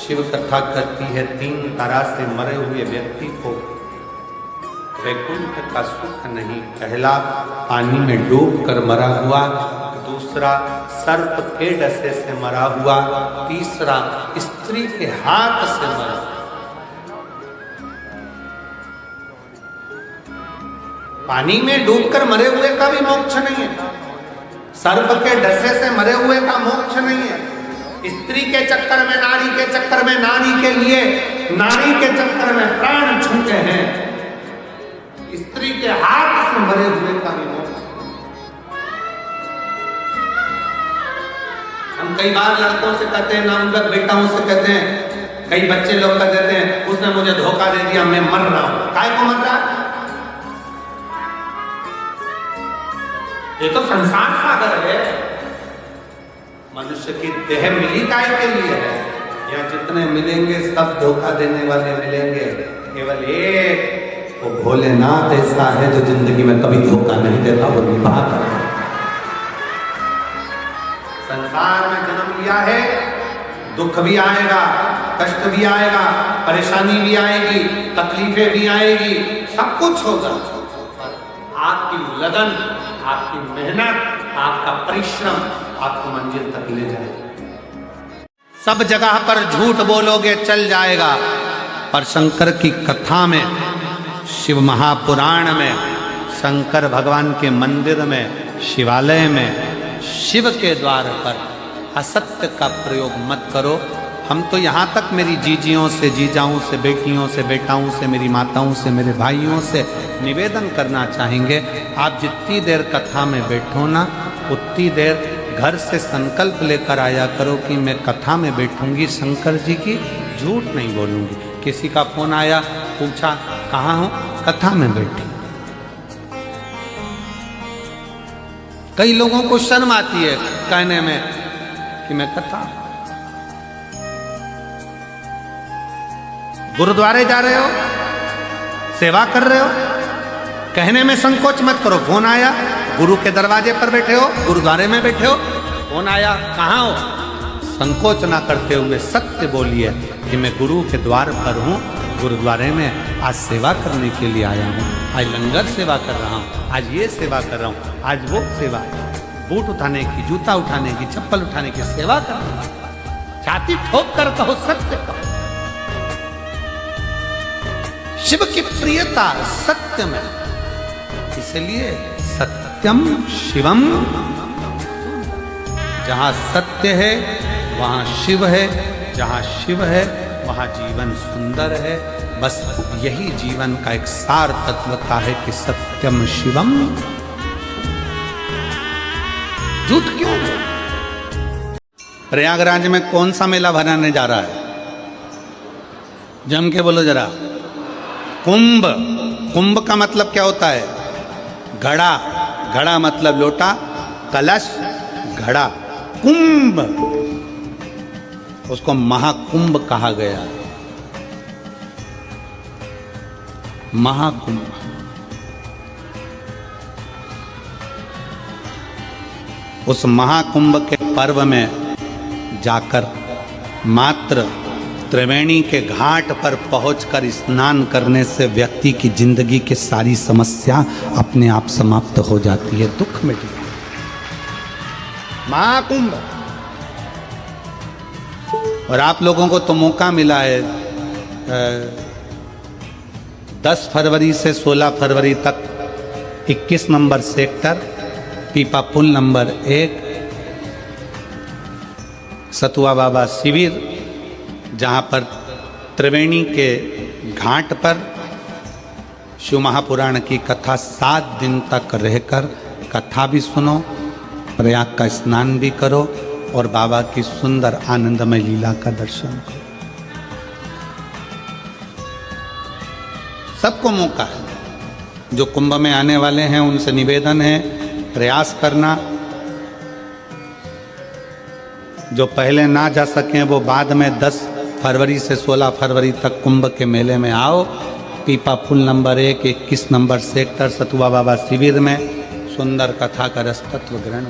शिव कथा करती है 3 तरह से मरे हुए व्यक्ति को वैकुंठ का सुख नहीं। पहला, पानी में डूब कर मरा हुआ। दूसरा, सर्प के डसे से मरा हुआ। तीसरा, स्त्री के हाथ से मरा। पानी में डूबकर मरे हुए का भी मोक्ष नहीं है। सर्प के डसे से मरे हुए का मोक्ष नहीं है। स्त्री के चक्कर में, नारी के चक्कर में, नारी के लिए, नारी के चक्कर में प्राण छूटे हैं। स्त्री के हाथ से मरे हुए का भी मोक्ष। हम कई बार लड़कों से कहते हैं, नामजद बेटाओं से कहते हैं, कई बच्चे लोग कह देते हैं उसने मुझे धोखा दे दिया, मैं मर रहा हूं। काय को मर रहा? ये तो संसार सागर है। मनुष्य की देह मिली काय के लिए है? या जितने मिलेंगे सब धोखा देने वाले मिलेंगे। केवल एक वो भोलेनाथ ऐसा है जो जिंदगी में कभी धोखा नहीं देता, वो निभाता है। संसार में जन्म लिया है, दुख भी आएगा, कष्ट भी आएगा, परेशानी भी आएगी, तकलीफें भी आएगी, सब कुछ होगा। आपकी लगन, आपकी मेहनत, आपका परिश्रम आपको मंजिल तक ले जाएगा। सब जगह पर झूठ बोलोगे चल जाएगा, पर शंकर की कथा में, शिव महापुराण में, शंकर भगवान के मंदिर में, शिवालय में, शिव के द्वार पर असत्य का प्रयोग मत करो। हम तो यहाँ तक मेरी जीजियों से, जीजाओं से, बेटियों से, बेटाओं से, मेरी माताओं से, मेरे भाइयों से निवेदन करना चाहेंगे, आप जितनी देर कथा में बैठो ना, उतनी देर घर से संकल्प लेकर आया करो कि मैं कथा में बैठूंगी, शंकर जी की झूठ नहीं बोलूंगी। किसी का फोन आया, पूछा कहाँ हो? कथा में बैठी। कई लोगों को शर्म आती है कहने में कि मैं कथा। गुरुद्वारे जा रहे हो, सेवा कर रहे हो, कहने में संकोच मत करो। फोन आया, गुरु के दरवाजे पर बैठे हो, गुरुद्वारे में बैठे हो, फोन आया, कहाँ हो? संकोच ना करते हुए सत्य बोलिए कि मैं गुरु के द्वार पर हूँ, गुरुद्वारे में आज सेवा करने के लिए आया हूँ, आज लंगर सेवा कर रहा हूँ, आज ये सेवा कर रहा हूँ, आज वो सेवा, बूट उठाने की, जूता उठाने की, चप्पल उठाने की सेवा कर। छाती ठोक कर कहो, सत्य कहो। शिव की प्रियता सत्य में, इसलिए सत्यम शिवम। जहां सत्य है वहां शिव है, जहां शिव है वहां जीवन सुंदर है। बस यही जीवन का एक सार तत्वता है कि सत्यम शिवम। झूठ क्यों? प्रयागराज में कौन सा मेला भराने जा रहा है? जम के बोलो जरा। कुंभ। कुंभ का मतलब क्या होता है? घड़ा। घड़ा मतलब लोटा, कलश, घड़ा। कुंभ, उसको महाकुंभ कहा गया। महाकुंभ। उस महाकुंभ के पर्व में जाकर मात्र त्रिवेणी के घाट पर पहुंचकर स्नान करने से व्यक्ति की जिंदगी की सारी समस्या अपने आप समाप्त हो जाती है, दुख मिट जाता है। महाकुंभ। और आप लोगों को तो मौका मिला है 10 फरवरी से 16 फरवरी तक 21 नंबर सेक्टर, पीपा पुल नंबर 1, सतुआ बाबा शिविर, जहाँ पर त्रिवेणी के घाट पर शिव महापुराण की कथा 7 दिन तक रहकर कथा भी सुनो, प्रयाग का स्नान भी करो और बाबा की सुंदर आनंदमय लीला का दर्शन करो। सबको मौका है। जो कुंभ में आने वाले हैं उनसे निवेदन है, प्रयास करना। जो पहले ना जा सकें वो बाद में 10 फरवरी से 16 फरवरी तक कुंभ के मेले में आओ। पीपा पुल नंबर 1, 21 नंबर सेक्टर, सतुआ बाबा शिविर में सुंदर कथा का रस तत्व ग्रहण।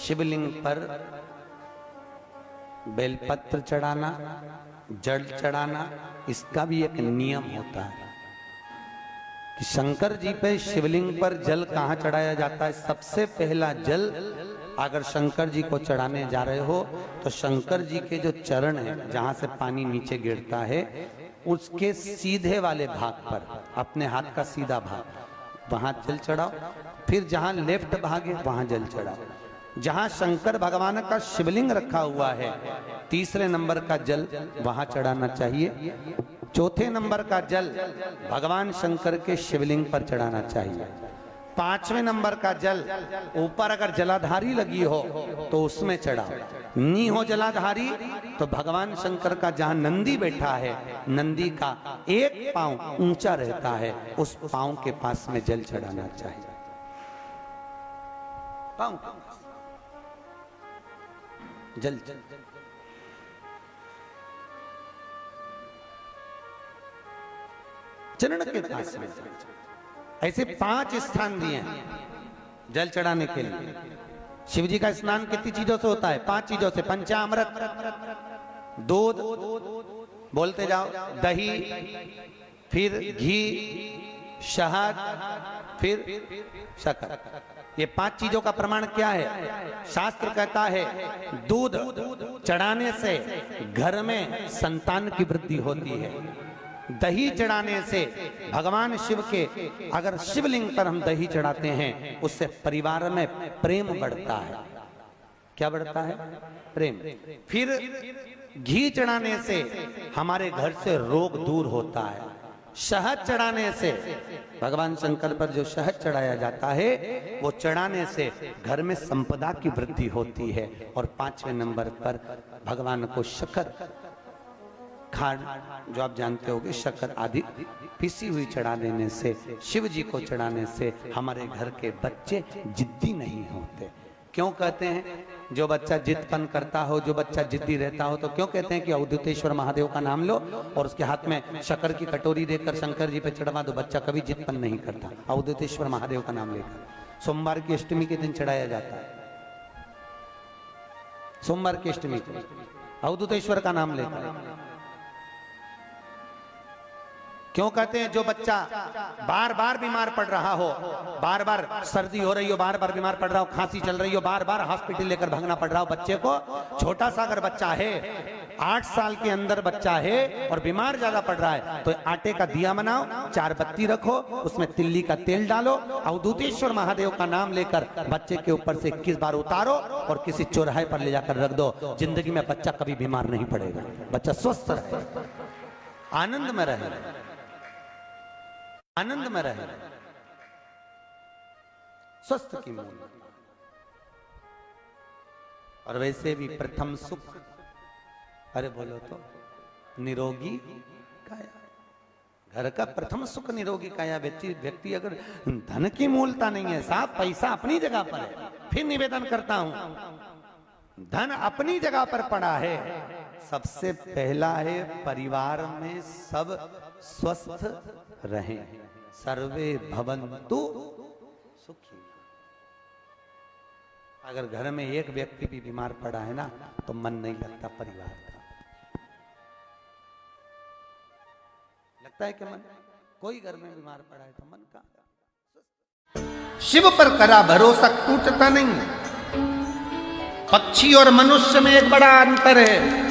शिवलिंग पर बेलपत्र चढ़ाना, जल चढ़ाना, इसका भी एक नियम होता है कि शंकर जी पे शिवलिंग पर जल कहाँ चढ़ाया जाता है। सबसे पहला जल अगर शंकर जी को चढ़ाने जा रहे हो तो शंकर जी के जो चरण है, जहां से पानी नीचे गिरता है, उसके सीधे वाले भाग पर, अपने हाथ का सीधा भाग, वहां जल चढ़ाओ। फिर जहां लेफ्ट भाग है वहां जल चढ़ाओ। जहां शंकर भगवान का शिवलिंग रखा हुआ है, तीसरे नंबर का जल वहां चढ़ाना चाहिए। चौथे नंबर का जल भगवान शंकर के शिवलिंग पर चढ़ाना चाहिए। पांचवें नंबर का जल ऊपर अगर जलाधारी लगी हो तो उसमें चढ़ाओ। नी हो जलाधारी तो भगवान शंकर का जहां नंदी बैठा है, नंदी का एक पांव ऊंचा रहता है, उस पांव के पास में जल चढ़ाना चाहिए। पांव जल चरण के पास में। ऐसे 5 स्थान दिए हैं जल चढ़ाने के लिए। शिव जी का स्नान कितनी चीजों से होता है? 5 चीजों से। पंचामृत, दूध, बोलते जाओ, दही, फिर घी, शहद, फिर शक्कर। ये 5 चीजों का प्रमाण क्या है? शास्त्र कहता है दूध चढ़ाने से घर में संतान की वृद्धि होती है। दही चढ़ाने से भगवान शिव के, अगर शिवलिंग पर हम दही चढ़ाते हैं, उससे परिवार में प्रेम बढ़ता है। क्या बढ़ता है? प्रेम। फिर घी चढ़ाने से हमारे घर से रोग दूर होता है। शहद चढ़ाने से, भगवान शंकर पर जो शहद चढ़ाया जाता है, वो चढ़ाने से घर में संपदा की वृद्धि होती है। और 5वें नंबर पर भगवान को शक्कर, खांड जो आप जानते होंगे, शक्कर आदि पिसी हुई चढ़ा देने से, शिव जी को चढ़ाने से हमारे घर के बच्चे जिद्दी नहीं होते। क्यों कहते हैं? जो बच्चा जिद्दपन करता हो, जो बच्चा जिद्दी रहता हो, तो क्यों कहते हैं कि अवधूतेश्वर महादेव का नाम लो और उसके हाथ में शक्कर की कटोरी देकर शंकर जी पे चढ़वा दो, बच्चा कभी जिद्दपन नहीं करता। अवधूतेश्वर महादेव का नाम लेकर सोमवार की अष्टमी के दिन चढ़ाया जाता है। सोमवार की अष्टमी को अवधूतेश्वर का नाम लेकर। क्यों कहते हैं? जो बच्चा बार बार बीमार पड़ रहा हो, बार बार सर्दी हो रही हो, बार बार बीमार पड़ रहा हो, खांसी चल रही हो, बार बार हॉस्पिटल लेकर भागना पड़ रहा हो बच्चे को, छोटा सा अगर बच्चा है, 8 साल के अंदर बच्चा है और बीमार ज्यादा पड़ रहा है, तो आटे का दिया बनाओ, 4 बत्ती रखो, उसमें तिल्ली का तेल डालो, अवधूतेश्वर महादेव का नाम लेकर बच्चे के ऊपर से 21 बार उतारो और किसी चौराहे पर ले जाकर रख दो। जिंदगी में बच्चा कभी बीमार नहीं पड़ेगा, बच्चा स्वस्थ रहे, आनंद में रहे, आनंद में रहे, स्वस्थ की मूल। और वैसे भी प्रथम सुख, अरे बोलो तो, निरोगी काया। घर का प्रथम सुख निरोगी काया। व्यक्ति अगर धन की मूलता नहीं है, साफ पैसा अपनी जगह पर है, फिर निवेदन करता हूं, धन अपनी जगह पर पड़ा है, सबसे पहला है परिवार में सब स्वस्थ रहें, सर्वे भवन्तु सुखी। अगर घर में एक व्यक्ति भी बीमार पड़ा है ना, तो मन नहीं लगता परिवार का। लगता है कि मन, कोई घर में बीमार पड़ा है तो मन का। शिव पर करा भरोसा टूटता नहीं। पक्षी और मनुष्य में एक बड़ा अंतर है।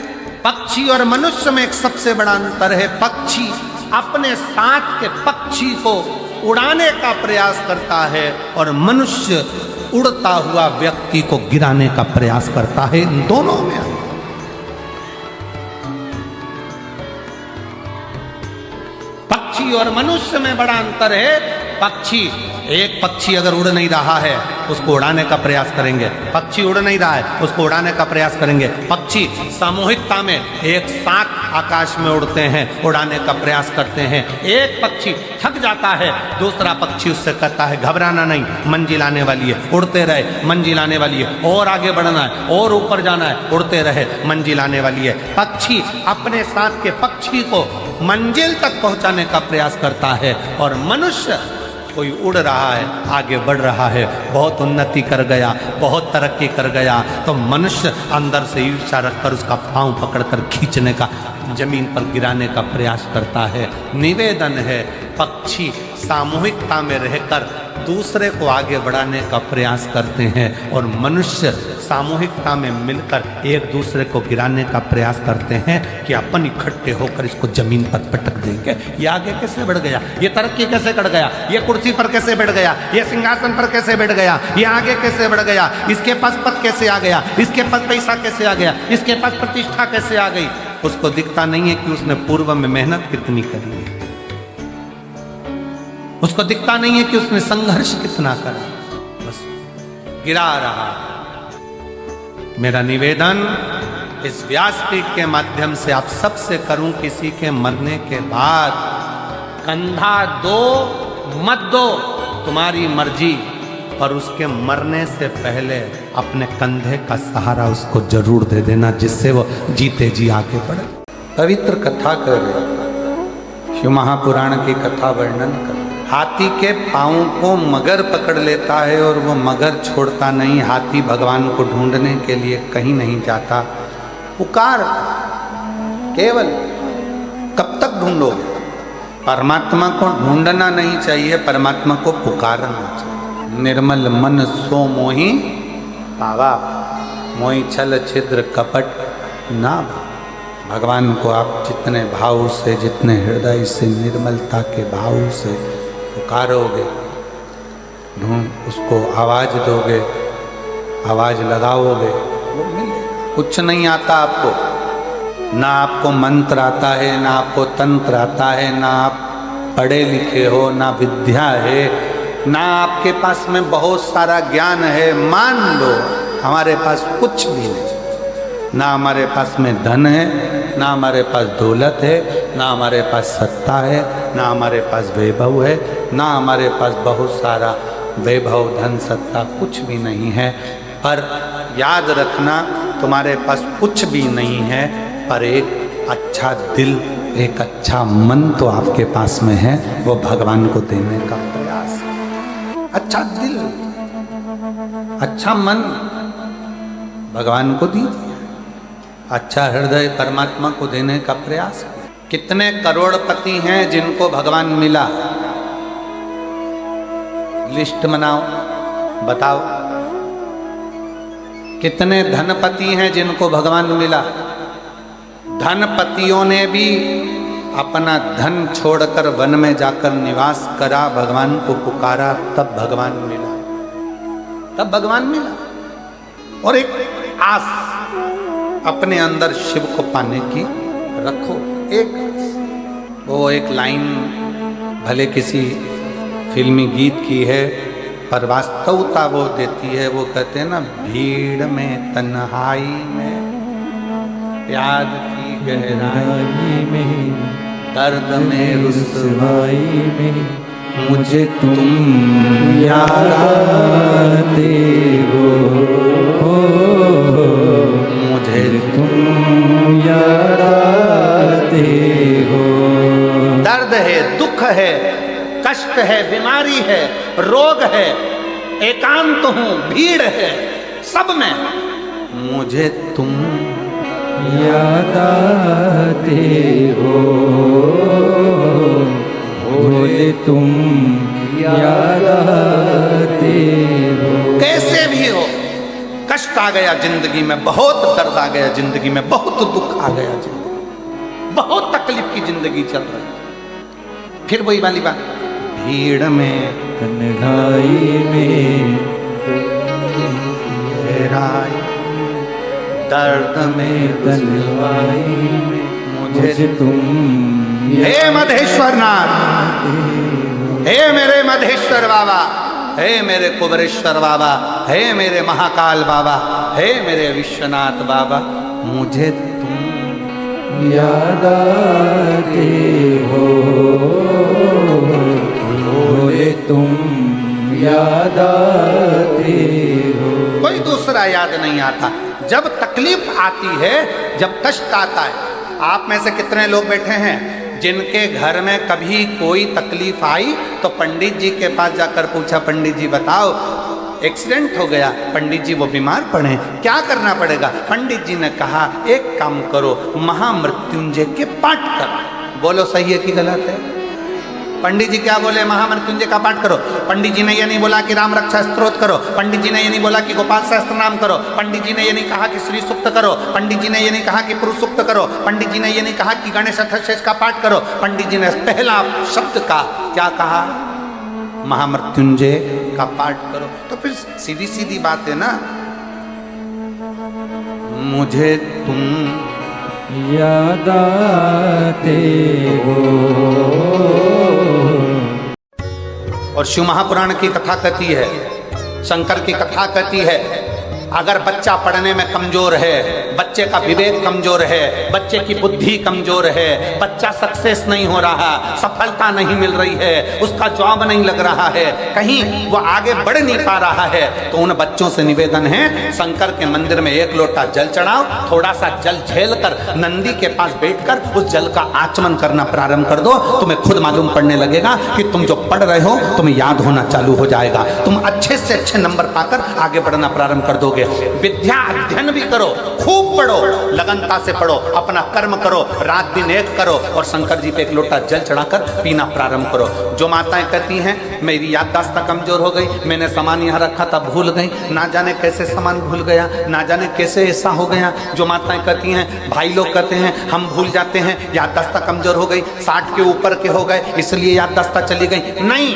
पक्षी और मनुष्य में एक सबसे बड़ा अंतर है। पक्षी अपने साथ के पक्षी को उड़ाने का प्रयास करता है और मनुष्य उड़ता हुआ व्यक्ति को गिराने का प्रयास करता है। इन दोनों में पक्षी और मनुष्य में बड़ा अंतर है। पक्षी, एक पक्षी अगर उड़ नहीं रहा है उसको उड़ाने का प्रयास करेंगे, पक्षी उड़ नहीं रहा है उसको उड़ाने का प्रयास करेंगे। पक्षी सामूहिकता में एक साथ आकाश में उड़ते हैं, उड़ाने का प्रयास करते हैं। एक पक्षी थक जाता है, दूसरा पक्षी उससे कहता है घबराना नहीं, मंजिल आने वाली है, उड़ते रहे, मंजिल आने वाली है, और आगे बढ़ना है, और ऊपर जाना है, उड़ते रहे, मंजिल आने वाली है। पक्षी अपने साथ के पक्षी को मंजिल तक पहुंचाने का प्रयास करता है और मनुष्य कोई उड़ रहा है, आगे बढ़ रहा है, बहुत उन्नति कर गया, बहुत तरक्की कर गया, तो मनुष्य अंदर से ईर्ष्या रखकर उसका पांव पकड़कर खींचने का, जमीन पर गिराने का प्रयास करता है। निवेदन है, पक्षी सामूहिकता में रहकर दूसरे को आगे बढ़ाने का प्रयास करते हैं और मनुष्य सामूहिकता में मिलकर एक दूसरे को गिराने का प्रयास करते हैं कि अपन इकट्ठे होकर इसको जमीन पर पटक देंगे। ये आगे कैसे बढ़ गया, ये तरक्की कैसे कर गया, ये कुर्सी पर कैसे बैठ गया, ये सिंहासन पर कैसे बैठ गया, ये आगे कैसे बढ़ गया, इसके पास पद कैसे आ गया, इसके पास पैसा कैसे आ गया, इसके पास प्रतिष्ठा कैसे आ गई। उसको दिखता नहीं है कि उसने पूर्व में मेहनत कितनी करी है, उसको दिखता नहीं है कि उसने संघर्ष कितना करा, बस गिरा रहा। मेरा निवेदन इस व्यासपीठ के माध्यम से आप सबसे करूं, किसी के मरने के बाद कंधा दो मत दो, तुम्हारी मर्जी, पर उसके मरने से पहले अपने कंधे का सहारा उसको जरूर दे देना, जिससे वो जीते जी आगे बढ़े। पवित्र कथा कर रहे, शिव महापुराण की कथा वर्णन कर। हाथी के पाँव को मगर पकड़ लेता है और वो मगर छोड़ता नहीं। हाथी भगवान को ढूंढने के लिए कहीं नहीं जाता, पुकार केवल। कब तक ढूंढोगे? परमात्मा को ढूंढना नहीं चाहिए, परमात्मा को पुकारना चाहिए। निर्मल मन सो मोहि पावा, मोहि छल छिद्र कपट ना। भगवान को आप जितने भाव से, जितने हृदय से, निर्मलता के भाव से पुकारोगे, ढूंढ उसको आवाज दोगे, आवाज लगाओगे, वो मिलेगा। कुछ नहीं आता आपको, ना आपको मंत्र आता है, ना आपको तंत्र आता है, ना आप पढ़े लिखे हो, ना विद्या है, ना आपके पास में बहुत सारा ज्ञान है। मान लो हमारे पास कुछ भी नहीं, ना हमारे पास में धन है, ना हमारे पास दौलत है, ना हमारे पास सत्ता है, ना हमारे पास वैभव है, ना हमारे पास बहुत सारा वैभव धन सत्ता कुछ भी नहीं है। पर याद रखना, तुम्हारे पास कुछ भी नहीं है, पर एक अच्छा दिल, एक अच्छा मन तो आपके पास में है, वो भगवान को देने का प्रयास। अच्छा दिल, अच्छा मन भगवान को दीजिए, अच्छा हृदय परमात्मा को देने का प्रयास। कितने करोड़पति हैं जिनको भगवान मिला? लिस्ट बनाओ, बताओ। कितने धनपति हैं जिनको भगवान मिला? धनपतियों ने भी अपना धन छोड़कर वन में जाकर निवास करा, भगवान को पुकारा, तब भगवान मिला, तब भगवान मिला। और एक आस अपने अंदर शिव को पाने की रखो, एक वो एक लाइन भले किसी फिल्मी गीत की है, पर वास्तवता वो देती है। वो कहते हैं ना, भीड़ में तन्हाई में, प्यार की गहराई में, दर्द में रुसवाई में, मुझे तुम याद आते हो, मुझे तुम याद आते हो। दर्द है, दुख है, कष्ट है, बीमारी है, रोग है, एकांत हूँ, भीड़ है, सब में मुझे तुम याद आते हो, भोले तुम याद आते हो। कैसे भी हो, कष्ट आ गया जिंदगी में, बहुत दर्द आ गया जिंदगी में, बहुत दुख आ गया जिंदगी में, बहुत तकलीफ की जिंदगी चल रही है। फिर वही वाली बात, भीड़ में तन्हाई में, गहराई दर्द में तन्हाई में, मुझे तुम। हे मधेश्वर नाथ, हे मेरे मधेश्वर बाबा, हे मेरे कुबरेश्वर बाबा, हे मेरे महाकाल बाबा, हे मेरे विश्वनाथ बाबा, मुझे तुम याद आते हो, भोले तुम याद आते हो। कोई दूसरा याद नहीं आता। जब तकलीफ आती है, जब कष्ट आता है, आप में से कितने लोग बैठे हैं जिनके घर में कभी कोई तकलीफ आई तो पंडित जी के पास जाकर पूछा, पंडित जी बताओ एक्सीडेंट हो गया, पंडित जी वो बीमार पड़े, क्या करना पड़ेगा? पंडित जी ने कहा एक काम करो, महामृत्युंजय के पाठ करो। बोलो सही है कि गलत है? पंडित जी क्या बोले? महामृत्युंजय का पाठ करो। पंडित जी ने ये नहीं बोला कि राम रक्षा स्तोत्र करो, पंडित जी ने ये नहीं बोला कि गोपाल सहस्त्र नाम करो, पंडित जी ने ये नहीं कहा कि श्री सूक्त करो, पंडित जी ने ये नहीं कहा कि पुरुष सूक्त करो, पंडित जी ने ये नहीं कहा कि गणेश अथर्वशीष का पाठ करो। पंडित जी ने पहला शब्द का क्या कहा? महामृत्युंजय का पाठ करो। तो फिर सीधी सीधी बात है ना, मुझे तुम याद आते हो। और शिव महापुराण की कथा कहती है, शंकर की कथा कहती है, अगर बच्चा पढ़ने में कमजोर है, बच्चे का विवेक कमजोर है, बच्चे की बुद्धि कमजोर है, बच्चा सक्सेस नहीं हो रहा, सफलता नहीं मिल रही है, उसका जॉब नहीं लग रहा है, कहीं वो आगे बढ़ नहीं पा रहा है, तो उन बच्चों से निवेदन है, शंकर के मंदिर में एक लोटा जल चढ़ाओ, थोड़ा सा जल झेल कर नंदी के पास बैठकर उस जल का आचमन करना प्रारंभ कर दो। तुम्हें खुद मालूम पड़ने लगेगा कि तुम जो पढ़ रहे हो तुम्हें याद होना चालू हो जाएगा, तुम अच्छे से अच्छे नंबर पाकर आगे बढ़ना प्रारंभ कर दोगे। विद्या अध्ययन भी करो, खूब पढ़ो, लगनता से पढ़ो, अपना कर्म करो, रात दिन एक करो और शंकर जी पे एक लोटा जल चढ़ाकर पीना प्रारंभ करो। जो माताएं कहती हैं मेरी याददाश्त कमजोर हो गई, मैंने सामान यहाँ रखा था भूल गई, ना जाने कैसे सामान भूल गया, ना जाने कैसे ऐसा हो गया। जो माताएं कहती हैं, भाई लोग कहते हैं हम भूल जाते हैं, याददाश्त कमजोर हो गई, 60 के ऊपर के हो गए इसलिए याददाश्त चली गई। नहीं,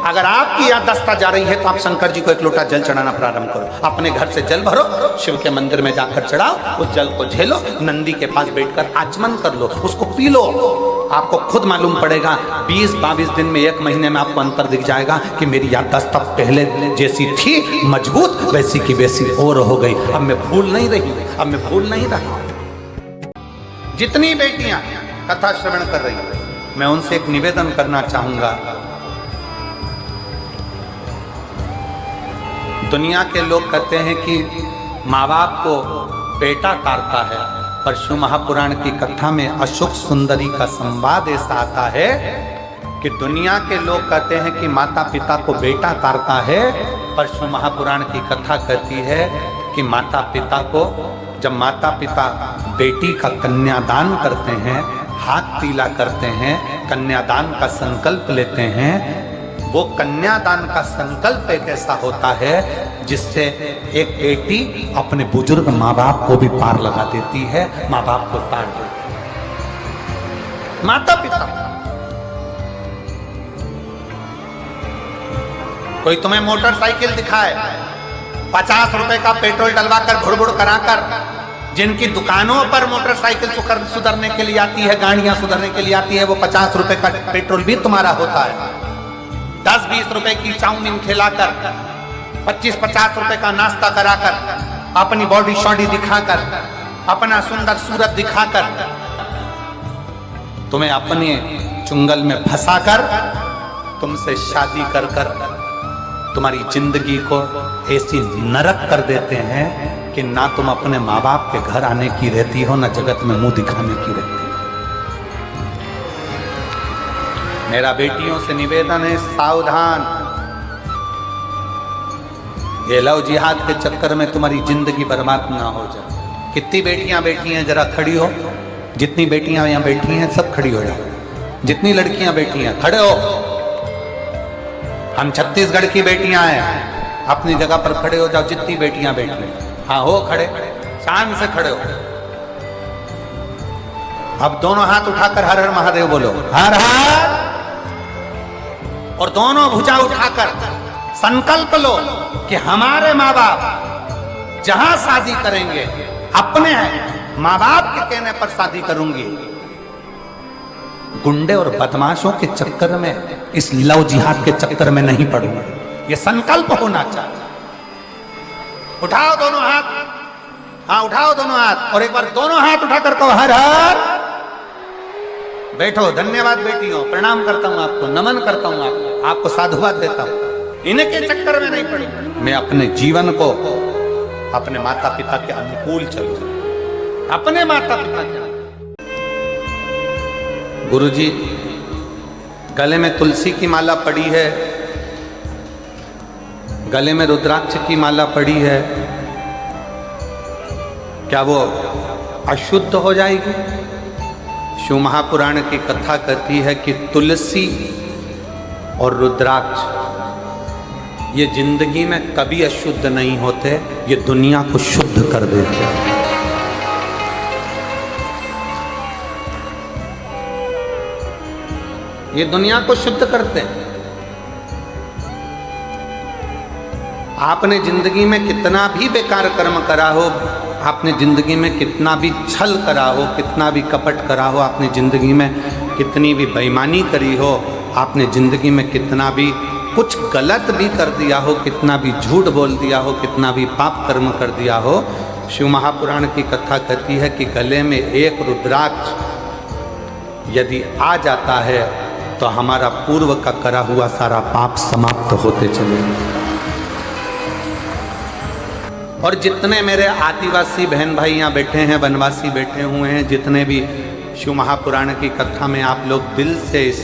अगर आपकी याददाश्त जा रही है तो आप शंकर जी को एक लोटा जल चढ़ाना प्रारंभ करो। अपने घर से जल भरो, शिव के मंदिर में जाकर चढ़ाओ, उस जल को झेलो, नंदी के पास बैठकर आचमन कर लो, उसको पी लो। आपको खुद मालूम पड़ेगा 20-22 दिन में, 1 महीने में आपको अंतर दिख जाएगा कि मेरी याददाश्त पहले जैसी थी मजबूत, वैसी की वैसी और हो गई। अब मैं भूल नहीं रही, अब मैं भूल नहीं रहा। जितनी बेटियां कथा श्रवण कर रही हैं, मैं उनसे एक निवेदन करना चाहूंगा। दुनिया के लोग कहते हैं कि माँ बाप को बेटा तारता है, पर शिव महापुराण की कथा में अशोक सुंदरी का संवाद ऐसा आता है कि दुनिया के लोग कहते हैं कि माता पिता को बेटा तारता है, पर शिव महापुराण की कथा कहती है कि माता पिता को, जब माता पिता बेटी का कन्यादान करते हैं, हाथ पीला करते हैं, कन्यादान का संकल्प लेते हैं, वो कन्यादान का संकल्प एक ऐसा होता है जिससे एक बेटी अपने बुजुर्ग माँ बाप को भी पार लगा देती है, माँ बाप को तार देती है। माता पिता, कोई तुम्हें मोटरसाइकिल दिखाए, 50 रुपए का पेट्रोल डलवाकर भुड़भुड़ कराकर, जिनकी दुकानों पर मोटरसाइकिल सुधरने के लिए आती है, गाड़ियां सुधरने के लिए आती है, वो 50 रुपए का पेट्रोल भी तुम्हारा होता है। 10-20 रुपए की चाउमीन खिलाकर, 25-50 रुपए का नाश्ता कराकर, अपनी बॉडी शॉडी दिखाकर, अपना सुंदर सूरत दिखाकर, तुम्हें अपने चुंगल में फंसाकर तुमसे शादी कर कर तुम्हारी जिंदगी को ऐसी नरक कर देते हैं कि ना तुम अपने माँ बाप के घर आने की रहती हो, ना जगत में मुंह दिखाने की रहती हो। मेरा बेटियों से निवेदन है, सावधान। ये लव जिहाद के चक्कर में तुम्हारी जिंदगी बर्बाद ना हो जाए। कितनी बेटियां बैठी हैं, जरा खड़ी हो। जितनी बेटियां यहाँ बैठी हैं सब खड़ी हो जाओ। जितनी लड़कियां बैठी हैं खड़े हो। हम छत्तीसगढ़ की बेटियां हैं, अपनी जगह पर खड़े हो जाओ। जितनी बेटियां बैठी हैं, हाँ हो खड़े, शान से खड़े हो। अब दोनों हाथ उठाकर हर हर महादेव बोलो, हर हर, और दोनों भुजा उठाकर संकल्प लो कि हमारे माँ बाप जहां शादी करेंगे, अपने माँ बाप के कहने पर शादी करूंगी। गुंडे और बदमाशों के चक्कर में, इस लव जिहाद के चक्कर में नहीं पड़ूंगा। ये संकल्प होना चाहिए। उठाओ दोनों हाथ, हाँ उठाओ दोनों हाथ, और एक बार दोनों हाथ उठाकर कहो हर हर। बैठो। धन्यवाद बेटियों, प्रणाम करता हूं आपको, नमन करता हूं आपको साधुवाद देता हूं। इनके चक्कर में नहीं पड़ी। मैं अपने जीवन को अपने माता पिता के अनुकूल चलूं, अपने माता पिता के। गुरुजी, गले में तुलसी की माला पड़ी है, गले में रुद्राक्ष की माला पड़ी है, क्या वो अशुद्ध हो जाएगी? शिव महापुराण की कथा कहती है कि तुलसी और रुद्राक्ष ये जिंदगी में कभी अशुद्ध नहीं होते, ये दुनिया को शुद्ध कर देते हैं। ये दुनिया को शुद्ध करते हैं। आपने जिंदगी में कितना भी बेकार कर्म करा हो, आपने जिंदगी में कितना भी छल करा हो, कितना भी कपट करा हो, आपने जिंदगी में कितनी भी बेईमानी करी हो, आपने जिंदगी में कितना भी कुछ गलत भी कर दिया हो, कितना भी झूठ बोल दिया हो, कितना भी पाप कर्म कर दिया हो, शिव महापुराण की कथा कहती है कि गले में एक रुद्राक्ष यदि आ जाता है तो हमारा पूर्व का करा हुआ सारा पाप समाप्त होते चले। और जितने मेरे आदिवासी बहन भाई यहाँ बैठे हैं, वनवासी बैठे हुए हैं, जितने भी शिव महापुराण की कथा में आप लोग दिल से इस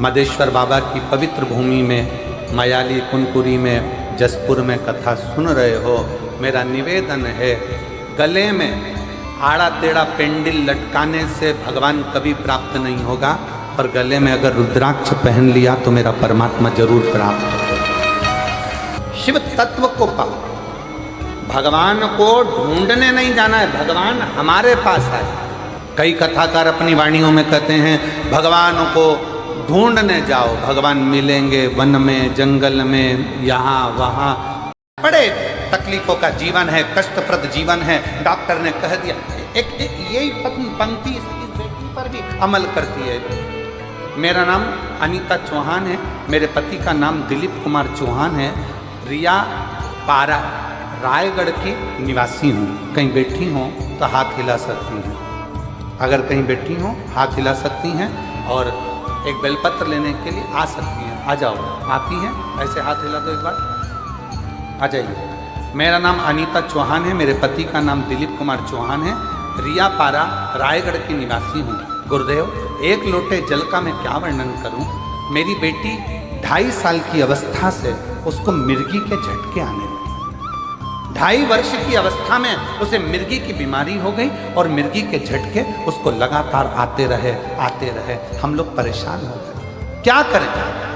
मदेश्वर बाबा की पवित्र भूमि में, मयाली कुनकुरी में, जसपुर में कथा सुन रहे हो, मेरा निवेदन है, गले में आड़ा टेढ़ा पेंडिल लटकाने से भगवान कभी प्राप्त नहीं होगा, पर गले में अगर रुद्राक्ष पहन लिया तो मेरा परमात्मा जरूर प्राप्त होगा। शिव तत्व को पाओ, भगवान को ढूंढने नहीं जाना है, भगवान हमारे पास है। कई कथाकार अपनी वाणियों में कहते हैं भगवान को ढूंढने जाओ, भगवान मिलेंगे वन में, जंगल में, यहाँ वहाँ। बड़े तकलीफों का जीवन है, कष्टप्रद जीवन है, डॉक्टर ने कह दिया। एक यही पंक्ति इसकी बेटी पर भी अमल करती है। मेरा नाम अनीता चौहान है, मेरे पति का नाम दिलीप कुमार चौहान है, रिया पारा रायगढ़ की निवासी हूँ। कहीं बैठी हों तो हाथ हिला सकती हैं, अगर कहीं बैठी हों हाथ हिला सकती हैं और एक बेलपत्र लेने के लिए आ सकती हैं। आ जाओ, आती हैं, ऐसे हाथ हिला दो एक बार, आ जाइए। मेरा नाम अनीता चौहान है, मेरे पति का नाम दिलीप कुमार चौहान है, रिया पारा रायगढ़ की निवासी हूँ। गुरुदेव, एक लोटे जल का मैं क्या वर्णन करूँ। मेरी बेटी 2.5 साल की अवस्था से उसको मिर्गी के झटके आने लगे। 2.5 वर्ष की अवस्था में उसे मिर्गी की बीमारी हो गई और मिर्गी के झटके उसको लगातार आते रहे। हम लोग परेशान हो गए, क्या करें,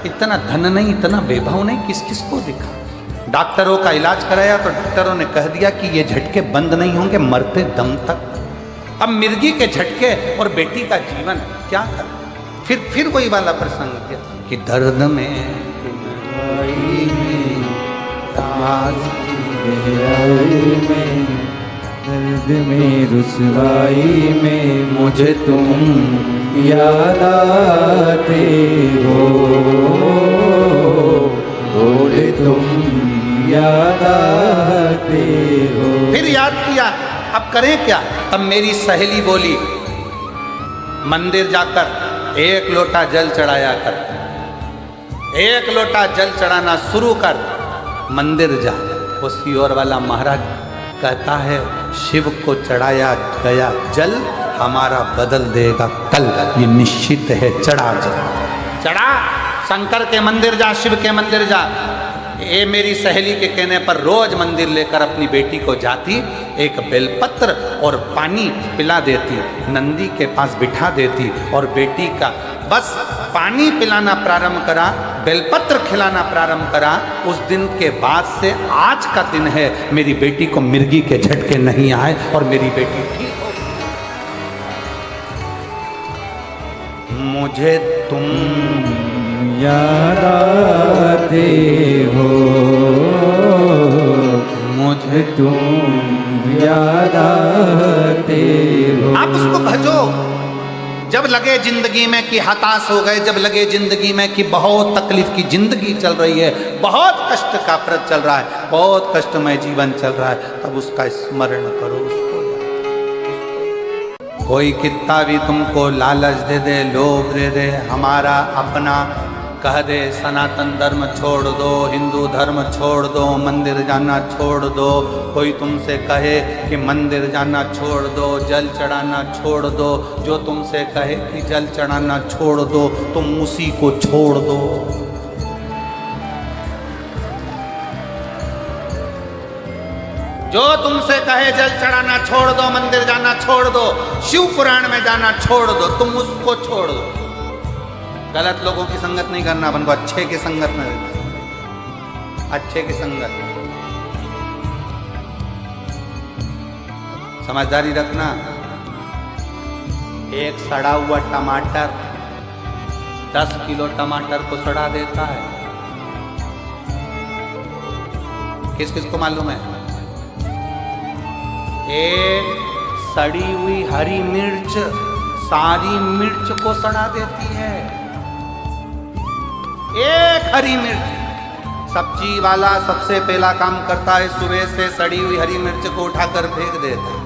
इतना धन नहीं, इतना वैभव नहीं, किस किस को दिखा। डॉक्टरों का इलाज कराया तो डॉक्टरों ने कह दिया कि ये झटके बंद नहीं होंगे मरते दम तक। अब मिर्गी के झटके और बेटी का जीवन, क्या करें। फिर वही वाला प्रसंग किया कि दर्द में दर्द में रुसवाई में मुझे तुम याद आते हो, बोले तुम याद आते हो। फिर याद किया, अब करें क्या। तब मेरी सहेली बोली, मंदिर जाकर 1 लोटा जल चढ़ाया कर, 1 लोटा जल चढ़ाना शुरू कर, मंदिर जा। वो सियोर वाला महाराज कहता है शिव को चढ़ाया गया जल हमारा बदल देगा कल, ये निश्चित है। चढ़ा जल, चढ़ा, शंकर के मंदिर जा, शिव के मंदिर जा। ये मेरी सहेली के कहने पर रोज मंदिर लेकर अपनी बेटी को जाती, एक बेलपत्र और पानी पिला देती, नंदी के पास बिठा देती और बेटी का बस पानी पिलाना प्रारंभ करा, बेलपत्र खिलाना प्रारंभ करा। उस दिन के बाद से आज का दिन है, मेरी बेटी को मिर्गी के झटके नहीं आए और मेरी बेटी ठीक हो गई। मुझे तुम याद आते हो, मुझे तुम याद आते हो। आप उसको भजो। जब लगे जिंदगी में कि हताश हो गए, जब लगे जिंदगी में कि बहुत तकलीफ की जिंदगी चल रही है, बहुत कष्ट का प्रद चल रहा है, बहुत कष्टमय जीवन चल रहा है, तब उसका स्मरण करो, उसको कोई कितना भी तुमको लालच दे दे, लोभ दे दे, हमारा अपना कह दे सनातन धर्म छोड़ दो, हिंदू धर्म छोड़ दो, मंदिर जाना छोड़ दो। कोई तुमसे कहे कि मंदिर जाना छोड़ दो, जल चढ़ाना छोड़ दो, जो तुमसे कहे कि जल चढ़ाना छोड़ दो, तुम उसी को छोड़ दो। जो तुमसे कहे जल चढ़ाना छोड़ दो, मंदिर जाना छोड़ दो, शिव पुराण में जाना छोड़ दो, तुम उसको छोड़ दो। गलत लोगों की संगत नहीं करना, अपन को अच्छे की संगत में रहना, अच्छे की संगत। समझदारी रखना। एक सड़ा हुआ टमाटर 10 किलो टमाटर को सड़ा देता है। किस किस को मालूम है? एक सड़ी हुई हरी मिर्च सारी मिर्च को सड़ा देती है। एक हरी मिर्च। सब्जी वाला सबसे पहला काम करता है, सुबह से सड़ी हुई हरी मिर्च को उठाकर फेंक देता है।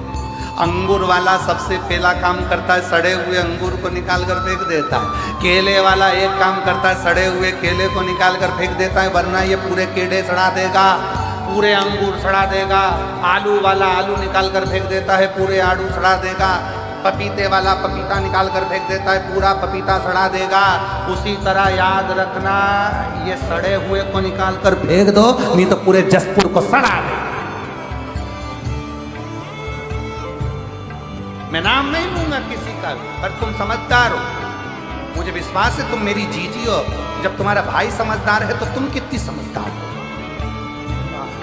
अंगूर वाला सबसे पहला काम करता है, सड़े हुए अंगूर को निकाल कर फेंक देता है। केले वाला एक काम करता है, सड़े हुए केले को निकाल कर फेंक देता है, वरना ये पूरे केले सड़ा देगा, पूरे अंगूर सड़ा देगा। आलू वाला आलू निकाल कर फेंक देता है, पूरे आलू सड़ा देगा। पपीते वाला पपीता निकाल कर फेंक देता है, पूरा पपीता सड़ा देगा। उसी तरह याद रखना, ये सड़े हुए को निकाल कर फेंक दो, नहीं तो पूरे जसपुर को सड़ा दे। मैं नाम नहीं लूंगा किसी का, पर तुम समझदार हो, मुझे विश्वास है तुम मेरी जीजी हो। जब तुम्हारा भाई समझदार है तो तुम कितनी समझदार हो।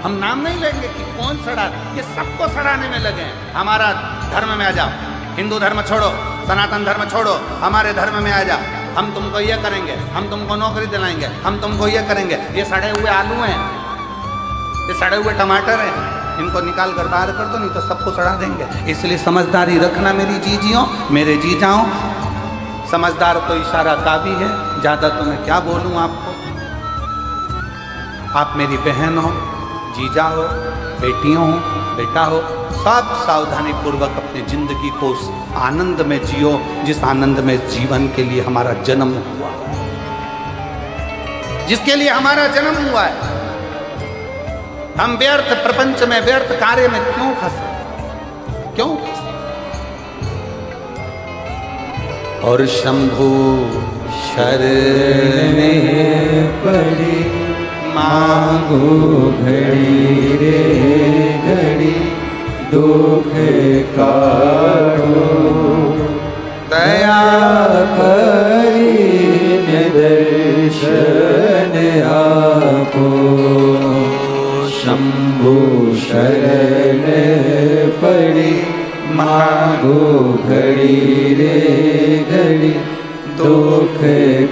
हम नाम नहीं लेंगे कि कौन सड़ा, ये सबको सड़ाने में लगे हैं। हमारा धर्म में आ जाओ, हिंदू धर्म छोड़ो, सनातन धर्म छोड़ो, हमारे धर्म में आ जाओ। हम तुमको ये करेंगे, हम तुमको नौकरी दिलाएंगे, हम तुमको ये करेंगे। ये सड़े हुए आलू हैं, ये सड़े हुए टमाटर हैं, इनको निकाल कर बाहर कर दो, नहीं तो सबको सड़ा देंगे। इसलिए समझदारी रखना मेरी जीजियों, मेरे जीजाओं। समझदार को इशारा काफी है, ज़्यादा तो मैं क्या बोलूँ आपको। आप मेरी बहन हो, जीजा हो, बेटियों हो, बेटा हो, सब सावधानी पूर्वक अपनी जिंदगी को उस आनंद में जियो जिस आनंद में जीवन के लिए हमारा जन्म हुआ, जिसके लिए हमारा जन्म हुआ है। हम व्यर्थ प्रपंच में, व्यर्थ कार्य में क्यों फंसे, क्यों फंसे? और शंभु शरण पड़ी मांगो घड़ी रे घड़ी, दुख काटो दया करी दर्शन आपो। शंभु शरण पड़ी मांगो घड़ी रे घड़ी, दुख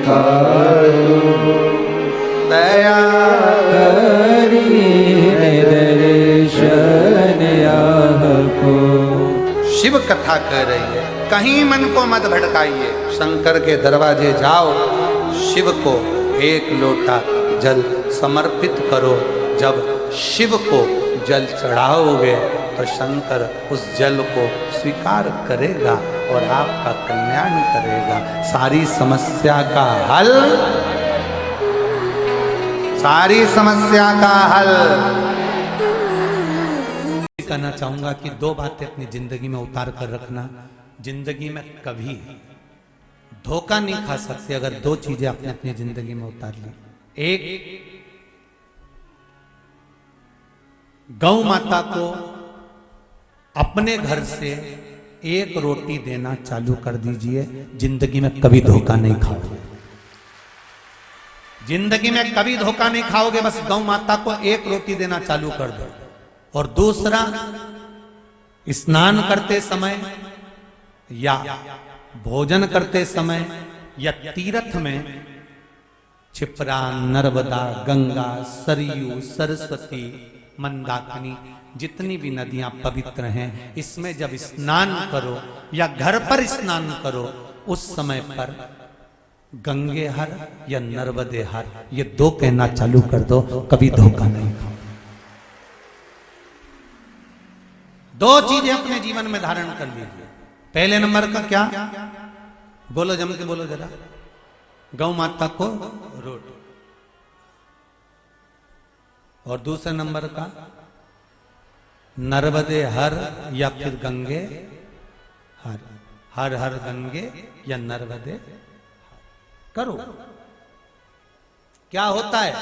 काटो दया करी दर्शन आपो। शिव कथा कर रही है, कहीं मन को मत भटकाइए। शंकर के दरवाजे जाओ, शिव को एक लोटा जल समर्पित करो। जब शिव को जल चढ़ाओगे तो शंकर उस जल को स्वीकार करेगा और आपका कल्याण करेगा। सारी समस्या का हल, सारी समस्या का हल। कहना चाहूंगा कि 2 बातें अपनी जिंदगी में उतार कर रखना। जिंदगी में कभी धोखा नहीं खा सकते अगर 2 चीजें आपने अपनी जिंदगी में उतार ली। एक, गौ माता को अपने घर से 1 रोटी देना चालू कर दीजिए, जिंदगी में कभी धोखा नहीं खाओगे। जिंदगी में कभी धोखा नहीं खाओगे। बस गौ माता को 1 रोटी देना चालू कर दो। और दूसरा, स्नान करते समय या भोजन करते समय या तीर्थ में क्षिप्रा, नर्मदा, गंगा, सरयू, सरस्वती, मंदाकिनी, जितनी भी नदियां पवित्र हैं, इसमें जब स्नान करो या घर पर स्नान करो, उस समय पर गंगे हर या नर्मदे हर, ये 2 कहना चालू कर दो, कभी धोखा नहीं खाओ। 2 चीजें अपने जीवन में धारण कर लीजिए। पहले नंबर का क्या, बोलो जम के बोलो जरा, गौ माता को रोटी, और दूसरे नंबर का नर्मदे हर या फिर गंगे हर, हर हर गंगे या नर्मदे करो। क्या होता है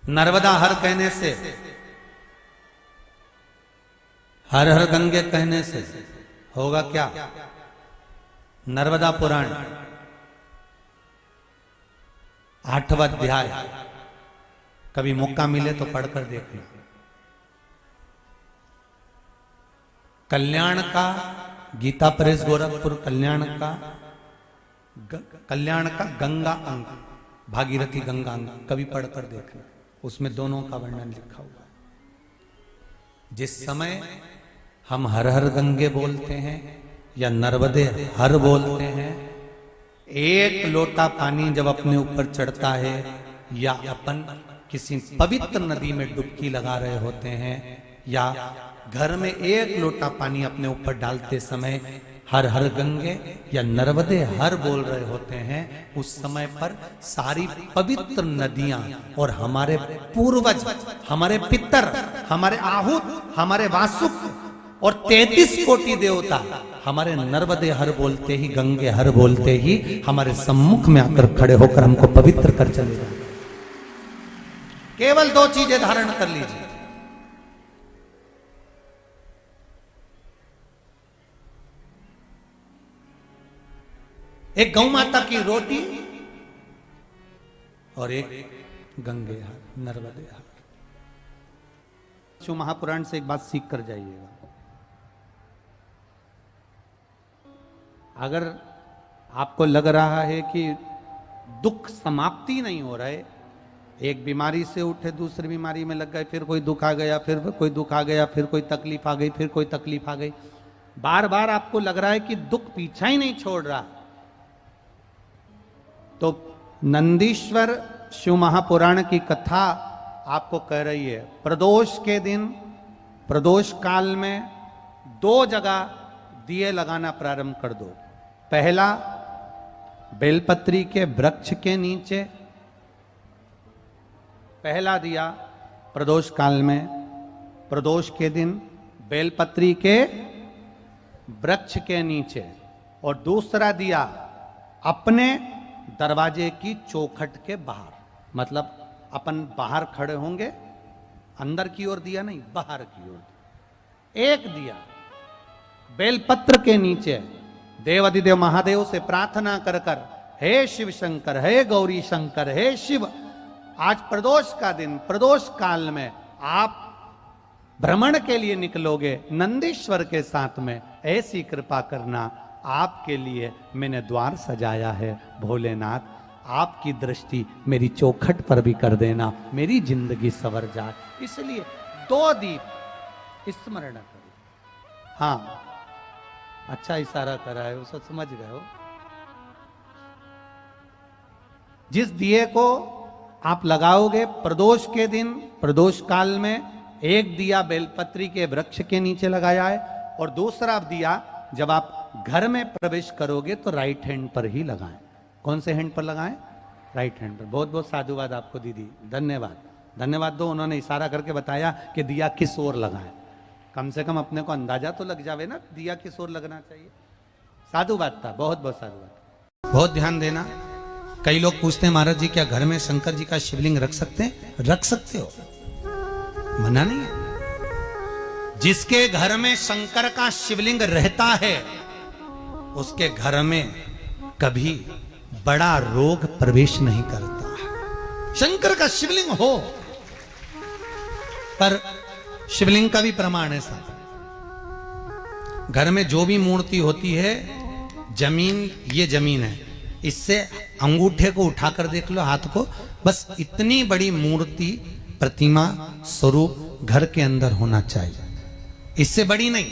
नर्मदा हर कहने से, हर हर गंगे कहने से होगा क्या? नर्मदा पुराण 8वां अध्याय, कभी मौका मिले तो पढ़कर देखना। कल्याण का, गीता प्रेस गोरखपुर कल्याण का गंगा अंग, भागीरथी गंगा अंग, कभी पढ़कर देखना, उसमें दोनों का वर्णन लिखा हुआ है। जिस समय हम हर हर गंगे बोलते हैं या नर्मदे हर बोलते हैं, एक लोटा पानी जब अपने ऊपर चढ़ता है या अपन किसी पवित्र नदी में डुबकी लगा रहे होते हैं या घर में एक लोटा पानी अपने ऊपर डालते समय हर हर गंगे या नर्मदे हर बोल रहे होते हैं, उस समय पर सारी पवित्र नदियां और हमारे पूर्वज, हमारे पितर, हमारे आहूत, हमारे वासुक और 33 कोटि देवता हमारे नर्मदे हर बोलते ही, गंगे हर बोलते ही हमारे सम्मुख में आकर खड़े होकर हमको पवित्र कर चले जाए। केवल 2 चीजें धारण कर लीजिए, एक गौ माता की रोटी और एक गंगे हर, नर्मदे हर। शिव महापुराण से एक बात सीख कर जाइएगा, अगर आपको लग रहा है कि दुख समाप्ति नहीं हो रहा है, एक बीमारी से उठे दूसरी बीमारी में लग गए, फिर कोई दुख आ गया, फिर कोई दुख आ गया, फिर कोई तकलीफ आ गई, फिर कोई तकलीफ आ गई, बार बार आपको लग रहा है कि दुख पीछा ही नहीं छोड़ रहा, तो नंदीश्वर शिव महापुराण की कथा आपको कह रही है, प्रदोष के दिन, प्रदोष काल में 2 जगह दिए लगाना प्रारंभ कर दो। पहला बेलपत्री के वृक्ष के नीचे, पहला दिया प्रदोष काल में, प्रदोष के दिन बेलपत्री के वृक्ष के नीचे, और दूसरा दिया अपने दरवाजे की चौखट के बाहर, मतलब अपन बाहर खड़े होंगे, अंदर की ओर दिया नहीं, बाहर की ओर एक दिया बेलपत्र के नीचे, देवाधिदेव महादेव से प्रार्थना कर कर, हे शिव शंकर, हे गौरी शंकर, हे शिव, आज प्रदोष का दिन, प्रदोष काल में आप भ्रमण के लिए निकलोगे नंदीश्वर के साथ में, ऐसी कृपा करना, आपके लिए मैंने द्वार सजाया है भोलेनाथ, आपकी दृष्टि मेरी चौखट पर भी कर देना, मेरी जिंदगी संवर जाए। इसलिए 2 दीप स्मरण करो। हाँ, अच्छा इशारा करा है, उसे समझ गए हो। जिस दिए को आप लगाओगे प्रदोष के दिन, प्रदोष काल में, एक दिया बेलपत्री के वृक्ष के नीचे लगाया है, और दूसरा दिया जब आप घर में प्रवेश करोगे तो राइट हैंड पर ही लगाएं। कौन से हैंड पर लगाएं? राइट हैंड पर। बहुत बहुत साधुवाद आपको दीदी, धन्यवाद, धन्यवाद दो, उन्होंने इशारा करके बताया कि दिया किस ओर लगाएं, कम से कम अपने को अंदाजा तो लग जावे ना दिया किस ओर लगना चाहिए। साधुवाद था, बहुत बहुत साधुवाद। बहुत ध्यान देना, कई लोग पूछते हैं महाराज जी क्या घर में शंकर जी का शिवलिंग रख सकते हैं? रख सकते हो, मना नहीं है। जिसके घर में शंकर का शिवलिंग रहता है उसके घर में कभी बड़ा रोग प्रवेश नहीं करता है। शंकर का शिवलिंग हो, पर शिवलिंग का भी प्रमाण है साथ, घर में जो भी मूर्ति होती है, जमीन, ये जमीन है, इससे अंगूठे को उठाकर देख लो, हाथ को, बस इतनी बड़ी मूर्ति, प्रतिमा, स्वरूप घर के अंदर होना चाहिए, इससे बड़ी नहीं।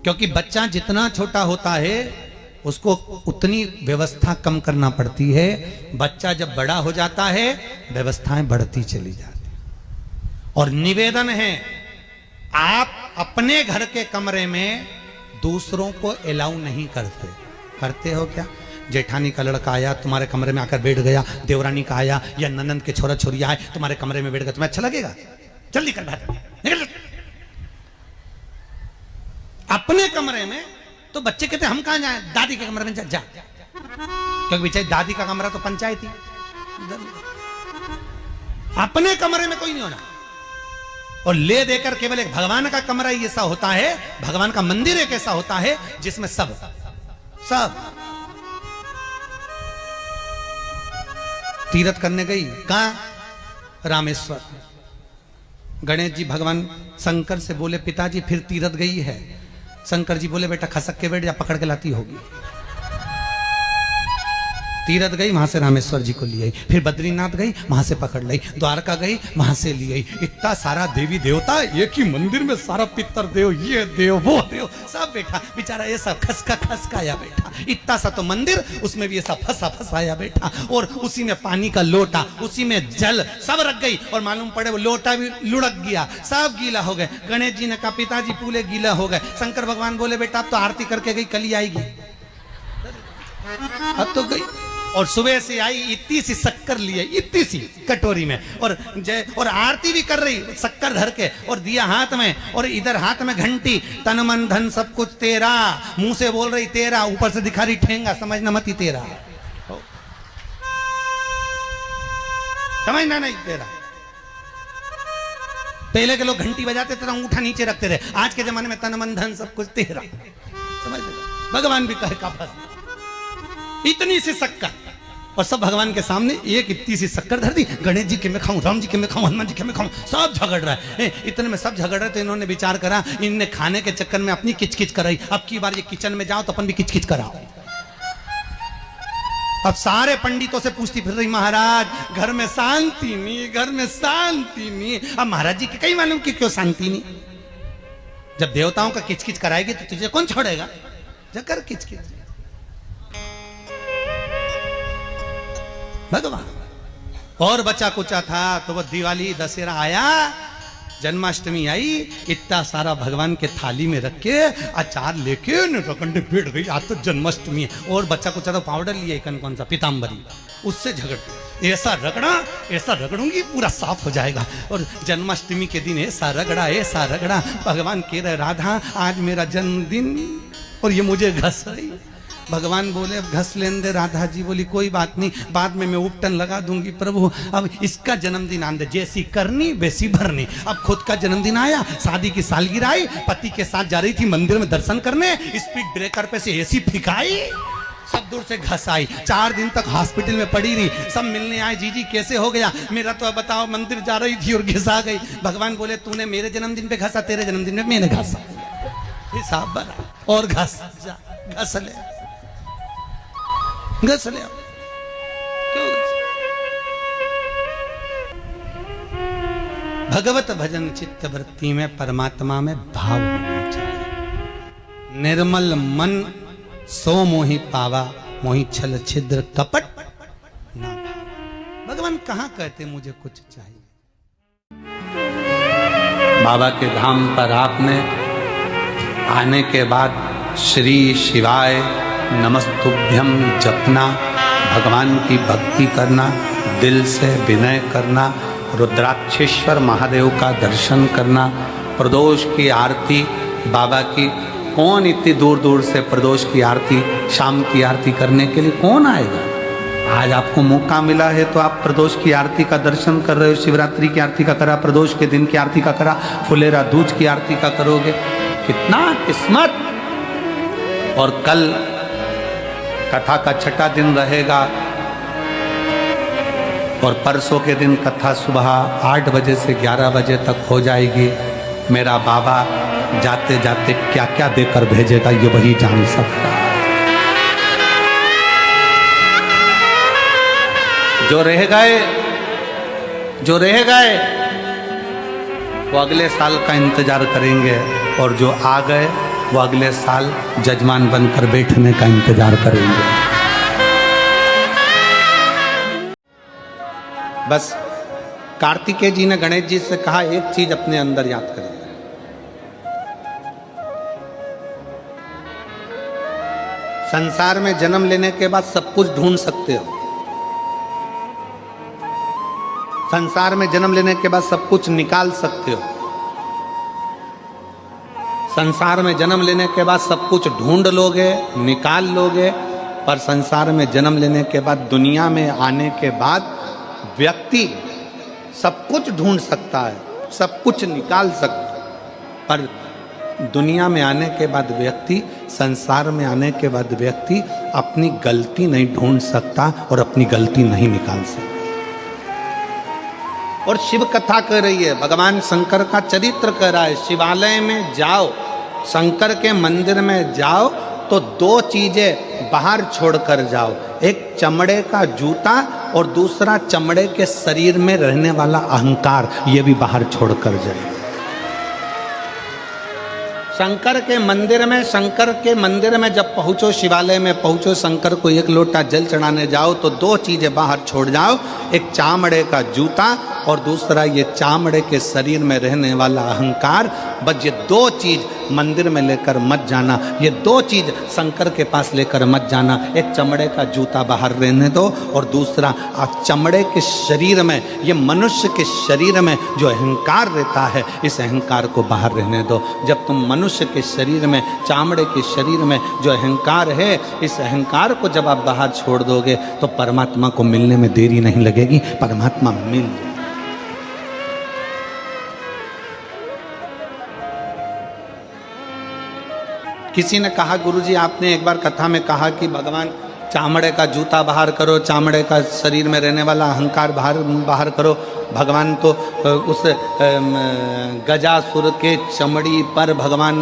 क्योंकि बच्चा जितना छोटा होता है उसको उतनी व्यवस्था कम करना पड़ती है, बच्चा जब बड़ा हो जाता है व्यवस्थाएं बढ़ती चली जाती। और निवेदन है, आप अपने घर के कमरे में दूसरों को अलाउ नहीं करते। करते हो क्या? जेठानी का लड़का आया तुम्हारे कमरे में आकर बैठ गया, देवरानी का आया या ननंद के छोरा छोरिया आए तुम्हारे कमरे में बैठ गया, तुम्हें अच्छा लगेगा? जल्दी कर बाहर निकल। अपने कमरे में तो बच्चे कहते हम कहां जाएं, दादी के कमरे में जा, क्योंकि बेचारी दादी का कमरा तो पंचायती। अपने कमरे में कोई नहीं होना। और ले देकर केवल एक भगवान का कमरा ही ऐसा होता है, भगवान का मंदिर एक ऐसा होता है जिसमें सब तीर्थ करने गई। कहां? रामेश्वर। गणेश जी भगवान शंकर से बोले पिताजी फिर तीर्थ गई है। शंकर जी बोले बेटा खसक के बैठ जा, पकड़ के लाती होगी। तीरथ गई, वहां से रामेश्वर जी को ले आई। फिर बद्रीनाथ गई, वहां से पकड़ लाई। द्वारका गई, वहां से ले आई। इतना सारा देवी देवता एक ही मंदिर में, सारा पितर देव, ये देव वो देव सब बैठा। बेचारा ये सब खसकाया बैठा। इतना सा तो मंदिर, उसमें भी ऐसा फंसाया बैठा। और उसी में पानी का लोटा, उसी में जल सब रख गई। और मालूम पड़े वो लोटा भी लुढ़क गया, सब गीला हो गए। गणेश जी ने कहा पिताजी पूरे गीला हो गए। शंकर भगवान बोले बेटा अब तो आरती करके गई, कल ही आएगी। अब तो गई और सुबह से आई, इतनी सी शक्कर लिए, इतनी सी कटोरी में, और आरती भी कर रही शक्कर धर के, और दिया हाथ में, और इधर हाथ में घंटी, तन मन धन सब कुछ तेरा, मुंह से बोल रही तेरा, ऊपर से दिखा रही ठेंगा, समझना मत ही तेरा, समझना नहीं तेरा। पहले के लोग घंटी बजाते थे तो अंगूठा नीचे रखते थे, आज के जमाने में तन मन धन सब कुछ तेरा, समझ भगवान भी कहे का फंस। इतनी सी शक्कर, और सब भगवान के सामने एक इतनी सी शक्कर धर दी। गणेश जी के मैं खाऊं, राम जी के मैं खाऊं, हनुमान जी के मैं खाऊं, सब झगड़ रहा है। इतने में सब झगड़ रहे तो इन्होंने विचार करा, इनने खाने के चक्कर में अपनी किचकिच कराई, अब की बार ये किचन में जाओ तो अपन भी किचकिच कराओ। अब सारे पंडितों से पूछती फिर रही महाराज घर में शांति नहीं, घर में शांति नहीं। अब महाराज जी के कहीं मालूम कि क्यों शांति नहीं? जब देवताओं का किचकिच कराएगी तो तुझे कौन छोड़ेगा? जकर किचकिच भगवान। और बचा कुचा था तो वो दिवाली दशहरा आया, जन्माष्टमी आई, इतना सारा भगवान के थाली में रख के अचार लेके रखंडे बैठ गई, आज तो जन्माष्टमी है। और बच्चा कुचा तो पाउडर लिया कौन सा पीताम्बरी, उससे झगड़, ऐसा रगड़ूंगी पूरा साफ हो जाएगा। और जन्माष्टमी के दिन ऐसा रगड़ा भगवान कह रहे राधा आज मेरा जन्मदिन और ये मुझे घस रही। भगवान बोले अब घस लेने दे। राधा जी बोली कोई बात नहीं, बाद में मैं उपटन लगा दूंगी प्रभु, अब इसका जन्मदिन आने दे, जैसी करनी वैसी भरनी। अब खुद का जन्मदिन आया, शादी की सालगिरह आई, पति के साथ जा रही थी मंदिर में दर्शन करने, स्पीड ब्रेकर पे से एसी फिकाई, सब दूर से घस आई। 4 दिन तक हॉस्पिटल में पड़ी रही, सब मिलने आए, जी कैसे हो गया? मेरा तो बताओ मंदिर जा रही थी और घिसा गई। भगवान बोले तूने मेरे जन्मदिन पे घसा, तेरे जन्मदिन में मैंने घसा, हिसाब बना और घस ले। क्यों? भगवत भजन चित्त वृत्ति में परमात्मा में भाव होना चाहिए। निर्मल मन सो मोहि पावा, मोहि छल छिद्र कपट ना भावा। भगवान कहां कहते मुझे कुछ चाहिए? बाबा के धाम पर आपने आने के बाद श्री शिवाय नमस्तुभ्यम जपना, भगवान की भक्ति करना, दिल से विनय करना, रुद्राक्षेश्वर महादेव का दर्शन करना, प्रदोष की आरती बाबा की। कौन इतनी दूर दूर से प्रदोष की आरती, शाम की आरती करने के लिए कौन आएगा? आज आपको मौका मिला है तो आप प्रदोष की आरती का दर्शन कर रहे हो। शिवरात्रि की आरती का करा, प्रदोष के दिन की आरती का करा, फुलेरा दूज की आरती का करोगे, कितना किस्मत। और कल कथा का 6ठा दिन रहेगा और परसों के दिन कथा सुबह 8 बजे से 11 बजे तक हो जाएगी। मेरा बाबा जाते जाते क्या क्या देकर भेजेगा ये वही जान सकता है। जो रह गए वो अगले साल का इंतजार करेंगे, और जो आ गए वो अगले साल जजमान बनकर बैठने का इंतजार करेंगे। बस कार्तिकेय जी ने गणेश जी से कहा एक चीज अपने अंदर याद करें, संसार में जन्म लेने के बाद सब कुछ ढूंढ सकते हो। संसार में जन्म लेने के बाद सब कुछ निकाल सकते हो। संसार में जन्म लेने के बाद सब कुछ ढूंढ लोगे, निकाल लोगे, पर संसार में जन्म लेने के बाद, दुनिया में आने के बाद व्यक्ति सब कुछ ढूंढ सकता है, सब कुछ निकाल सकता है, पर दुनिया में आने के बाद व्यक्ति, संसार में आने के बाद व्यक्ति अपनी गलती नहीं ढूंढ सकता और अपनी गलती नहीं निकाल सकता। और शिव कथा कह रही है, भगवान शंकर का चरित्र कह रहा है। शिवालय में जाओ, शंकर के मंदिर में जाओ तो दो चीजें बाहर छोड़कर जाओ, एक चमड़े का जूता और दूसरा चमड़े के शरीर में रहने वाला अहंकार, ये भी बाहर छोड़कर जाए। शंकर के मंदिर में जब पहुंचो, शिवालय में पहुंचो, शंकर को एक लोटा जल चढ़ाने जाओ तो दो चीजें बाहर छोड़ जाओ, एक चामड़े का जूता और दूसरा ये चामड़े के शरीर में रहने वाला अहंकार। बस ये दो चीज मंदिर में लेकर मत जाना, ये दो चीज शंकर के पास लेकर मत जाना। एक चमड़े का जूता बाहर रहने दो और दूसरा आप चमड़े के शरीर में, ये मनुष्य के शरीर में जो अहंकार रहता है, इस अहंकार को बाहर रहने दो। जब तुम मनुष्य के शरीर में, चामड़े के शरीर में जो अहंकार है, इस अहंकार को जब आप बाहर छोड़ दोगे तो परमात्मा को मिलने में देरी नहीं लगेगी, परमात्मा मिल जाएगा। किसी ने कहा, गुरुजी आपने एक बार कथा में कहा कि भगवान चामड़े का जूता बाहर करो, चामड़े का शरीर में रहने वाला अहंकार बाहर करो। भगवान तो उस गजासुर के चमड़ी पर भगवान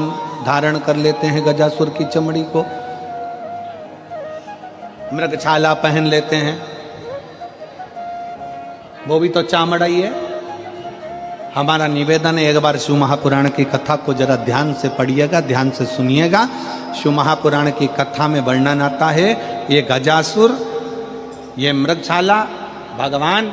धारण कर लेते हैं, गजासुर की चमड़ी को मृगछाला पहन लेते हैं, वो भी तो चामड़ा ही है। हमारा निवेदन है, एक बार शिव महापुराण की कथा को जरा ध्यान से पढ़िएगा, ध्यान से सुनिएगा। शिव महापुराण की कथा में वर्णन आता है, ये गजासुर, ये मृगछाला भगवान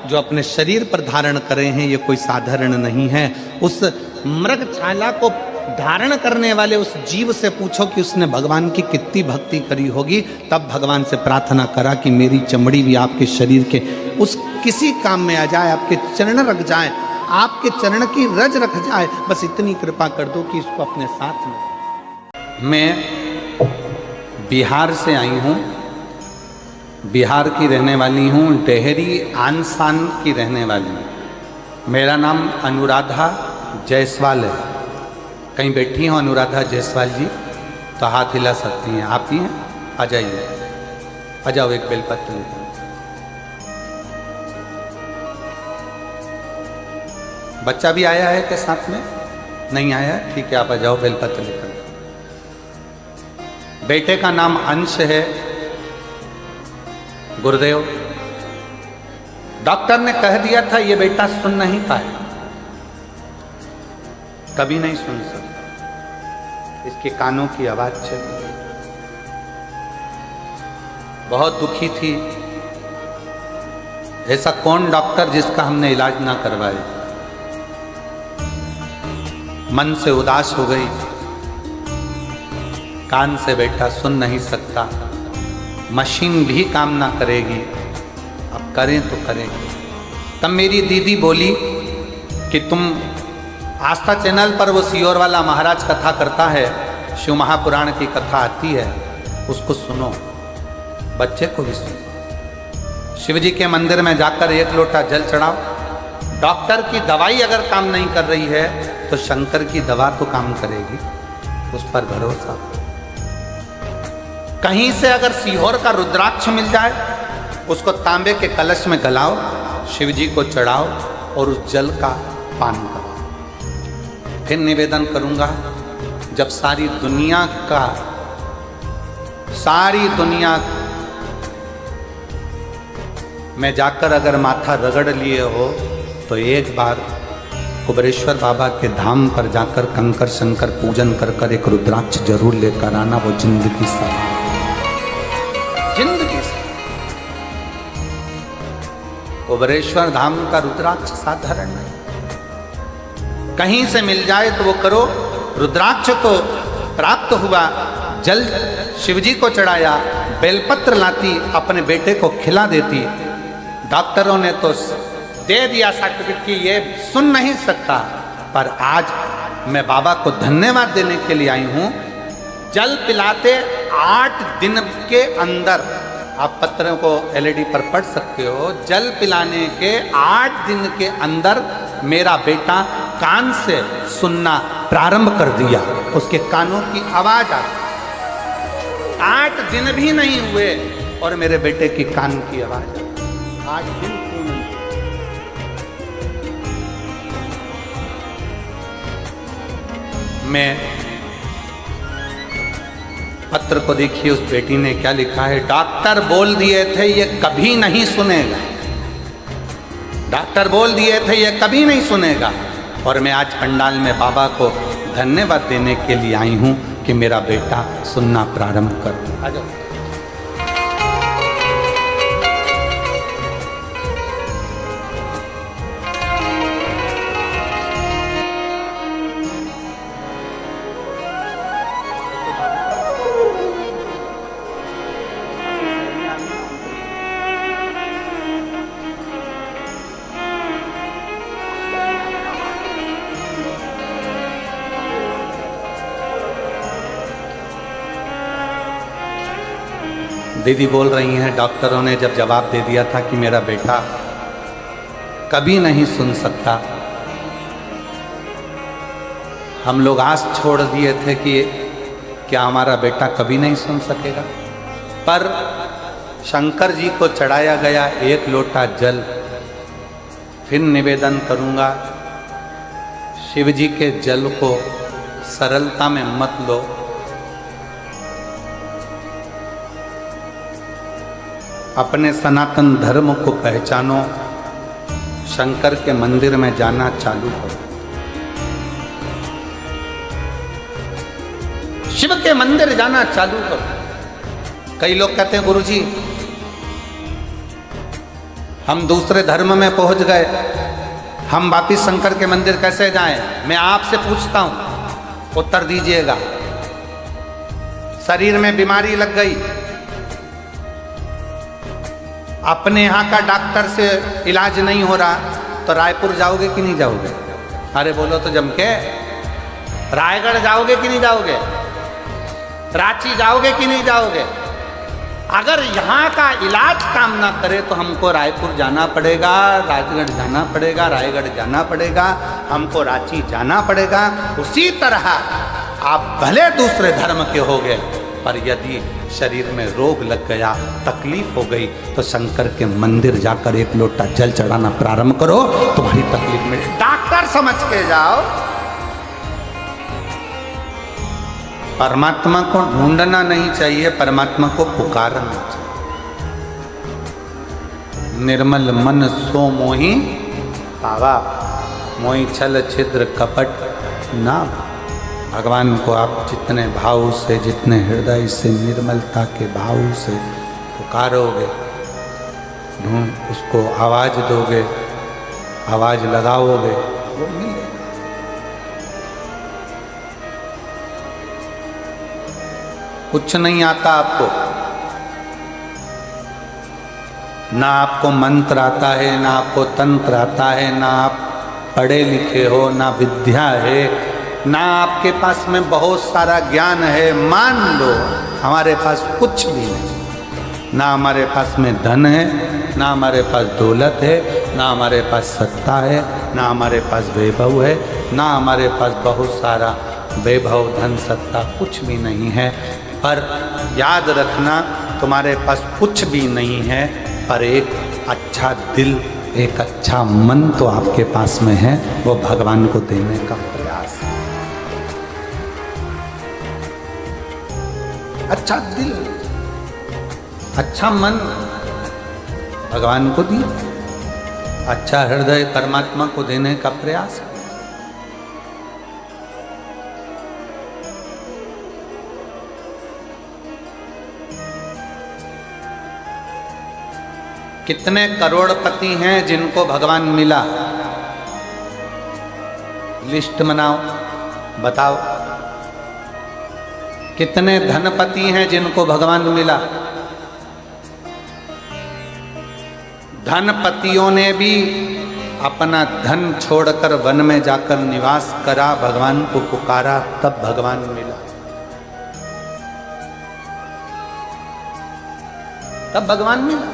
जो अपने शरीर पर धारण करे हैं, ये कोई साधारण नहीं है। उस मृगछाला को धारण करने वाले उस जीव से पूछो कि उसने भगवान की कितनी भक्ति करी होगी। तब भगवान से प्रार्थना करा कि मेरी चमड़ी भी आपके शरीर के उस किसी काम में आ जाए, आपके चरण रख जाए, आपके चरण की रज रख जाए, बस इतनी कृपा कर दो कि इसको अपने साथ में। मैं बिहार से आई हूँ, बिहार की रहने वाली हूँ, डेहरी आनसान की रहने वाली हूँ। मेरा नाम अनुराधा जायसवाल है। कहीं बैठी हो अनुराधा जायसवाल जी तो हाथ हिला सकती हैं। आप ही हैं, आ जाइए, आ जाओ, एक बेलपत्र लेकर। बच्चा भी आया है के साथ में? नहीं आया? ठीक है, आप आ जाओ, बेलपत्र लेकर। बेटे का नाम अंश है। गुरुदेव डॉक्टर ने कह दिया था ये बेटा सुन नहीं पाएगा, कभी नहीं सुन सकता, इसके कानों की आवाज चली। बहुत दुखी थी। ऐसा कौन डॉक्टर जिसका हमने इलाज ना करवाए। मन से उदास हो गई, कान से बेटा सुन नहीं सकता, मशीन भी काम ना करेगी, अब करें तो करेंगे। तब मेरी दीदी बोली कि तुम आस्था चैनल पर वो सियोर वाला महाराज कथा करता है, शिव महापुराण की कथा आती है, उसको सुनो, बच्चे को भी सुनो। शिव जी के मंदिर में जाकर एक लोटा जल चढ़ाओ। डॉक्टर की दवाई अगर काम नहीं कर रही है तो शंकर की दवा तो काम करेगी, उस पर भरोसा। कहीं से अगर सीहोर का रुद्राक्ष मिल जाए, उसको तांबे के कलश में गलाओ, शिव जी को चढ़ाओ और उस जल का पान करो। फिर निवेदन करूंगा, जब सारी दुनिया में जाकर अगर माथा रगड़ लिए हो तो एक बार कुबेरेश्वर बाबा के धाम पर जाकर कंकर शंकर पूजन कर कर एक रुद्राक्ष जरूर लेकर आना। वो जिंदगी से कुबेरेश्वर धाम का रुद्राक्ष साधारण नहीं, कहीं से मिल जाए तो वो करो। रुद्राक्ष तो प्राप्त हुआ, जल शिवजी को चढ़ाया, बेलपत्र लाती, अपने बेटे को खिला देती। डॉक्टरों ने तो दे दिया सर्टिफिकेट कि ये सुन नहीं सकता, पर आज मैं बाबा को धन्यवाद देने के लिए आई हूं। जल पिलाते 8 दिन के अंदर, आप पत्रों को एलईडी पर पढ़ सकते हो, जल पिलाने के 8 दिन के अंदर मेरा बेटा कान से सुनना प्रारंभ कर दिया, उसके कानों की आवाज आ। 8 दिन भी नहीं हुए और मेरे बेटे की कान की आवाज, 8 दिन क्यों नहीं? मैं पत्र को देखिए, उस बेटी ने क्या लिखा है। डॉक्टर बोल दिए थे ये कभी नहीं सुनेगा, डॉक्टर बोल दिए थे ये कभी नहीं सुनेगा, और मैं आज पंडाल में बाबा को धन्यवाद देने के लिए आई हूं कि मेरा बेटा सुनना प्रारंभ कर दिया। आ जाओ। दीदी बोल रही हैं, डॉक्टरों ने जब जवाब दे दिया था कि मेरा बेटा कभी नहीं सुन सकता, हम लोग आस छोड़ दिए थे कि क्या हमारा बेटा कभी नहीं सुन सकेगा। पर शंकर जी को चढ़ाया गया 1 लोटा जल, फिर निवेदन करूंगा, शिव जी के जल को सरलता में मत लो। अपने सनातन धर्म को पहचानो, शंकर के मंदिर में जाना चालू करो, शिव के मंदिर जाना चालू करो। कई लोग कहते हैं गुरुजी हम दूसरे धर्म में पहुंच गए, हम वापिस शंकर के मंदिर कैसे जाएं? मैं आपसे पूछता हूं, उत्तर दीजिएगा। शरीर में बीमारी लग गई, अपने यहाँ का डॉक्टर से इलाज नहीं हो रहा, तो रायपुर जाओगे कि नहीं जाओगे? अरे बोलो तो जम के। रायगढ़ जाओगे कि नहीं जाओगे? रांची जाओगे कि नहीं जाओगे? अगर यहाँ का इलाज काम ना करे तो हमको रायपुर जाना पड़ेगा, राजगढ़ जाना पड़ेगा, रायगढ़ जाना पड़ेगा, हमको रांची जाना पड़ेगा। उसी तरह आप भले दूसरे धर्म के हो गए, पर यदि शरीर में रोग लग गया, तकलीफ हो गई, तो शंकर के मंदिर जाकर 1 लोटा जल चढ़ाना प्रारंभ करो, तुम्हारी तकलीफ में डॉक्टर समझ के जाओ। परमात्मा को ढूंढना नहीं चाहिए, परमात्मा को पुकारना चाहिए। निर्मल मन सो मोहि पावा, मोहि छल छिद्र कपट ना। भगवान को आप जितने भाव से, जितने हृदय से, निर्मलता के भाव से पुकारोगे, ढूंढ उसको आवाज दोगे, आवाज लगाओगे, वो मिलेगा। कुछ नहीं आता आपको, ना आपको मंत्र आता है, ना आपको तंत्र आता है, ना आप पढ़े लिखे हो, ना विद्या है, ना आपके पास में बहुत सारा ज्ञान है। मान लो हमारे पास कुछ भी नहीं, ना हमारे पास में धन है, ना हमारे पास दौलत है, ना हमारे पास सत्ता है, ना हमारे पास वैभव है, ना हमारे पास बहुत सारा वैभव, धन, सत्ता कुछ भी नहीं है। पर याद रखना, तुम्हारे पास कुछ भी नहीं है, पर एक अच्छा दिल, एक अच्छा मन तो आपके पास में है, वो भगवान को देने का प्रयास है। अच्छा दिल, अच्छा मन भगवान को दिया, अच्छा हृदय परमात्मा को देने का प्रयास है। कितने करोड़पति हैं जिनको भगवान मिला? लिस्ट बनाओ, बताओ। कितने धनपति हैं जिनको भगवान मिला। धनपतियों ने भी अपना धन छोड़कर वन में जाकर निवास करा, भगवान को पुकारा, तब भगवान मिला, तब भगवान मिला।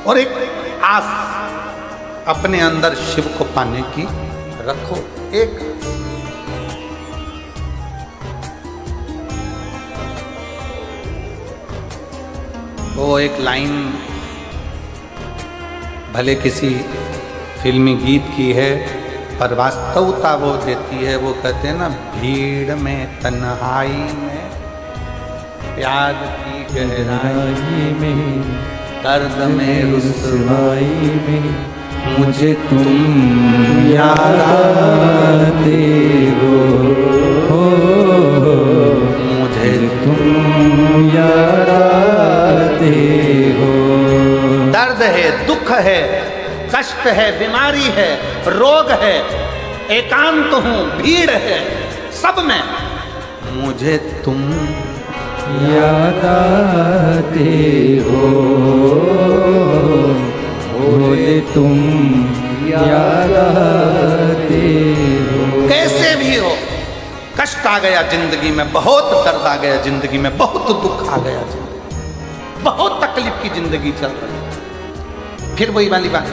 और एक आस अपने अंदर शिव को पाने की रखो। एक वो एक लाइन भले किसी फिल्मी गीत की है, पर वास्तवता वो देती है। वो कहते हैं ना, भीड़ में तन्हाई में प्यार की गहराई में, दर्द में रुसवाई में, मुझे तुम याद आते हो, मुझे तुम याद आते हो। दर्द है, दुख है, कष्ट है, बीमारी है, रोग है, एकांत हूं, भीड़ है, सब में मुझे तुम याद आते हो, मुझे तुम याद आते हो। कैसे भी हो, कष्ट आ गया जिंदगी में, बहुत दर्द आ गया जिंदगी में, बहुत दुख आ गया जिंदगी में, बहुत तकलीफ की जिंदगी चल रही है, फिर वही वाली बात,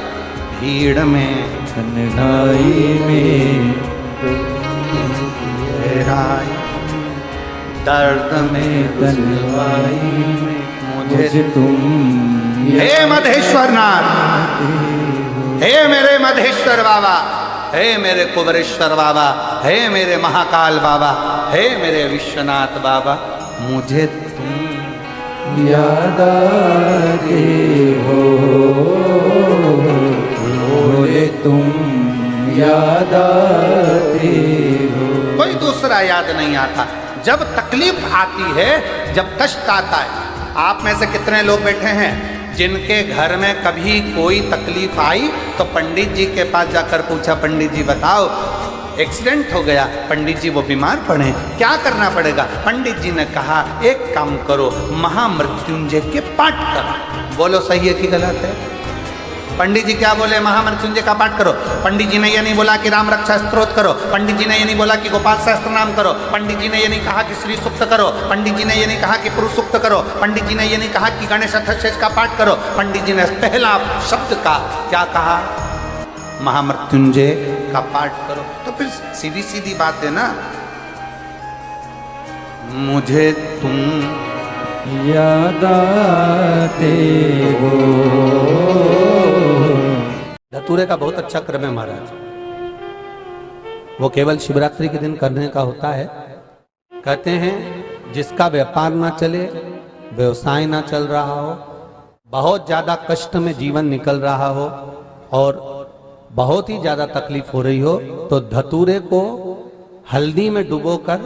भीड़ में तन्हाई में गहराई, दर्द में तन्हाई में, मुझे तुम। हे मधेश्वर नाथ, हे मेरे मधेश्वर बाबा, हे मेरे कुबरेश्वर बाबा, हे मेरे महाकाल बाबा, हे मेरे विश्वनाथ बाबा, मुझे तुम याद आते हो, मुझे तुम याद आते हो। कोई दूसरा याद नहीं आता। जब तकलीफ आती है, जब कष्ट आता है, आप में से कितने लोग बैठे हैं जिनके घर में कभी कोई तकलीफ आई तो पंडित जी के पास जाकर पूछा, पंडित जी बताओ एक्सीडेंट हो गया, पंडित जी वो बीमार पड़े, क्या करना पड़ेगा? पंडित जी ने कहा एक काम करो, महामृत्युंजय के पाठ करो। बोलो सही है कि गलत है? पंडित जी क्या बोले? महामृत्युंजय का पाठ करो। पंडित जी ने ये नहीं बोला कि राम रक्षा स्तोत्र करो, पंडित जी ने ये नहीं बोला कि गोपाल सहस्त्र नाम करो, पंडित जी ने ये नहीं कहा कि श्री सूक्त करो, पंडित जी ने ये नहीं कहा कि पुरुष सूक्त करो, पंडित जी ने ये नहीं कहा कि गणेश अथर्वशीष का पाठ करो। पंडित जी ने पहला शब्द का क्या कहा? महामृत्युंजय का पाठ करो। तो फिर सीधी सीधी बात है ना, मुझे तुम याद आते हो। धतूरे का बहुत अच्छा क्रम है महाराज, वो केवल शिवरात्रि के दिन करने का होता है। कहते हैं जिसका व्यापार ना चले, व्यवसाय ना चल रहा हो, बहुत ज्यादा कष्ट में जीवन निकल रहा हो और बहुत ही ज्यादा तकलीफ हो रही हो, तो धतूरे को हल्दी में डुबोकर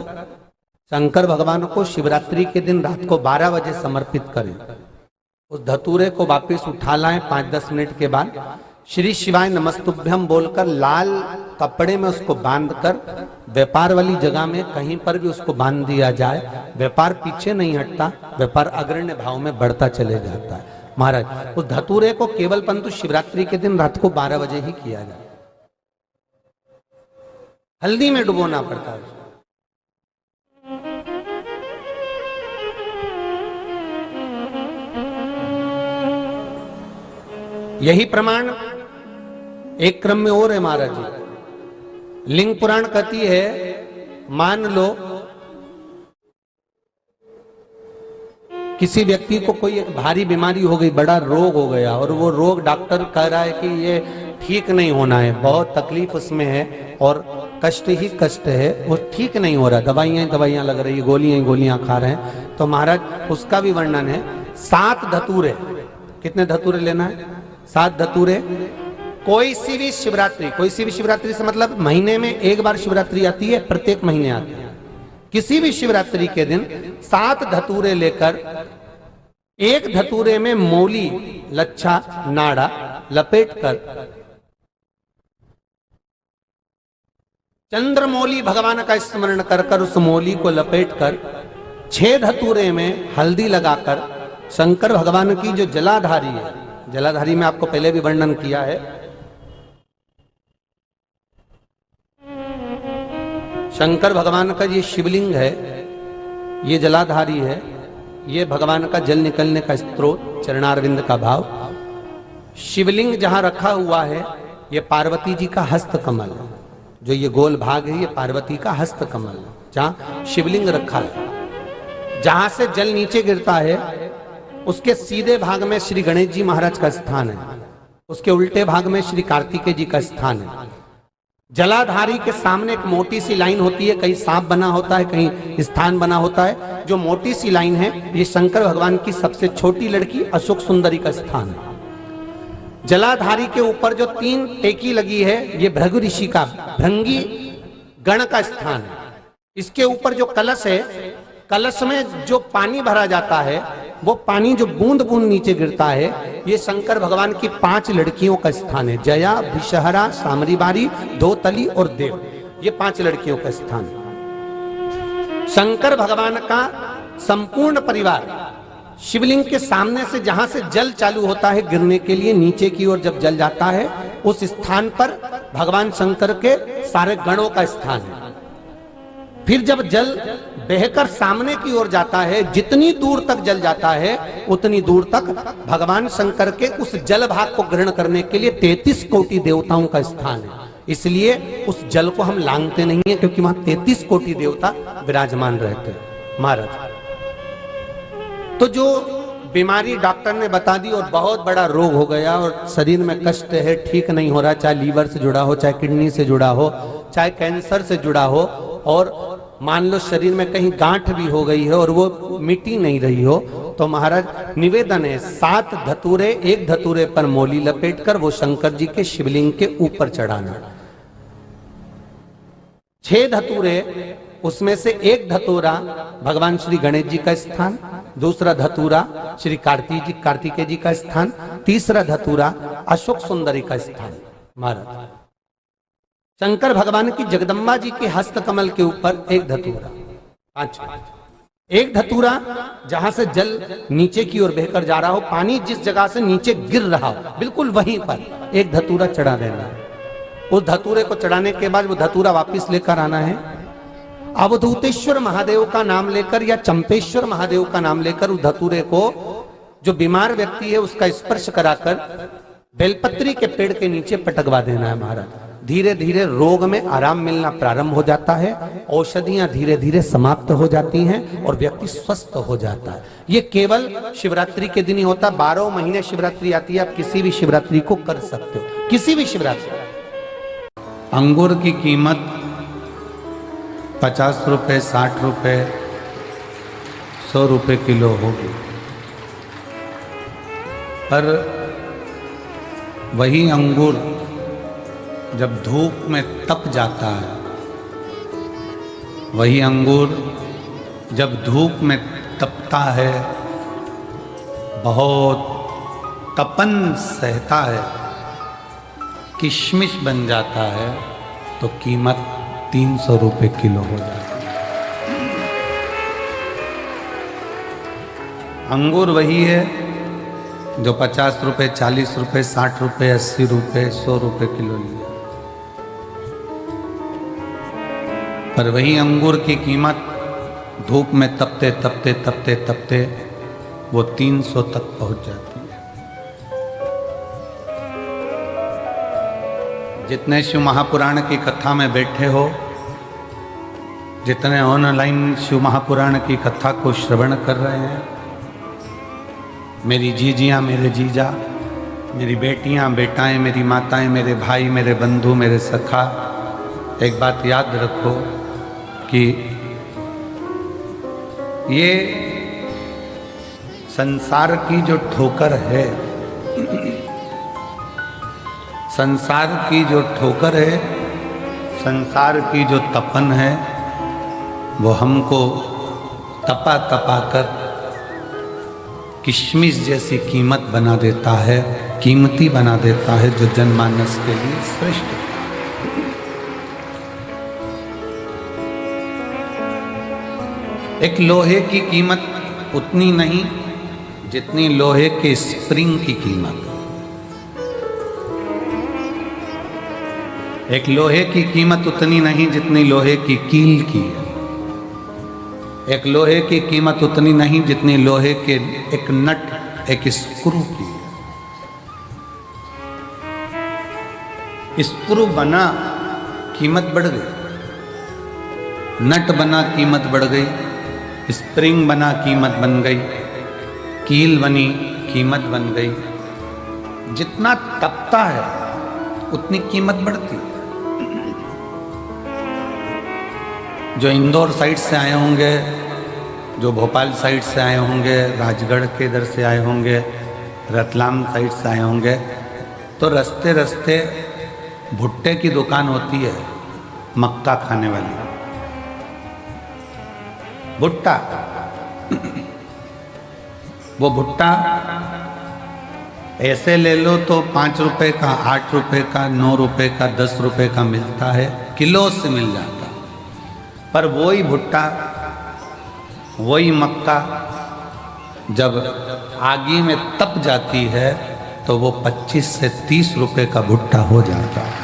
शंकर भगवान को शिवरात्रि के दिन रात को 12 बजे समर्पित करें। उस धतूरे को वापस उठा लाएं 5-10 मिनट के बाद, श्री शिवाय नमस्तुभ्यम बोलकर लाल कपड़े में उसको बांधकर व्यापार वाली जगह में कहीं पर भी उसको बांध दिया जाए। व्यापार पीछे नहीं हटता, व्यापार अग्रण्य भाव में बढ़ता चले जाता है। महाराज उस धतूरे को केवल परंतु शिवरात्रि के दिन रात को 12 बजे ही किया जाए, हल्दी में डुबोना पड़ता है। यही प्रमाण एक क्रम में और है महाराज जी। लिंग पुराण कहती है, मान लो किसी व्यक्ति को कोई एक भारी बीमारी हो गई, बड़ा रोग हो गया, और वो रोग डॉक्टर कह रहा है कि ये ठीक नहीं होना है, बहुत तकलीफ उसमें है और कष्ट ही कष्ट है, वो ठीक नहीं हो रहा, दवाइयां लग रही है, गोलियां खा रहे हैं। तो महाराज उसका भी वर्णन है। 7 धतूरे, कितने धतूरे लेना है? 7 धतूरे। कोई सी भी शिवरात्रि से मतलब महीने में एक बार शिवरात्रि आती है, प्रत्येक महीने आती है। किसी भी शिवरात्रि के दिन 7 धतूरे लेकर, एक धतूरे में मौली, लच्छा, नाड़ा लपेटकर चंद्रमौली भगवान का स्मरण कर कर उस मौली को लपेट कर 6 धतूरे में हल्दी लगाकर शंकर भगवान की जो जलाधारी है, जलाधारी में आपको पहले भी वर्णन किया है, शंकर भगवान का ये शिवलिंग है, ये जलाधारी है, ये भगवान का जल निकलने का स्रोत, चरणारविंद का भाव। शिवलिंग जहां रखा हुआ है ये पार्वती जी का हस्त कमल है, जो ये गोल भाग है ये पार्वती का हस्त कमल है, जहां शिवलिंग रखा है। जहां से जल नीचे गिरता है उसके सीधे भाग में श्री गणेश जी महाराज का स्थान है, उसके उल्टे भाग में श्री कार्तिकेय जी का स्थान है। जलाधारी के सामने एक मोटी सी लाइन होती है, कहीं सांप बना होता है, कहीं स्थान बना होता है। जो मोटी सी लाइन है ये शंकर भगवान की सबसे छोटी लड़की अशोक सुंदरी का स्थान है। जलाधारी के ऊपर जो 3 टेकी लगी है ये भृगु ऋषि का भृंगी गण का स्थान है। इसके ऊपर जो कलश है, कलश में जो पानी भरा जाता है वो पानी जो बूंद बूंद नीचे गिरता है ये शंकर भगवान की 5 लड़कियों का स्थान है। जया, विषहरा, सामरीबारी, धोतली और देव, ये 5 लड़कियों का स्थान है। शंकर भगवान का संपूर्ण परिवार शिवलिंग के सामने से जहां से जल चालू होता है गिरने के लिए नीचे की ओर जब जल जाता है उस स्थान पर भगवान शंकर के सारे गणों का स्थान है। फिर जब जल बहकर सामने की ओर जाता है, जितनी दूर तक जल जाता है उतनी दूर तक भगवान शंकर के उस जल भाग को ग्रहण करने के लिए 33 कोटि देवताओं का स्थान है। इसलिए उस जल को हम लांघते नहीं है क्योंकि वहां 33 कोटि देवता विराजमान रहते हैं महाराज। तो जो बीमारी डॉक्टर ने बता दी और बहुत बड़ा रोग हो गया और शरीर में कष्ट है, ठीक नहीं हो रहा, चाहे लीवर से जुड़ा हो, चाहे किडनी से जुड़ा हो, चाहे कैंसर से जुड़ा हो, और मान लो शरीर में कहीं गांठ भी हो गई है और वो मिटी नहीं रही हो, तो महाराज निवेदन है 7 धतूरे, एक धतूरे पर मौली लपेटकर वो शंकर जी के शिवलिंग के ऊपर चढ़ाना। 6 धतूरे, उसमें से एक धतूरा भगवान श्री गणेश जी का स्थान, दूसरा धतूरा श्री कार्तिकेय जी का स्थान, तीसरा धतूरा अशोक सुंदरी का स्थान। महाराज शंकर भगवान की जगदम्बा जी के हस्त कमल के ऊपर एक धतूरा, एक धतूरा जहां से जल नीचे की ओर बहकर जा रहा हो, पानी जिस जगह से नीचे गिर रहा हो बिल्कुल वहीं पर एक धतूरा चढ़ा देना है। उस धतूरे को चढ़ाने के बाद वो धतूरा वापस लेकर आना है। अवधूतेश्वर महादेव का नाम लेकर या चंपेश्वर महादेव का नाम लेकर उस धतूरे को जो बीमार व्यक्ति है उसका स्पर्श कराकर बेलपत्री के पेड़ के नीचे पटकवा देना है महाराज। धीरे धीरे रोग में आराम मिलना प्रारंभ हो जाता है, औषधियां धीरे धीरे समाप्त हो जाती हैं और व्यक्ति स्वस्थ हो जाता है। ये केवल शिवरात्रि के दिन ही होता है। 12 महीने शिवरात्रि आती है, आप किसी भी शिवरात्रि को कर सकते हो, किसी भी शिवरात्रि। अंगूर की कीमत 50 रुपए, 60 रुपए, 100 रुपए किलो होगी, पर वही अंगूर जब धूप में तप जाता है, वही अंगूर जब धूप में तपता है, बहुत तपन सहता है, किशमिश बन जाता है, तो कीमत 300 रुपए किलो हो जाती है। अंगूर वही है जो 50 रुपए, 40 रुपए, 60 रुपए, 80 रुपए, 100 रुपए किलो लिया, पर वही अंगूर की कीमत धूप में तपते तपते तपते तपते वो 300 तक पहुंच जाती है। जितने शिव महापुराण की कथा में बैठे हो, जितने ऑनलाइन शिव महापुराण की कथा को श्रवण कर रहे हैं, मेरी जीजियाँ, मेरे जीजा, मेरी बेटियाँ, बेटाएं, मेरी माताएं, मेरे भाई, मेरे बंधु, मेरे सखा, एक बात याद रखो कि ये संसार की जो ठोकर है, संसार की जो ठोकर है, संसार की जो तपन है, वो हमको तपा तपा कर किशमिश जैसी कीमत बना देता है, कीमती बना देता है, जो जनमानस के लिए श्रेष्ठ। एक लोहे की कीमत उतनी नहीं जितनी लोहे के स्प्रिंग की कीमत। एक लोहे की कीमत उतनी नहीं जितनी लोहे की कील की है। एक लोहे की कीमत उतनी नहीं जितनी लोहे के एक नट एक स्क्रू की है। स्क्रू बना कीमत बढ़ गई, नट बना कीमत बढ़ गई, स्प्रिंग बना कीमत बन गई, कील बनी कीमत बन गई। जितना तपता है उतनी कीमत बढ़ती है। जो इंदौर साइड से आए होंगे, जो भोपाल साइड से आए होंगे, राजगढ़ के इधर से आए होंगे, रतलाम साइड से आए होंगे, तो रास्ते रास्ते भुट्टे की दुकान होती है, मक्का खाने वाली भुट्टा। वो भुट्टा ऐसे ले लो तो 5 रुपए का, 8 रुपए का, 9 रुपए का, 10 रुपए का मिलता है, किलो से मिल जाता। पर वही भुट्टा, वही मक्का जब आगी में तप जाती है तो वो 25 से 30 रुपए का भुट्टा हो जाता है,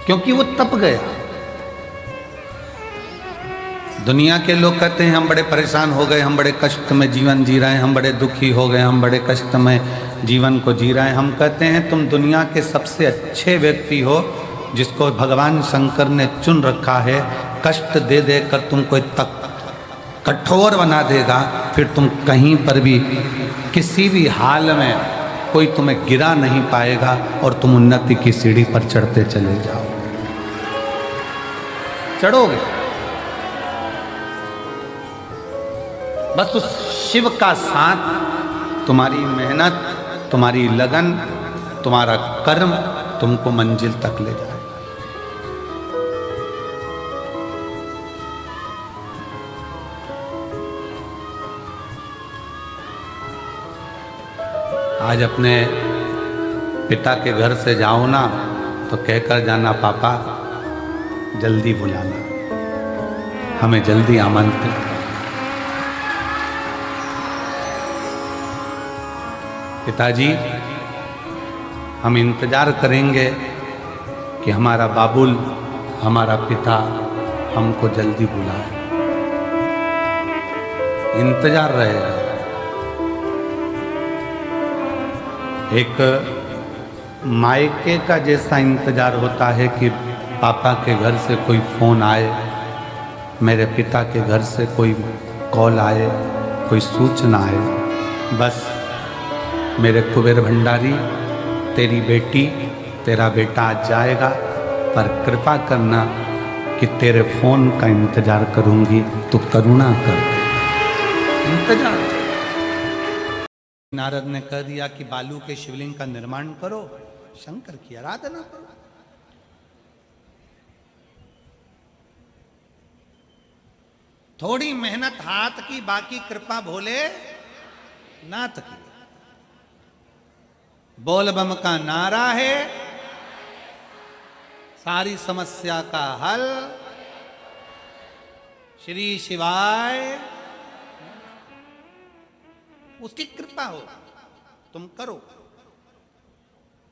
क्योंकि वो तप गया। दुनिया के लोग कहते हैं हम बड़े परेशान हो गए, हम बड़े कष्ट में जीवन जी रहे हैं, हम बड़े दुखी हो गए, हम बड़े कष्ट में जीवन को जी रहे हैं। हम कहते हैं तुम दुनिया के सबसे अच्छे व्यक्ति हो जिसको भगवान शंकर ने चुन रखा है। कष्ट दे दे कर तुमको तक कठोर बना देगा, फिर तुम कहीं पर भी किसी भी हाल में कोई तुम्हें गिरा नहीं पाएगा और तुम उन्नति की सीढ़ी पर चढ़ते चले जाओ, चढ़ोगे। बस उस शिव का साथ, तुम्हारी मेहनत, तुम्हारी लगन, तुम्हारा कर्म तुमको मंजिल तक ले जाए। आज अपने पिता के घर से जाओ ना तो कहकर जाना, पापा जल्दी बुलाना, हमें जल्दी आमंत्रित। पिताजी हम इंतजार करेंगे कि हमारा बाबुल, हमारा पिता हमको जल्दी बुलाए, इंतजार रहेगा। एक मायके का जैसा इंतजार होता है कि पापा के घर से कोई फोन आए, मेरे पिता के घर से कोई कॉल आए, कोई सूचना आए, बस मेरे कुबेर भंडारी तेरी बेटी, तेरा बेटा आज जाएगा, पर कृपा करना कि तेरे फोन का इंतजार करूंगी, तो करुणा कर दे। इंतजार। नारद ने कह दिया कि बालू के शिवलिंग का निर्माण करो, शंकर की आराधना करो। थोड़ी मेहनत हाथ की, बाकी कृपा भोले नाथ की। बोल बम का नारा है सारी समस्या का हल, श्री शिवाय। उसकी कृपा हो, तुम करो।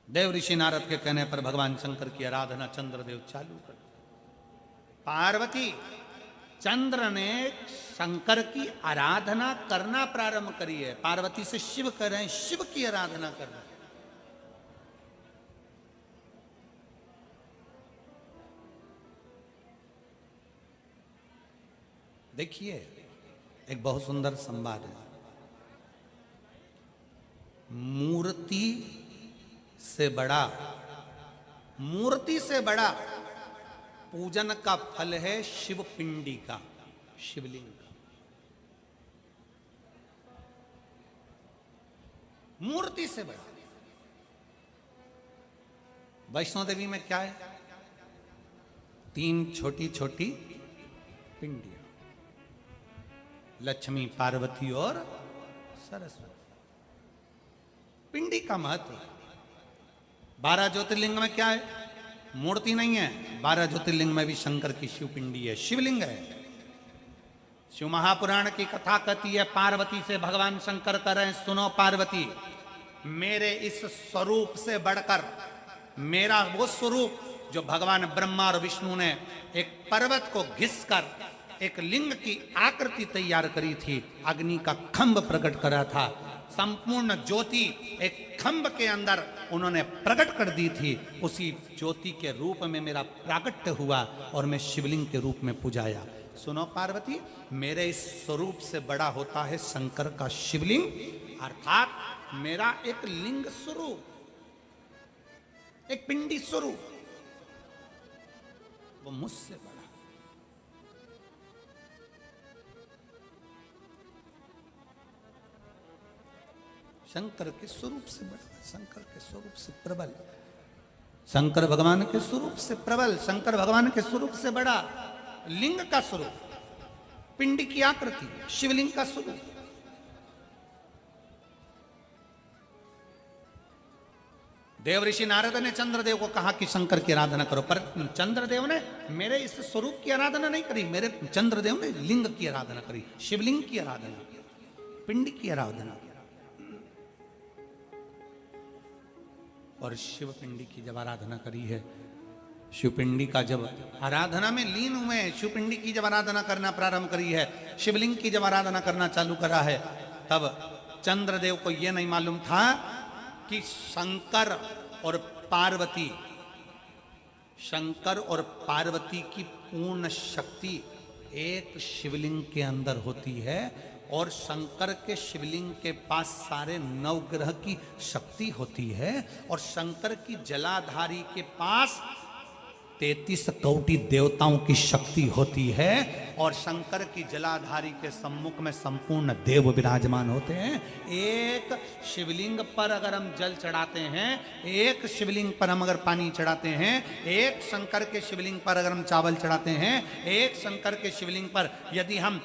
देव ऋषि नारद के कहने पर भगवान शंकर की आराधना चंद्रदेव चालू कर। पार्वती चंद्र ने शंकर की आराधना करना प्रारंभ करी है। पार्वती से शिव कर रहे हैं, शिव की आराधना कर रहे हैं। देखिए एक बहुत सुंदर संवाद है। मूर्ति से बड़ा पूजन का फल है शिव पिंडी का, शिवलिंग का। मूर्ति से बड़ा। वैष्णो देवी में क्या है? 3 छोटी छोटी पिंडियां, लक्ष्मी, पार्वती और सरस्वती। पिंडी का महत्व है। 12 ज्योतिर्लिंग में क्या है? मूर्ति नहीं है। 12 ज्योतिर्लिंग में भी शंकर की शिव पिंडी है, शिवलिंग है। शिव महापुराण की कथा कहती है, पार्वती से भगवान शंकर कह रहे हैं, सुनो पार्वती, मेरे इस स्वरूप से बढ़कर मेरा वो स्वरूप जो भगवान ब्रह्मा और विष्णु ने एक पर्वत को घिसकर एक लिंग की आकृति तैयार करी थी, अग्नि का खंभ प्रकट करा था, संपूर्ण ज्योति एक खंभ के अंदर उन्होंने प्रकट कर दी थी, उसी ज्योति के रूप में मेरा प्राकट्य हुआ और मैं शिवलिंग के रूप में पूजाया। सुनो पार्वती, मेरे इस स्वरूप से बड़ा होता है शंकर का शिवलिंग, अर्थात मेरा एक लिंग स्वरूप, एक पिंडी स्वरूप, वो मुझसे बड़ा। शंकर के स्वरूप से बड़ा, शंकर के स्वरूप से प्रबल, शंकर भगवान के स्वरूप से प्रबल, शंकर भगवान के स्वरूप से बड़ा, लिंग का स्वरूप, पिंडी की आकृति, शिवलिंग का स्वरूप। देव ऋषि नारद ने चंद्रदेव को कहा कि शंकर की आराधना करो, पर चंद्रदेव ने मेरे इस स्वरूप की आराधना नहीं करी, मेरे चंद्रदेव ने लिंग की आराधना करी, शिवलिंग की आराधना, पिंड की आराधना। और शिव पिंडी की जब आराधना करी है, शिवपिंडी का जब आराधना में लीन हुए, शिवपिंडी की जब आराधना करना प्रारंभ करी है, शिवलिंग की जब आराधना करना चालू करा है, तब चंद्रदेव को यह नहीं मालूम था कि शंकर और पार्वती की पूर्ण शक्ति एक शिवलिंग के अंदर होती है, और शंकर के शिवलिंग के पास सारे नवग्रह की शक्ति होती है, और शंकर की जलाधारी के पास 33 कोटि देवताओं की शक्ति होती है, और शंकर की जलाधारी के सम्मुख में संपूर्ण देव विराजमान होते हैं। एक शिवलिंग पर अगर हम जल चढ़ाते हैं, एक शिवलिंग पर हम अगर पानी चढ़ाते हैं, एक शंकर के शिवलिंग पर अगर हम चावल चढ़ाते हैं, एक शंकर के शिवलिंग पर यदि हम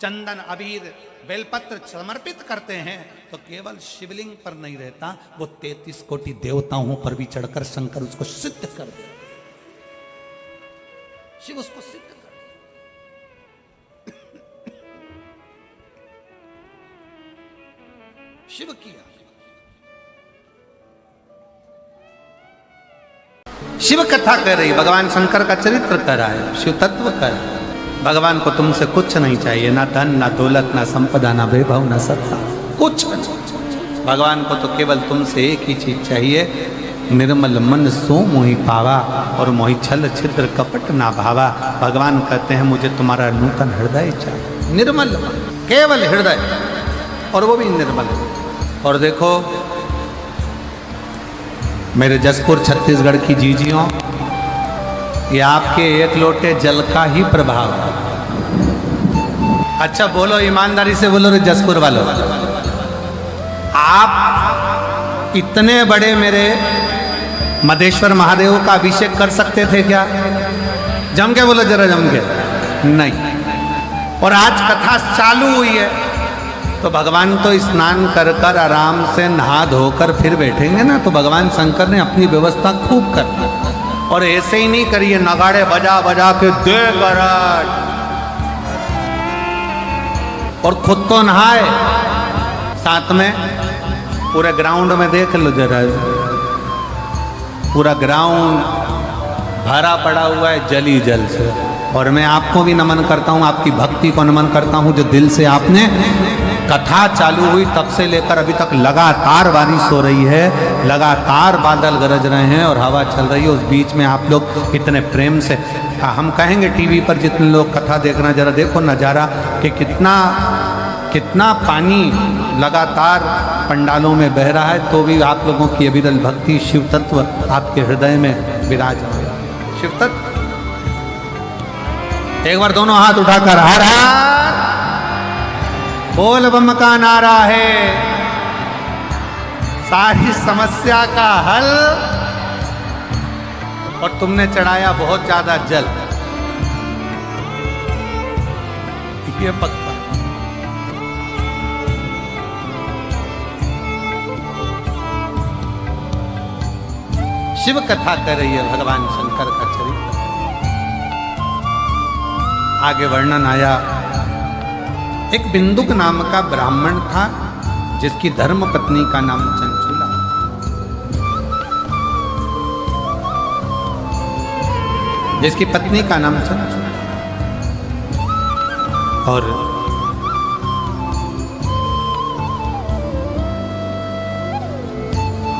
चंदन अबीर बेलपत्र समर्पित करते हैं, तो केवल शिवलिंग पर नहीं रहता, वो 33 कोटि देवताओं पर भी चढ़कर शंकर उसको सिद्ध कर दे, शिव उसको सिद्ध कर दे। शिव किया, शिव कथा कर रही, भगवान शंकर का चरित्र कर रहा है, शिव तत्व कर रहा है। भगवान को तुमसे कुछ नहीं चाहिए, ना धन, ना दौलत, ना संपदा, ना वैभव, ना सत्ता, कुछ नहीं। भगवान को तो केवल तुमसे एक ही चीज चाहिए, निर्मल मन सो मोहि पावा और मोहि छल छिद्र कपट ना भावा। भगवान कहते हैं मुझे तुम्हारा नूतन हृदय चाहिए, निर्मल मन, केवल हृदय, और वो भी निर्मल। और देखो मेरे जसपुर छत्तीसगढ़ की जीजियों, ये आपके एक लोटे जल का ही प्रभाव है। अच्छा बोलो, ईमानदारी से बोलो रे जसपुर वालों, आप इतने बड़े मेरे मधेश्वर महादेव का अभिषेक कर सकते थे क्या? जम के बोलो जरा, जम के नहीं। और आज कथा चालू हुई है तो भगवान तो स्नान कर कर आराम से नहा धोकर फिर बैठेंगे ना, तो भगवान शंकर ने अपनी व्यवस्था खूब कर दी। और ऐसे ही नहीं करिए, नगाड़े बजा बजा के दे गरज, और खुद तो नहाए, साथ में पूरे ग्राउंड में देख लो जरा, पूरा ग्राउंड भरा पड़ा हुआ है जल ही जल से। और मैं आपको भी नमन करता हूँ, आपकी भक्ति को नमन करता हूँ, जो दिल से आपने कथा चालू हुई तब से लेकर अभी तक लगातार बारिश हो रही है, लगातार बादल गरज रहे हैं और हवा चल रही है। उस बीच में आप लोग इतने प्रेम से, हम कहेंगे टीवी पर जितने लोग कथा देखना, जरा देखो नज़ारा कि कितना पानी लगातार पंडालों में बह रहा है, तो भी आप लोगों की अविरल भक्ति, शिव तत्व आपके हृदय में विराजमान है। शिव तत्व, एक बार दोनों हाथ उठाकर हर हर बोल बम का नारा है, सारी समस्या का हल। और तुमने चढ़ाया बहुत ज्यादा जल, ये पक्का। शिव कथा कर रही है भगवान शंकर का चरित्र। आगे वर्णन आया, एक बिंदुक नाम का ब्राह्मण था जिसकी धर्म पत्नी का नाम चंचुला। जिसकी पत्नी का नाम चंचुला। और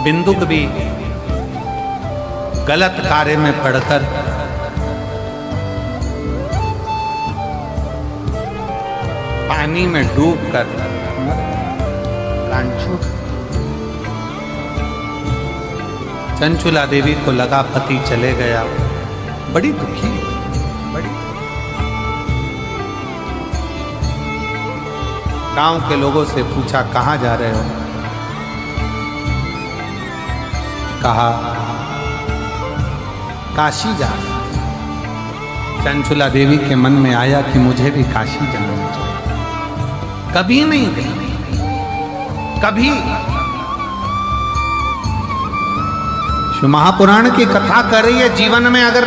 बिंदुक भी गलत कार्य में पड़कर पानी में डूबकर प्राण छूट। चंचुला देवी को लगा पति चले गया, बड़ी दुखी, बड़ी। गांव के लोगों से पूछा कहाँ जा रहे हो? कहा काशी जा। चंचुला देवी के मन में आया कि मुझे भी काशी जाना चाहिए। कभी नहीं गई, कभी। महापुराण की कथा कर रही है, जीवन में अगर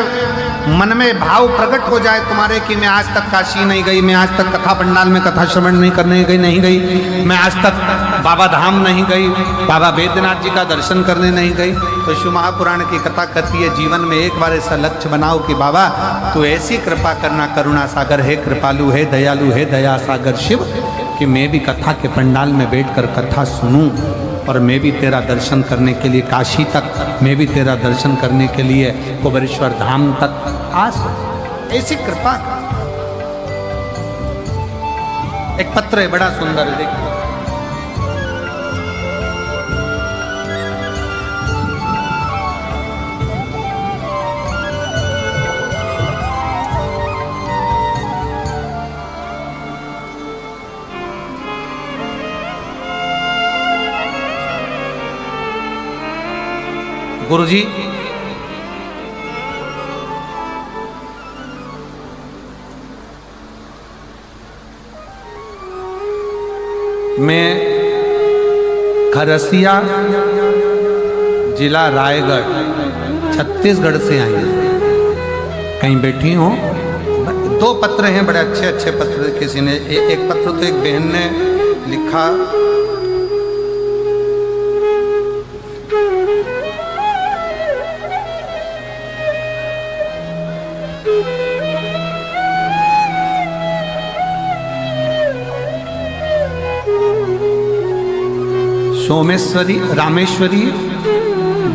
मन में भाव प्रकट हो जाए तुम्हारे कि मैं आज तक काशी नहीं गई, मैं आज तक कथा पंडाल में कथा श्रवण नहीं करने गई, नहीं गई, मैं आज तक बाबा धाम नहीं गई, बाबा बैद्यनाथ जी का दर्शन करने नहीं गई, तो शिव महापुराण की कथा कहती है जीवन में एक बार ऐसा लक्ष्य बनाओ कि बाबा तू ऐसी कृपा करना, करुणा सागर है, कृपालु है, दयालु है, दया सागर शिव, कि मैं भी कथा के पंडाल में बैठकर कथा सुनूं और मैं भी तेरा दर्शन करने के लिए काशी तक, मैं भी तेरा दर्शन करने के लिए कुबेरेश्वर धाम तक आ सकूं। ऐसी कृपा। एक पत्र है बड़ा सुंदर है, देखो। गुरुजी, मैं खरसिया जिला रायगढ़ छत्तीसगढ़ से आई हूँ। कहीं बैठी हूँ। दो पत्र हैं, बड़े अच्छे अच्छे पत्र। किसी ने एक पत्र तो एक बहन ने लिखा, सोमेश्वरी रामेश्वरी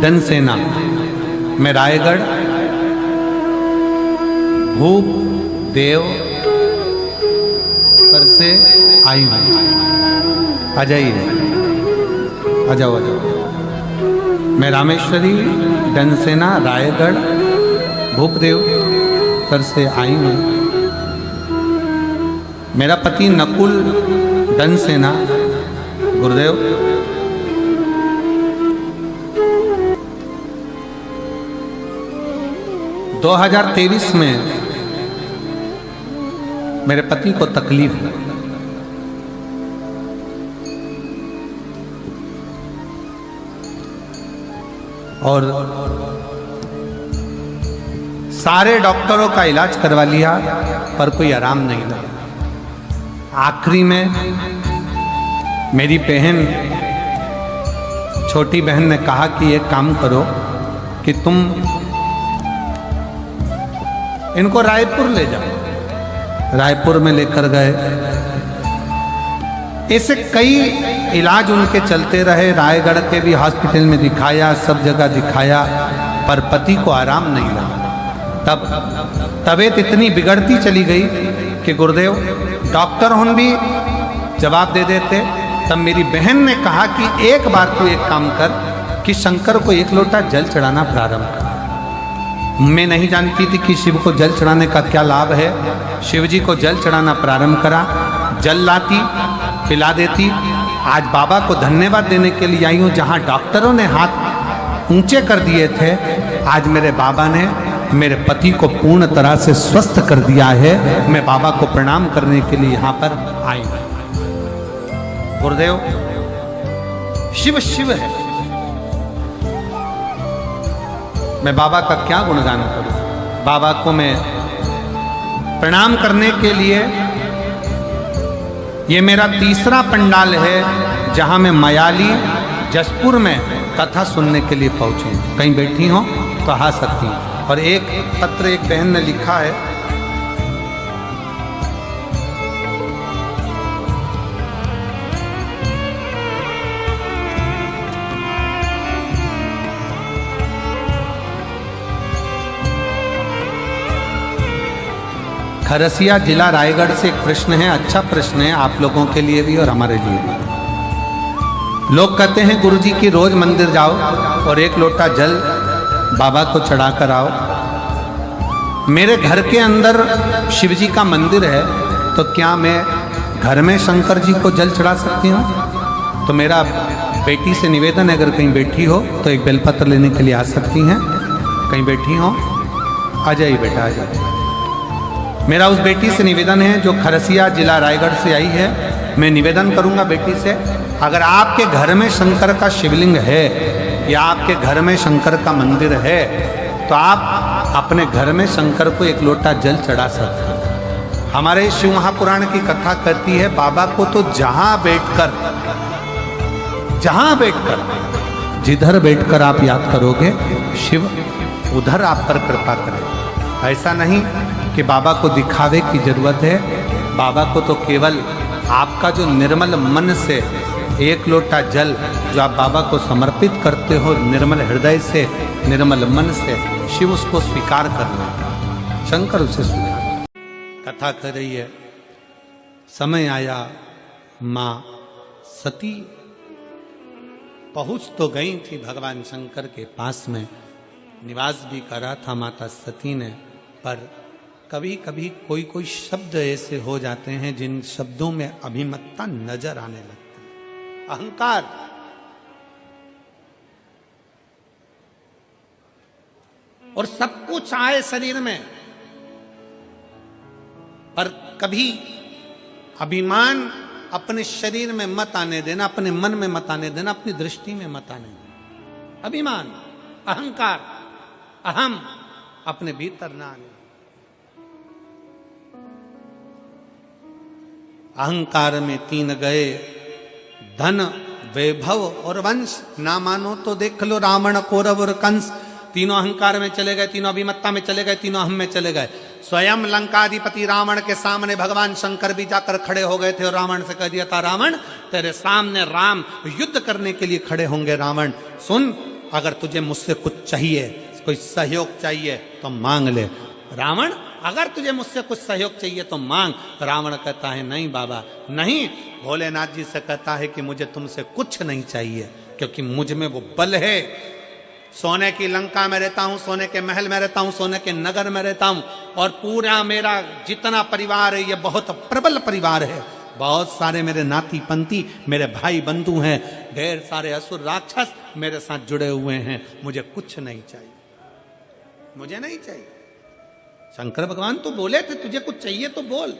धनसेना में रायगढ़ भूप देव पर से आई हूँ। आ जाइए, आ जाओ, आ जाओ। मैं रामेश्वरी धनसेना रायगढ़ भूपदेव पर से आई हूँ। मेरा पति नकुल धनसेना, गुरुदेव, दो 2023 में मेरे पति को तकलीफ हुई और सारे डॉक्टरों का इलाज करवा लिया पर कोई आराम नहीं लगा। आखिरी में मेरी बहन, छोटी बहन ने कहा कि एक काम करो कि तुम इनको रायपुर ले जाओ। रायपुर में लेकर गए। ऐसे कई इलाज उनके चलते रहे। रायगढ़ के भी हॉस्पिटल में दिखाया, सब जगह दिखाया, पर पति को आराम नहीं लगा। तब तबीयत इतनी बिगड़ती चली गई कि गुरुदेव डॉक्टर उन भी जवाब दे देते। तब मेरी बहन ने कहा कि एक बार तू एक काम कर कि शंकर को एक लोटा जल चढ़ाना प्रारंभ कर। मैं नहीं जानती थी कि शिव को जल चढ़ाने का क्या लाभ है। शिव जी को जल चढ़ाना प्रारंभ करा, जल लाती, पिला देती। आज बाबा को धन्यवाद देने के लिए आई हूँ। जहाँ डॉक्टरों ने हाथ ऊंचे कर दिए थे, आज मेरे बाबा ने मेरे पति को पूर्ण तरह से स्वस्थ कर दिया है। मैं बाबा को प्रणाम करने के लिए यहाँ पर आई हूँ। गुरुदेव, शिव शिव है। मैं बाबा का क्या गुणगान करूं। बाबा को मैं प्रणाम करने के लिए, ये मेरा तीसरा पंडाल है जहां मैं मयाली जसपुर में कथा सुनने के लिए पहुंची। कहीं बैठी हो तो आ सकती हूँ। और एक पत्र एक बहन ने लिखा है, खरसिया जिला रायगढ़ से एक प्रश्न है, अच्छा प्रश्न है आप लोगों के लिए भी और हमारे लिए भी। लोग कहते हैं गुरुजी की रोज मंदिर जाओ और एक लोटा जल बाबा को चढ़ा कर आओ। मेरे घर के अंदर शिव जी का मंदिर है, तो क्या मैं घर में शंकर जी को जल चढ़ा सकती हूँ? तो मेरा बेटी से निवेदन है, अगर कहीं बैठी हो तो एक बेलपत्र लेने के लिए आ सकती हैं। कहीं बैठी हो आ जाइए बेटा, आ जाइए। मेरा उस बेटी से निवेदन है जो खरसिया जिला रायगढ़ से आई है। मैं निवेदन करूंगा बेटी से, अगर आपके घर में शंकर का शिवलिंग है या आपके घर में शंकर का मंदिर है तो आप अपने घर में शंकर को एक लोटा जल चढ़ा सकते हैं। हमारे शिव महापुराण की कथा कहती है बाबा को तो जहां बैठकर जिधर बैठकर आप याद करोगे शिव उधर आप पर कृपा करें। ऐसा नहीं कि बाबा को दिखावे की जरूरत है। बाबा को तो केवल आपका जो निर्मल मन से एक लोटा जल जो आप बाबा को समर्पित करते हो, निर्मल हृदय से, निर्मल मन से, शिव उसको स्वीकार कर लेगा, शंकर उसे स्वीकार। कथा कर रही है, समय आया मां सती पहुंच तो गई थी भगवान शंकर के पास में, निवास भी करा था माता सती ने, पर कभी कभी कोई कोई शब्द ऐसे हो जाते हैं जिन शब्दों में अभिमतता नजर आने लगती है, अहंकार। और सब कुछ आए शरीर में, पर कभी अभिमान अपने शरीर में मत आने देना, अपने मन में मत आने देना, अपनी दृष्टि में मत आने देना। अभिमान, अहंकार, अहम अपने भीतर ना आने। अहंकार में तीन गए, धन, वैभव और वंश। ना मानो तो देख लो रावण, कौरव और कंस, तीनों अहंकार में चले गए, तीनों अभिमत्ता में चले गए, तीनों अहम में चले गए। स्वयं लंकाधिपति रावण के सामने भगवान शंकर भी जाकर खड़े हो गए थे और रावण से कह दिया था, रावण तेरे सामने राम युद्ध करने के लिए खड़े होंगे। रावण सुन, अगर तुझे मुझसे कुछ चाहिए, कोई सहयोग चाहिए तो मांग ले। रावण अगर तुझे मुझसे कुछ सहयोग चाहिए तो मांग। रावण कहता है नहीं बाबा नहीं। भोलेनाथ जी से कहता है कि मुझे तुमसे कुछ नहीं चाहिए, क्योंकि मुझ में वो बल है। सोने की लंका में रहता हूं, सोने के महल में रहता हूं, सोने के नगर में रहता हूं, और पूरा मेरा जितना परिवार है ये बहुत प्रबल परिवार है। बहुत सारे मेरे नाती पंती, मेरे भाई बंधु हैं, ढेर सारे असुर राक्षस मेरे साथ जुड़े हुए हैं। मुझे कुछ नहीं चाहिए, मुझे नहीं चाहिए। शंकर भगवान तो बोले थे तुझे कुछ चाहिए तो बोल।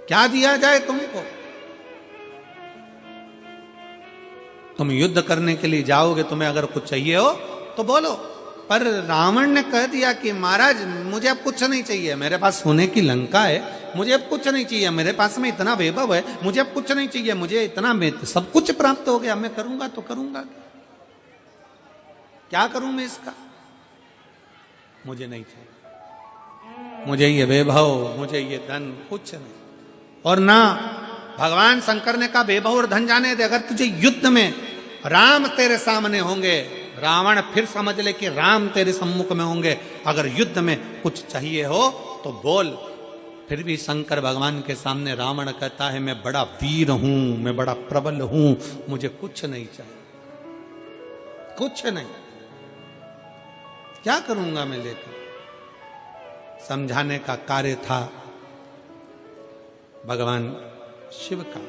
क्या दिया जाए तुमको? तुम युद्ध करने के लिए जाओगे, तुम्हें अगर कुछ चाहिए हो तो बोलो। पर रावण ने कह दिया कि महाराज मुझे अब कुछ नहीं चाहिए, मेरे पास सोने की लंका है, मुझे अब कुछ नहीं चाहिए, मेरे पास में इतना वैभव है, मुझे अब कुछ नहीं चाहिए, मुझे इतना सब कुछ प्राप्त हो गया, मैं करूंगा तो करूंगा, क्या करूं मैं इसका? मुझे नहीं चाहिए, मुझे ये वैभव, मुझे ये धन कुछ नहीं। और ना भगवान शंकर ने कहा वैभव और धन जाने दे, अगर तुझे युद्ध में राम तेरे सामने होंगे, रावण फिर समझ ले कि राम तेरे सम्मुख में होंगे, अगर युद्ध में कुछ चाहिए हो तो बोल। फिर भी शंकर भगवान के सामने रावण कहता है मैं बड़ा वीर हूं, मैं बड़ा प्रबल हूं, मुझे कुछ नहीं चाहिए, कुछ नहीं, क्या करूंगा मैं लेकर? समझाने का कार्य था भगवान शिव का।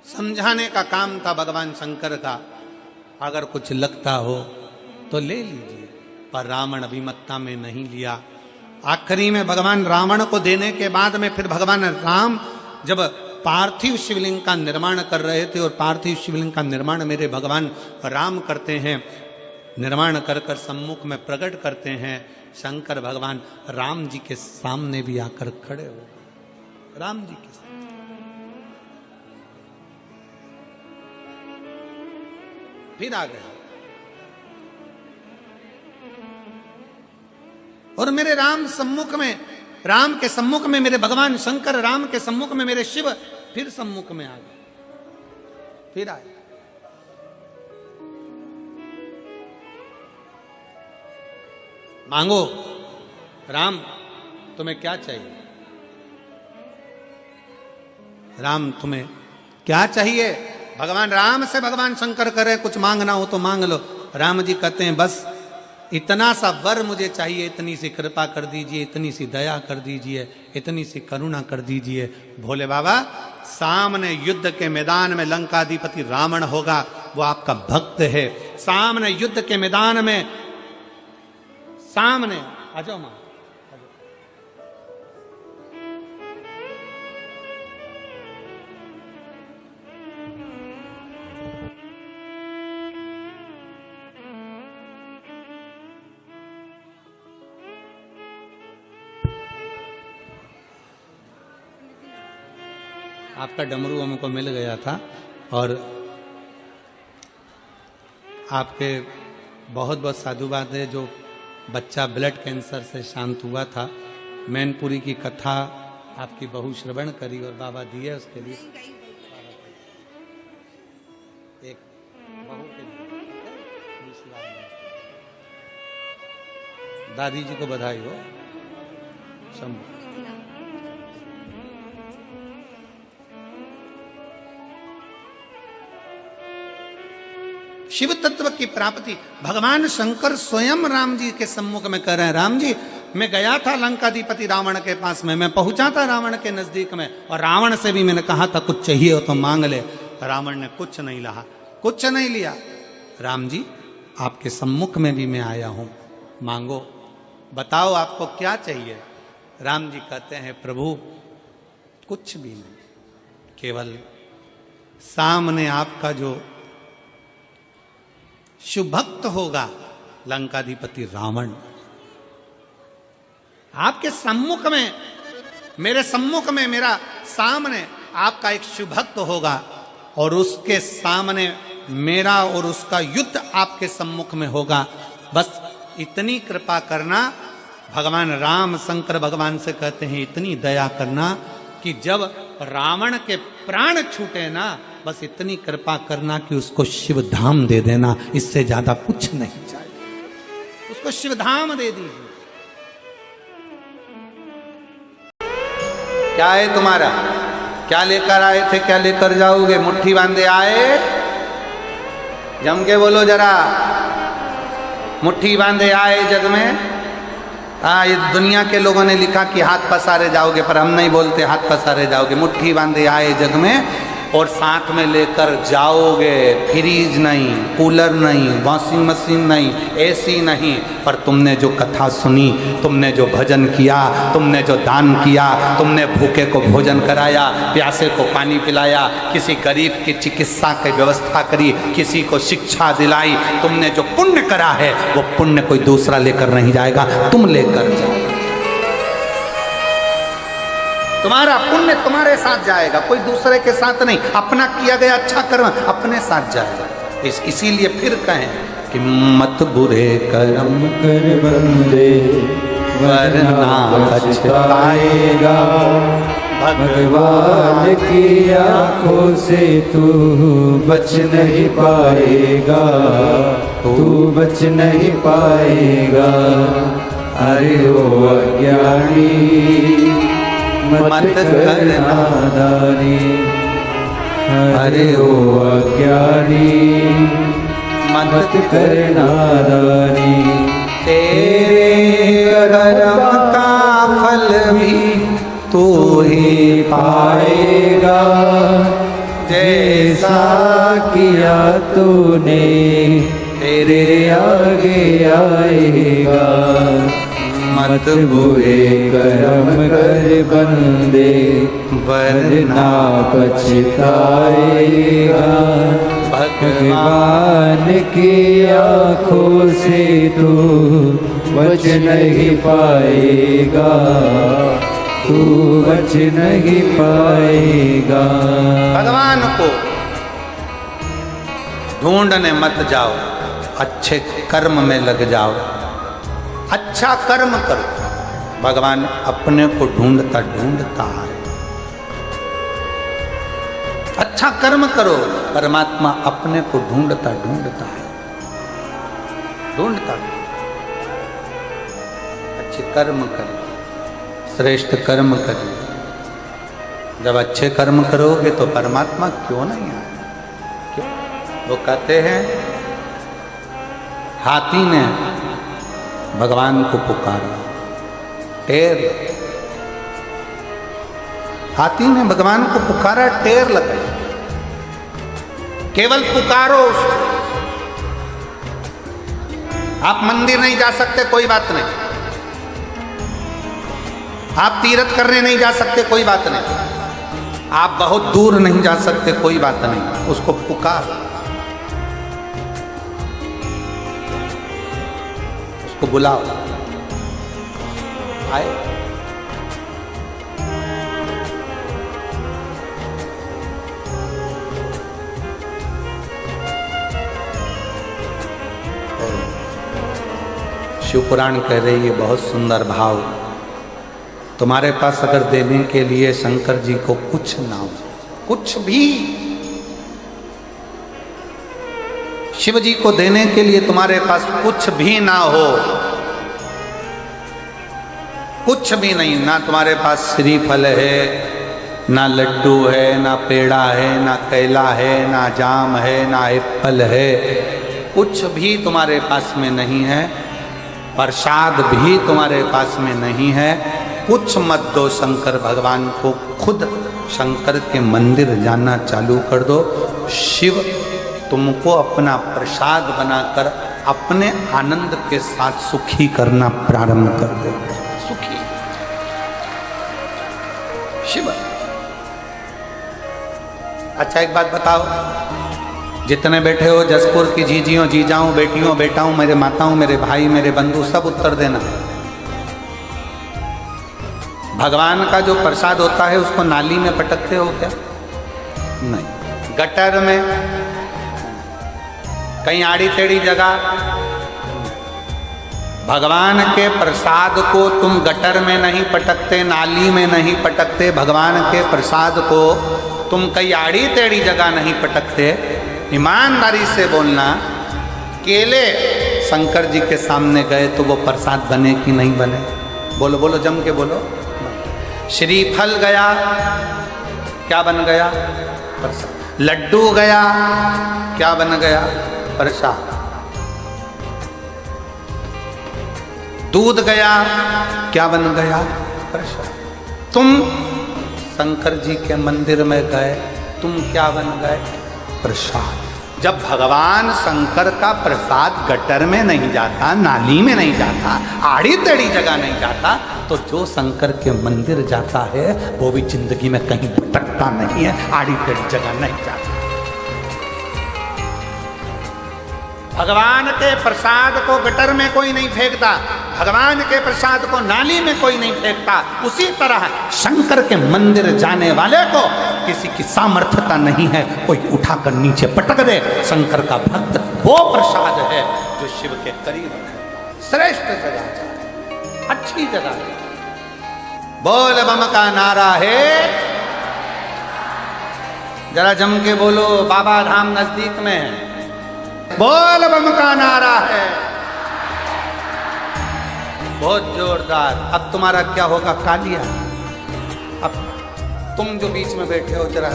समझाने का काम था भगवान शंकर का। अगर कुछ लगता हो तो ले लीजिए, पर रावण अभिमत्ता में नहीं लिया। आखिरी में भगवान रावण को देने के बाद में फिर भगवान राम जब पार्थिव शिवलिंग का निर्माण कर रहे थे, और पार्थिव शिवलिंग का निर्माण मेरे भगवान राम करते हैं, निर्माण कर कर सम्मुख में प्रकट करते हैं। शंकर भगवान राम जी के सामने भी आकर खड़े हो गए, राम जी के सामने। फिर आ गए और मेरे राम सम्मुख में, राम के सम्मुख में मेरे भगवान शंकर, राम के सम्मुख में मेरे शिव फिर सम्मुख में आ गए, फिर आए। मांगो राम तुम्हें क्या चाहिए, राम तुम्हें क्या चाहिए। भगवान राम से भगवान शंकर करे कुछ मांगना हो तो मांग लो। राम जी कहते हैं बस इतना सा वर मुझे चाहिए, इतनी सी कृपा कर दीजिए, इतनी सी दया कर दीजिए, इतनी सी करुणा कर दीजिए। भोले बाबा सामने युद्ध के मैदान में लंकाधिपति रावण होगा, वो आपका भक्त है। सामने युद्ध के मैदान में, सामने आ जाओ मां, आपका डमरू हमको मिल गया था और आपके बहुत बहुत साधुवाद है। जो बच्चा ब्लड कैंसर से शांत हुआ था, मैनपुरी की कथा आपकी बहू श्रवण करी और बाबा दिए उसके लिए एक बहू के दादी जी को बधाई हो। शंभू शिव तत्व की प्राप्ति भगवान शंकर स्वयं राम जी के सम्मुख में कर रहे हैं। राम जी मैं गया था लंकाधिपति रावण के पास में, मैं पहुंचा था रावण के नजदीक में, और रावण से भी मैंने कहा था कुछ चाहिए हो तो मांग ले। रावण ने कुछ नहीं लहा, कुछ नहीं लिया। राम जी आपके सम्मुख में भी मैं आया हूं, मांगो, बताओ आपको क्या चाहिए। राम जी कहते हैं प्रभु कुछ भी नहीं, केवल सामने आपका जो शुभ भक्त होगा लंकाधिपति रावण, आपके सम्मुख में, मेरे सम्मुख में, मेरा सामने आपका एक शुभ भक्त होगा, और उसके सामने मेरा और उसका युद्ध आपके सम्मुख में होगा। बस इतनी कृपा करना। भगवान राम शंकर भगवान से कहते हैं इतनी दया करना कि जब रावण के प्राण छूटे ना, बस इतनी कृपा करना कि उसको शिव धाम दे देना, इससे ज्यादा कुछ नहीं चाहिए, उसको शिव धाम दे दीजिए। क्या है तुम्हारा, क्या लेकर आए थे, क्या लेकर जाओगे? मुट्ठी बांधे आए? जम के बोलो जरा, मुट्ठी बांधे आए जग में? ये दुनिया के लोगों ने लिखा कि हाथ पसारे जाओगे, पर हम नहीं बोलते हाथ पसारे जाओगे। मुट्ठी बांधे आए जग में, और साथ में लेकर जाओगे। फ्रीज नहीं, कूलर नहीं, वॉशिंग मशीन नहीं, एसी नहीं, पर तुमने जो कथा सुनी, तुमने जो भजन किया, तुमने जो दान किया, तुमने भूखे को भोजन कराया, प्यासे को पानी पिलाया, किसी गरीब की चिकित्सा की व्यवस्था करी, किसी को शिक्षा दिलाई, तुमने जो पुण्य करा है वो पुण्य कोई दूसरा लेकर नहीं जाएगा, तुम लेकर जाओ। तुम्हारा पुण्य तुम्हारे साथ जाएगा, कोई दूसरे के साथ नहीं। अपना किया गया अच्छा कर्म अपने साथ जाएगा। इसीलिए फिर कहें कि मत बुरे कर्म कर बंदे वरना पछताएगा। भगवान की आंखों से तू बच नहीं पाएगा, तू बच नहीं पाएगा। अरे ओ अज्ञानी मत कर नादानी, अरे ओ अज्ञानी मत कर नादानी। तेरे कर्म का फल भी तू ही पाएगा, जैसा किया तूने तेरे आगे आएगा। मत बुरे कर्म कर बंदे वरना पछताएगा। भगवान की आँखों से तू बच नहीं पाएगा, तू बच नहीं पाएगा। भगवान को ढूंढने मत जाओ, अच्छे कर्म में लग जाओ, अच्छा कर्म करो। भगवान अपने को ढूंढता ढूंढता है। अच्छा कर्म करो, परमात्मा अपने को ढूंढता ढूंढता है, ढूंढता। अच्छे कर्म करो, श्रेष्ठ कर्म करिए। जब अच्छे कर्म करोगे तो परमात्मा क्यों नहीं आए? क्यों? वो कहते हैं हाथी ने भगवान को पुकारा, टेर। हाथी ने भगवान को पुकारा, टेर लगाई। केवल पुकारो उसको। आप मंदिर नहीं जा सकते, कोई बात नहीं। आप तीर्थ करने नहीं जा सकते, कोई बात नहीं। आप बहुत दूर नहीं जा सकते, कोई बात नहीं। उसको पुकार, उसको बुलाओ, आए। शिव पुराण कह रही है बहुत सुंदर भाव, तुम्हारे पास अगर देने के लिए शंकर जी को कुछ ना हो, कुछ भी, शिव जी को देने के लिए तुम्हारे पास कुछ भी ना हो, कुछ भी नहीं, ना तुम्हारे पास श्रीफल है, ना लड्डू है, ना पेड़ा है, ना केला है, ना जाम है, ना एप्पल है, कुछ भी तुम्हारे पास में नहीं है, प्रसाद भी तुम्हारे पास में नहीं है, कुछ मत दो शंकर भगवान को, खुद शंकर के मंदिर जाना चालू कर दो। शिव तुमको अपना प्रसाद बनाकर अपने आनंद के साथ सुखी करना प्रारंभ कर दे। सुखी शिव। अच्छा एक बात बताओ, जितने बैठे हो जसपुर की जीजियों, जीजाओं, बेटियों, बेटाओं, मेरे माताओं, मेरे भाई, मेरे बंधु, सब उत्तर देना। भगवान का जो प्रसाद होता है उसको नाली में पटकते हो क्या? नहीं। गटर में, कहीं आड़ी टेढ़ी जगह। भगवान के प्रसाद को तुम गटर में नहीं पटकते, नाली में नहीं पटकते। भगवान के प्रसाद को तुम कहीं आड़ी टेढ़ी जगह नहीं पटकते। ईमानदारी से बोलना, केले शंकर जी के सामने गए तो वो प्रसाद बने कि नहीं बने? बोलो बोलो, जम के बोलो। श्रीफल गया, क्या बन गया? प्रसाद। लड्डू गया, क्या बन गया? प्रसाद। दूध गया, क्या बन गया? प्रसाद। तुम शंकर जी के मंदिर में गए, तुम क्या बन गए? प्रसाद। जब भगवान शंकर का प्रसाद गटर में नहीं जाता, नाली में नहीं जाता, आड़ी टेढ़ी जगह नहीं जाता, तो जो शंकर के मंदिर जाता है वो भी जिंदगी में कहीं भटकता नहीं है, आड़ी टेढ़ी जगह नहीं जाता। भगवान के प्रसाद को गटर में कोई नहीं फेंकता, भगवान के प्रसाद को नाली में कोई नहीं फेंकता। उसी तरह शंकर के मंदिर जाने वाले को किसी की सामर्थ्यता नहीं है कोई उठाकर नीचे पटक दे। शंकर का भक्त वो प्रसाद है जो शिव के करीब है। श्रेष्ठ जगह, अच्छी जगह। बोल बम का नारा है, जरा जम के बोलो, बाबा धाम नजदीक में है। बोल बम का नारा है, बहुत जोरदार। अब तुम्हारा क्या होगा? कालिया। अब तुम जो बीच में बैठे हो जरा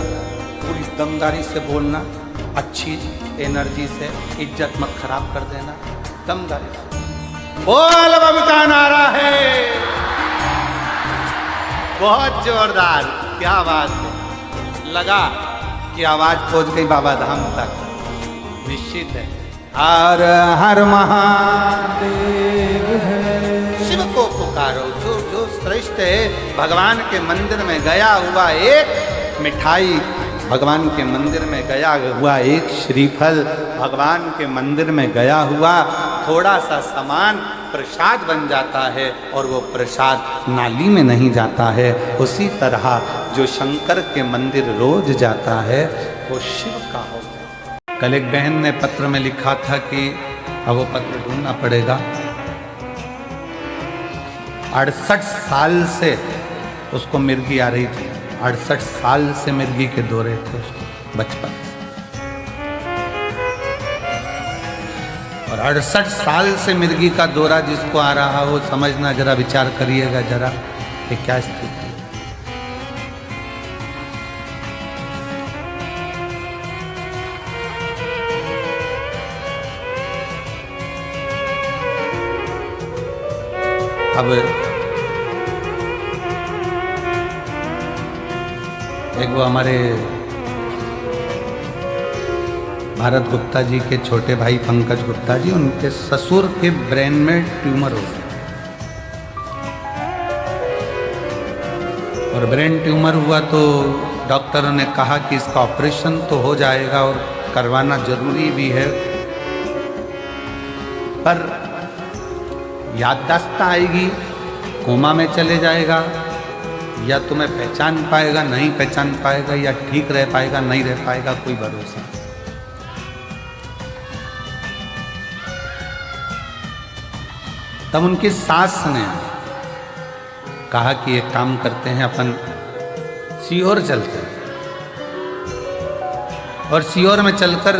पूरी दमदारी से बोलना, अच्छी एनर्जी से, इज्जत मत खराब कर देना, दमदारी से। बोल बम का नारा है, बहुत जोरदार, क्या बात है। लगा की आवाज पहुंच गई बाबा धाम तक, निश्चित है। हर हर महादेव है, शिव को पुकारो। जो जो श्रेष्ठ है, भगवान के मंदिर में गया हुआ एक मिठाई, भगवान के मंदिर में गया हुआ एक श्रीफल, भगवान के मंदिर में गया हुआ थोड़ा सा सामान प्रसाद बन जाता है और वो प्रसाद नाली में नहीं जाता है। उसी तरह जो शंकर के मंदिर रोज जाता है वो शिव का हो गया। कल एक बहन ने पत्र में लिखा था कि अब वो पत्र ढूंढना पड़ेगा, 68 साल से उसको मिर्गी आ रही थी, 68 साल से मिर्गी के दौरे थे उसको बचपन से, और 68 साल से मिर्गी का दौरा जिसको आ रहा हो, समझना, जरा विचार करिएगा जरा कि क्या स्थिति है। अब एक वो हमारे भारत गुप्ता जी के छोटे भाई पंकज गुप्ता जी, उनके ससुर के ब्रेन में ट्यूमर हो गया और ब्रेन ट्यूमर हुआ तो डॉक्टरों ने कहा कि इसका ऑपरेशन तो हो जाएगा और करवाना जरूरी भी है, पर याददाश्त आएगी, कोमा में चले जाएगा, या तुम्हें पहचान पाएगा, नहीं पहचान पाएगा, या ठीक रह पाएगा, नहीं रह पाएगा, कोई भरोसा। तब उनकी सास ने कहा कि एक काम करते हैं, अपन सीहोर चलते हैं और सीहोर में चलकर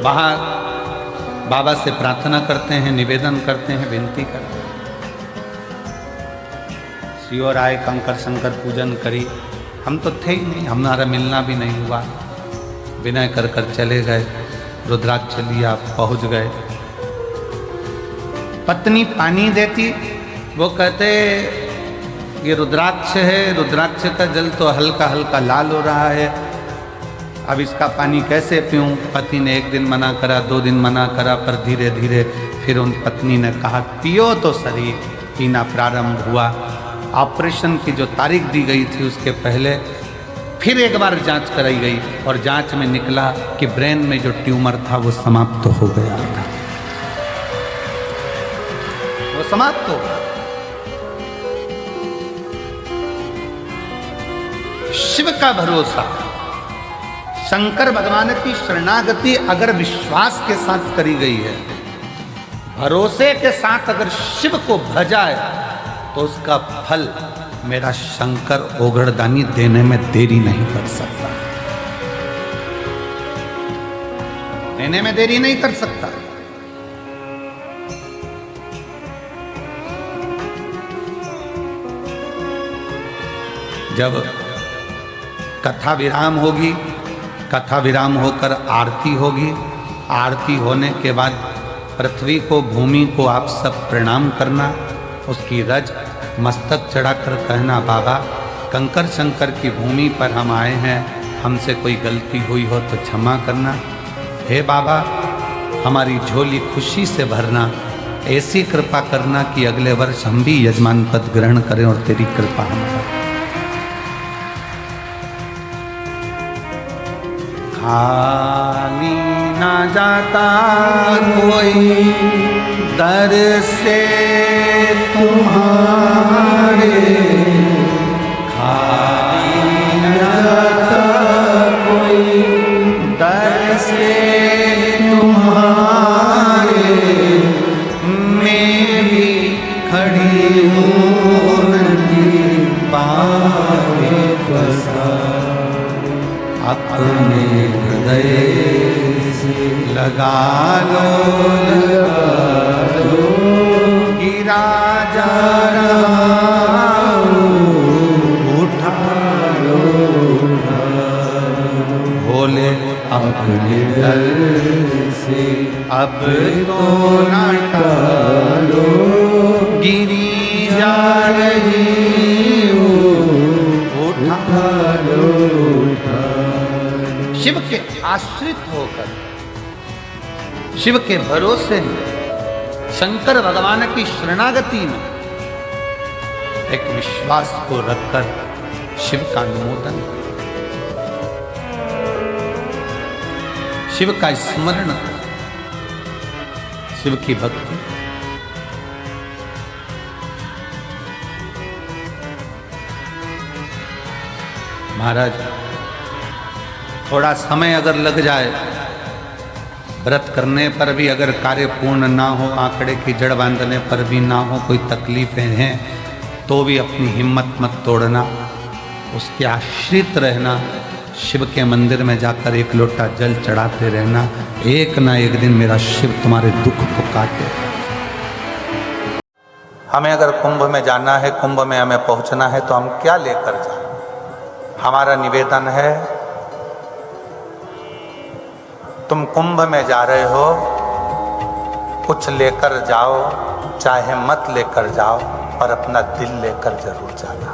वहां बाबा से प्रार्थना करते हैं, निवेदन करते हैं, विनती करते हैं। सीहोर आए, कंकर शंकर पूजन करी, हम तो थे ही नहीं, हमारा मिलना भी नहीं हुआ, विनय कर कर चले गए, रुद्राक्ष लिया, पहुंच गए। पत्नी पानी देती, वो कहते ये रुद्राक्ष है, रुद्राक्ष का जल तो हल्का हल्का लाल हो रहा है, अब इसका पानी कैसे पीऊं। पति ने एक दिन मना करा, 2 दिन मना करा, पर धीरे धीरे फिर उन पत्नी ने कहा पियो तो शरीर, पीना प्रारंभ हुआ। ऑपरेशन की जो तारीख दी गई थी उसके पहले फिर एक बार जांच कराई गई और जांच में निकला कि ब्रेन में जो ट्यूमर था वो समाप्त हो गया था, वो समाप्त हो गया। शिव का भरोसा, शंकर भगवान की शरणागति अगर विश्वास के साथ करी गई है, भरोसे के साथ अगर शिव को भजाए तो उसका फल मेरा शंकर ओगड़दानी देने में देरी नहीं कर सकता, देने में देरी नहीं कर सकता। जब कथा विराम होगी, कथा विराम होकर आरती होगी, आरती होने के बाद पृथ्वी को, भूमि को आप सब प्रणाम करना, उसकी रज मस्तक चढ़ाकर कहना बाबा कंकर शंकर की भूमि पर हम आए हैं, हमसे कोई गलती हुई हो तो क्षमा करना। हे बाबा हमारी झोली खुशी से भरना, ऐसी कृपा करना कि अगले वर्ष हम भी यजमान पद ग्रहण करें और तेरी कृपा हमारा। खाली ना जाता कोई दर से तुम्हारे, खाली ना जाता कोई दर से तुम्हारे, मैं भी खड़ी हूँ नदी पावे बसा, अपने हृदय से लगा लो, गिरा जा रहा उठा लो, भोले अपने दर से अब तो ना टालो, गिरी जा रही हो उठा लो, उठा शिव के आश्रित होकर, शिव के भरोसे में, शंकर भगवान की शरणागति में एक विश्वास को रखकर शिव का अनुमोदन, शिव का स्मरण, शिव की भक्ति। महाराज थोड़ा समय अगर लग जाए, व्रत करने पर भी अगर कार्य पूर्ण ना हो, आंकड़े की जड़ बांधने पर भी ना हो, कोई तकलीफें हैं तो भी अपनी हिम्मत मत तोड़ना, उसके आश्रित रहना, शिव के मंदिर में जाकर एक लोटा जल चढ़ाते रहना। एक ना एक दिन मेरा शिव तुम्हारे दुख को काटे। हमें अगर कुंभ में जाना है, कुंभ में हमें पहुंचना है, तो हम क्या लेकर जाएं? हमारा निवेदन है, तुम कुंभ में जा रहे हो, कुछ लेकर जाओ, चाहे मत लेकर जाओ, पर अपना दिल लेकर जरूर जाना,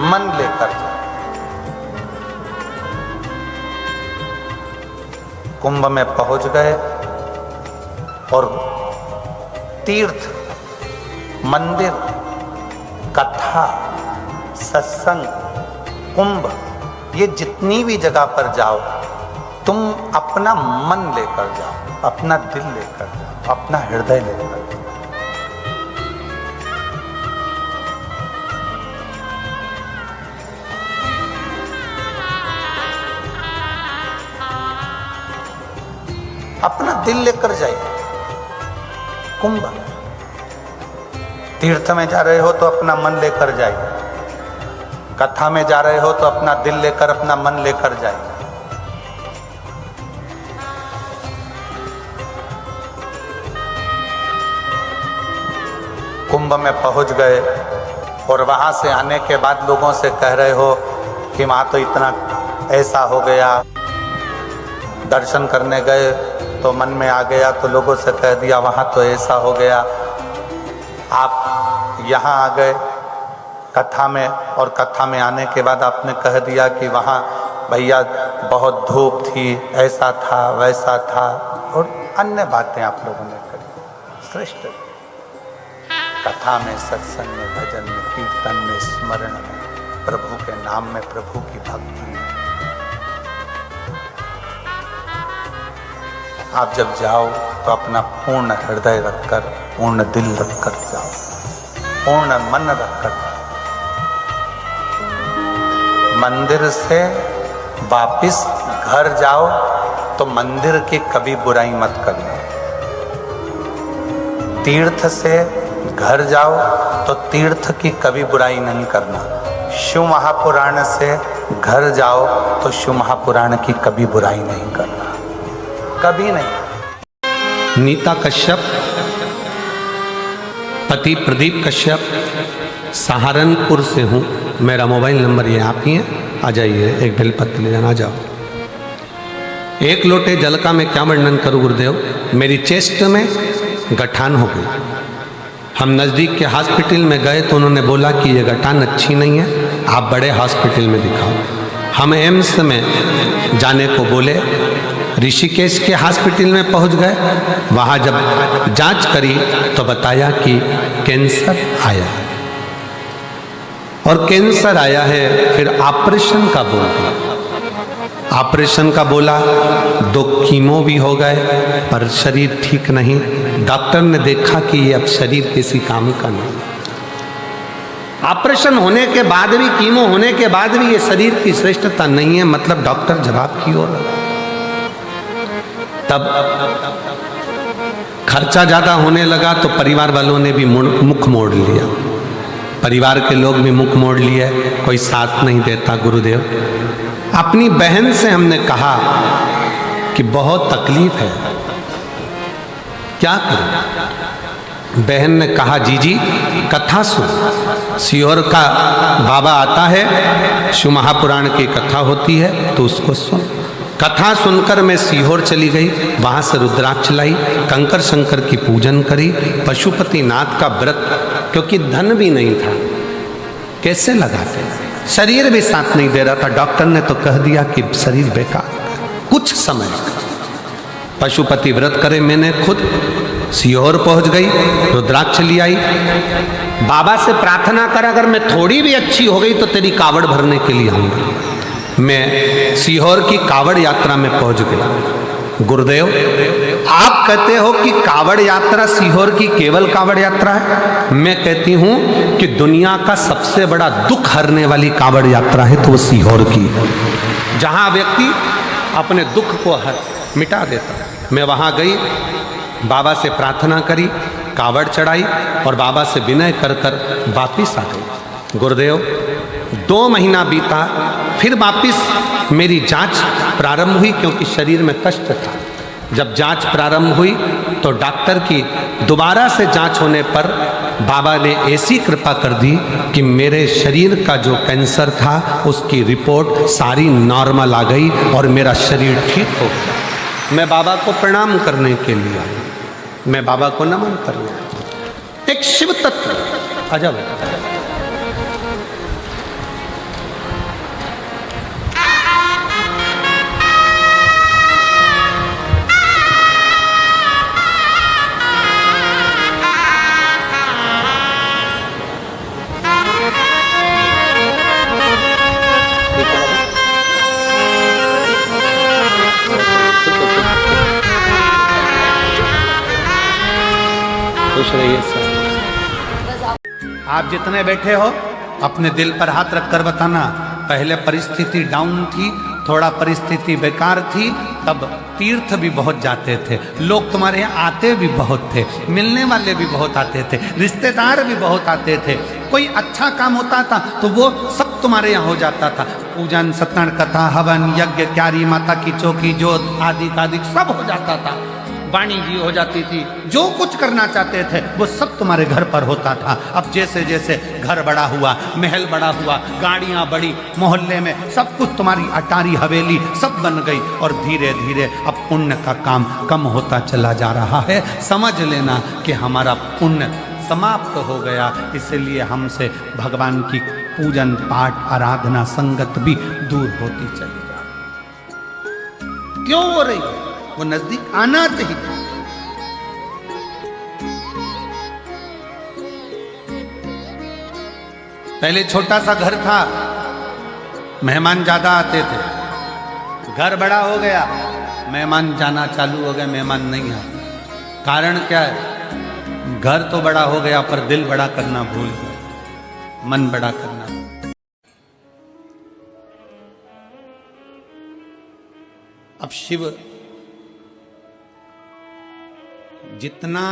मन लेकर जाओ। कुंभ में पहुंच गए और तीर्थ, मंदिर, कथा, सत्संग, कुंभ, ये जितनी भी जगह पर जाओ, तुम अपना मन लेकर जाओ, अपना दिल लेकर जाओ, अपना हृदय लेकर जाओ। अपना दिल लेकर जाइए। कुंभ, तीर्थ में जा रहे हो तो अपना मन लेकर जाइए, कथा में जा रहे हो तो अपना दिल लेकर, अपना मन लेकर जाइए। कुंभ में पहुंच गए और वहां से आने के बाद लोगों से कह रहे हो कि वहां तो इतना ऐसा हो गया, दर्शन करने गए तो मन में आ गया, तो लोगों से कह दिया वहां तो ऐसा हो गया। आप यहाँ आ गए कथा में, और कथा में आने के बाद आपने कह दिया कि वहाँ भैया बहुत धूप थी, ऐसा था, वैसा था, और अन्य बातें आप लोगों ने करी। श्रेष्ठ कथा में, सत्संग में, भजन में, कीर्तन में, स्मरण में, प्रभु के नाम में, प्रभु की भक्ति में आप जब जाओ तो अपना पूर्ण हृदय रखकर, पूर्ण दिल रखकर जाओ, पूर्ण मन रखकर जाओ। मंदिर से वापिस घर जाओ तो मंदिर की कभी बुराई मत करना। तीर्थ से घर जाओ तो तीर्थ की कभी बुराई नहीं करना। शिव महापुराण से घर जाओ तो शिव महापुराण की कभी बुराई नहीं करना, कभी नहीं। नीता कश्यप, पति प्रदीप कश्यप, सहारनपुर से हूँ। मेरा मोबाइल नंबर ये आप ही है, आ जाइए, एक बेलपत्र ले जाना, आ जाओ। एक लोटे जल का मैं क्या वर्णन करूँ गुरुदेव, मेरी चेस्ट में गठान हो गई। हम नज़दीक के हॉस्पिटल में गए तो उन्होंने बोला कि ये गठान अच्छी नहीं है, आप बड़े हॉस्पिटल में दिखाओ। हम एम्स में जाने को बोले, ऋषिकेश के हॉस्पिटल में पहुंच गए। वहाँ जब जांच करी तो बताया कि कैंसर आया, और कैंसर आया है। फिर ऑपरेशन का बोल दिया, ऑपरेशन का बोला, 2 कीमो भी हो गए, पर शरीर ठीक नहीं। डॉक्टर ने देखा कि ये अब शरीर किसी काम का नहीं। ऑपरेशन होने के बाद भी, कीमो होने के बाद भी ये शरीर की श्रेष्ठता नहीं है, मतलब डॉक्टर जवाब की ओर। तब खर्चा ज्यादा होने लगा तो परिवार वालों ने भी मुख मोड़ लिया, परिवार के लोग भी मुख मोड़ लिए, कोई साथ नहीं देता। गुरुदेव, अपनी बहन से हमने कहा कि बहुत तकलीफ है, क्या करें? बहन ने कहा, जीजी कथा सुन, सीहोर का बाबा आता है, शिव महापुराण की कथा होती है तो उसको सुन। कथा सुनकर मैं सीहोर चली गई, वहाँ से रुद्राक्ष लाई, कंकर शंकर की पूजन करी, पशुपति नाथ का व्रत, क्योंकि धन भी नहीं था, कैसे लगाते। शरीर भी साथ नहीं दे रहा था। डॉक्टर ने तो कह दिया कि शरीर बेकार। कुछ समय पशुपति व्रत करे, मैंने खुद सीहोर पहुंच गई, रुद्राक्ष ले आई, बाबा से प्रार्थना कर अगर मैं थोड़ी भी अच्छी हो गई तो तेरी कावड़ भरने के लिए आऊंगी। मैं सीहोर की कावड़ यात्रा में पहुंच गई। गुरुदेव, आप कहते हो कि कावड़ यात्रा सीहोर की केवल कावड़ यात्रा है, मैं कहती हूं कि दुनिया का सबसे बड़ा दुख हरने वाली कावड़ यात्रा है तो वो सीहोर की, जहां व्यक्ति अपने दुख को मिटा देता। मैं वहां गई, बाबा से प्रार्थना करी, कावड़ चढ़ाई और बाबा से विनय कर कर वापिस आ गई। गुरुदेव, 2 महीना बीता, फिर वापिस मेरी जांच प्रारंभ हुई क्योंकि शरीर में कष्ट था। जब जांच प्रारंभ हुई तो डॉक्टर की दोबारा से जांच होने पर बाबा ने ऐसी कृपा कर दी कि मेरे शरीर का जो कैंसर था उसकी रिपोर्ट सारी नॉर्मल आ गई और मेरा शरीर ठीक हो गया। मैं बाबा को प्रणाम करने के लिए आया, मैं बाबा को नमन करने आया। एक शिव तत्व अजब है। आप जितने बैठे हो अपने दिल पर हाथ रखकर बताना, पहले परिस्थिति डाउन थी, थोड़ा परिस्थिति बेकार थी, तब तीर्थ भी बहुत जाते थे, लोग तुम्हारे यहाँ आते भी बहुत थे, मिलने वाले भी बहुत आते थे, रिश्तेदार भी बहुत आते थे, कोई अच्छा काम होता था तो वो सब तुम्हारे यहाँ हो जाता था। पूजन, सत्संग, कथा, हवन, यज्ञ, क्यारी, माता की चौकी, जोत आदि आदि सब हो जाता था। वाणी जी हो जाती थी, जो कुछ करना चाहते थे वो सब तुम्हारे घर पर होता था। अब जैसे जैसे घर बड़ा हुआ, महल बड़ा हुआ, गाड़ियां बढ़ी, मोहल्ले में सब कुछ तुम्हारी अटारी हवेली सब बन गई और धीरे धीरे अब पुण्य का काम कम होता चला जा रहा है। समझ लेना कि हमारा पुण्य समाप्त हो गया, इसलिए हमसे भगवान की पूजन, पाठ, आराधना, संगत भी दूर होती चली जा रही। क्यों हो रही है? वो नजदीक आना चाहिए। पहले छोटा सा घर था, मेहमान ज्यादा आते थे, घर बड़ा हो गया, मेहमान जाना चालू हो गए, मेहमान नहीं आते। कारण क्या है? घर तो बड़ा हो गया पर दिल बड़ा करना भूल गए, मन बड़ा करना। अब शिव जितना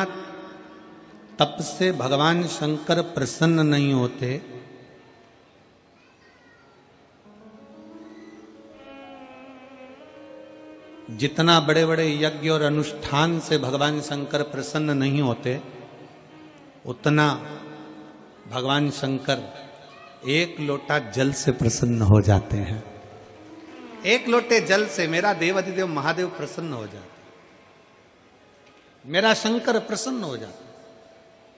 तप से भगवान शंकर प्रसन्न नहीं होते, जितना बड़े बड़े यज्ञ और अनुष्ठान से भगवान शंकर प्रसन्न नहीं होते, उतना भगवान शंकर 1 लोटा जल से प्रसन्न हो जाते हैं। 1 लोटे जल से मेरा देवाधिदेव महादेव प्रसन्न हो जाते, मेरा शंकर प्रसन्न हो जाता।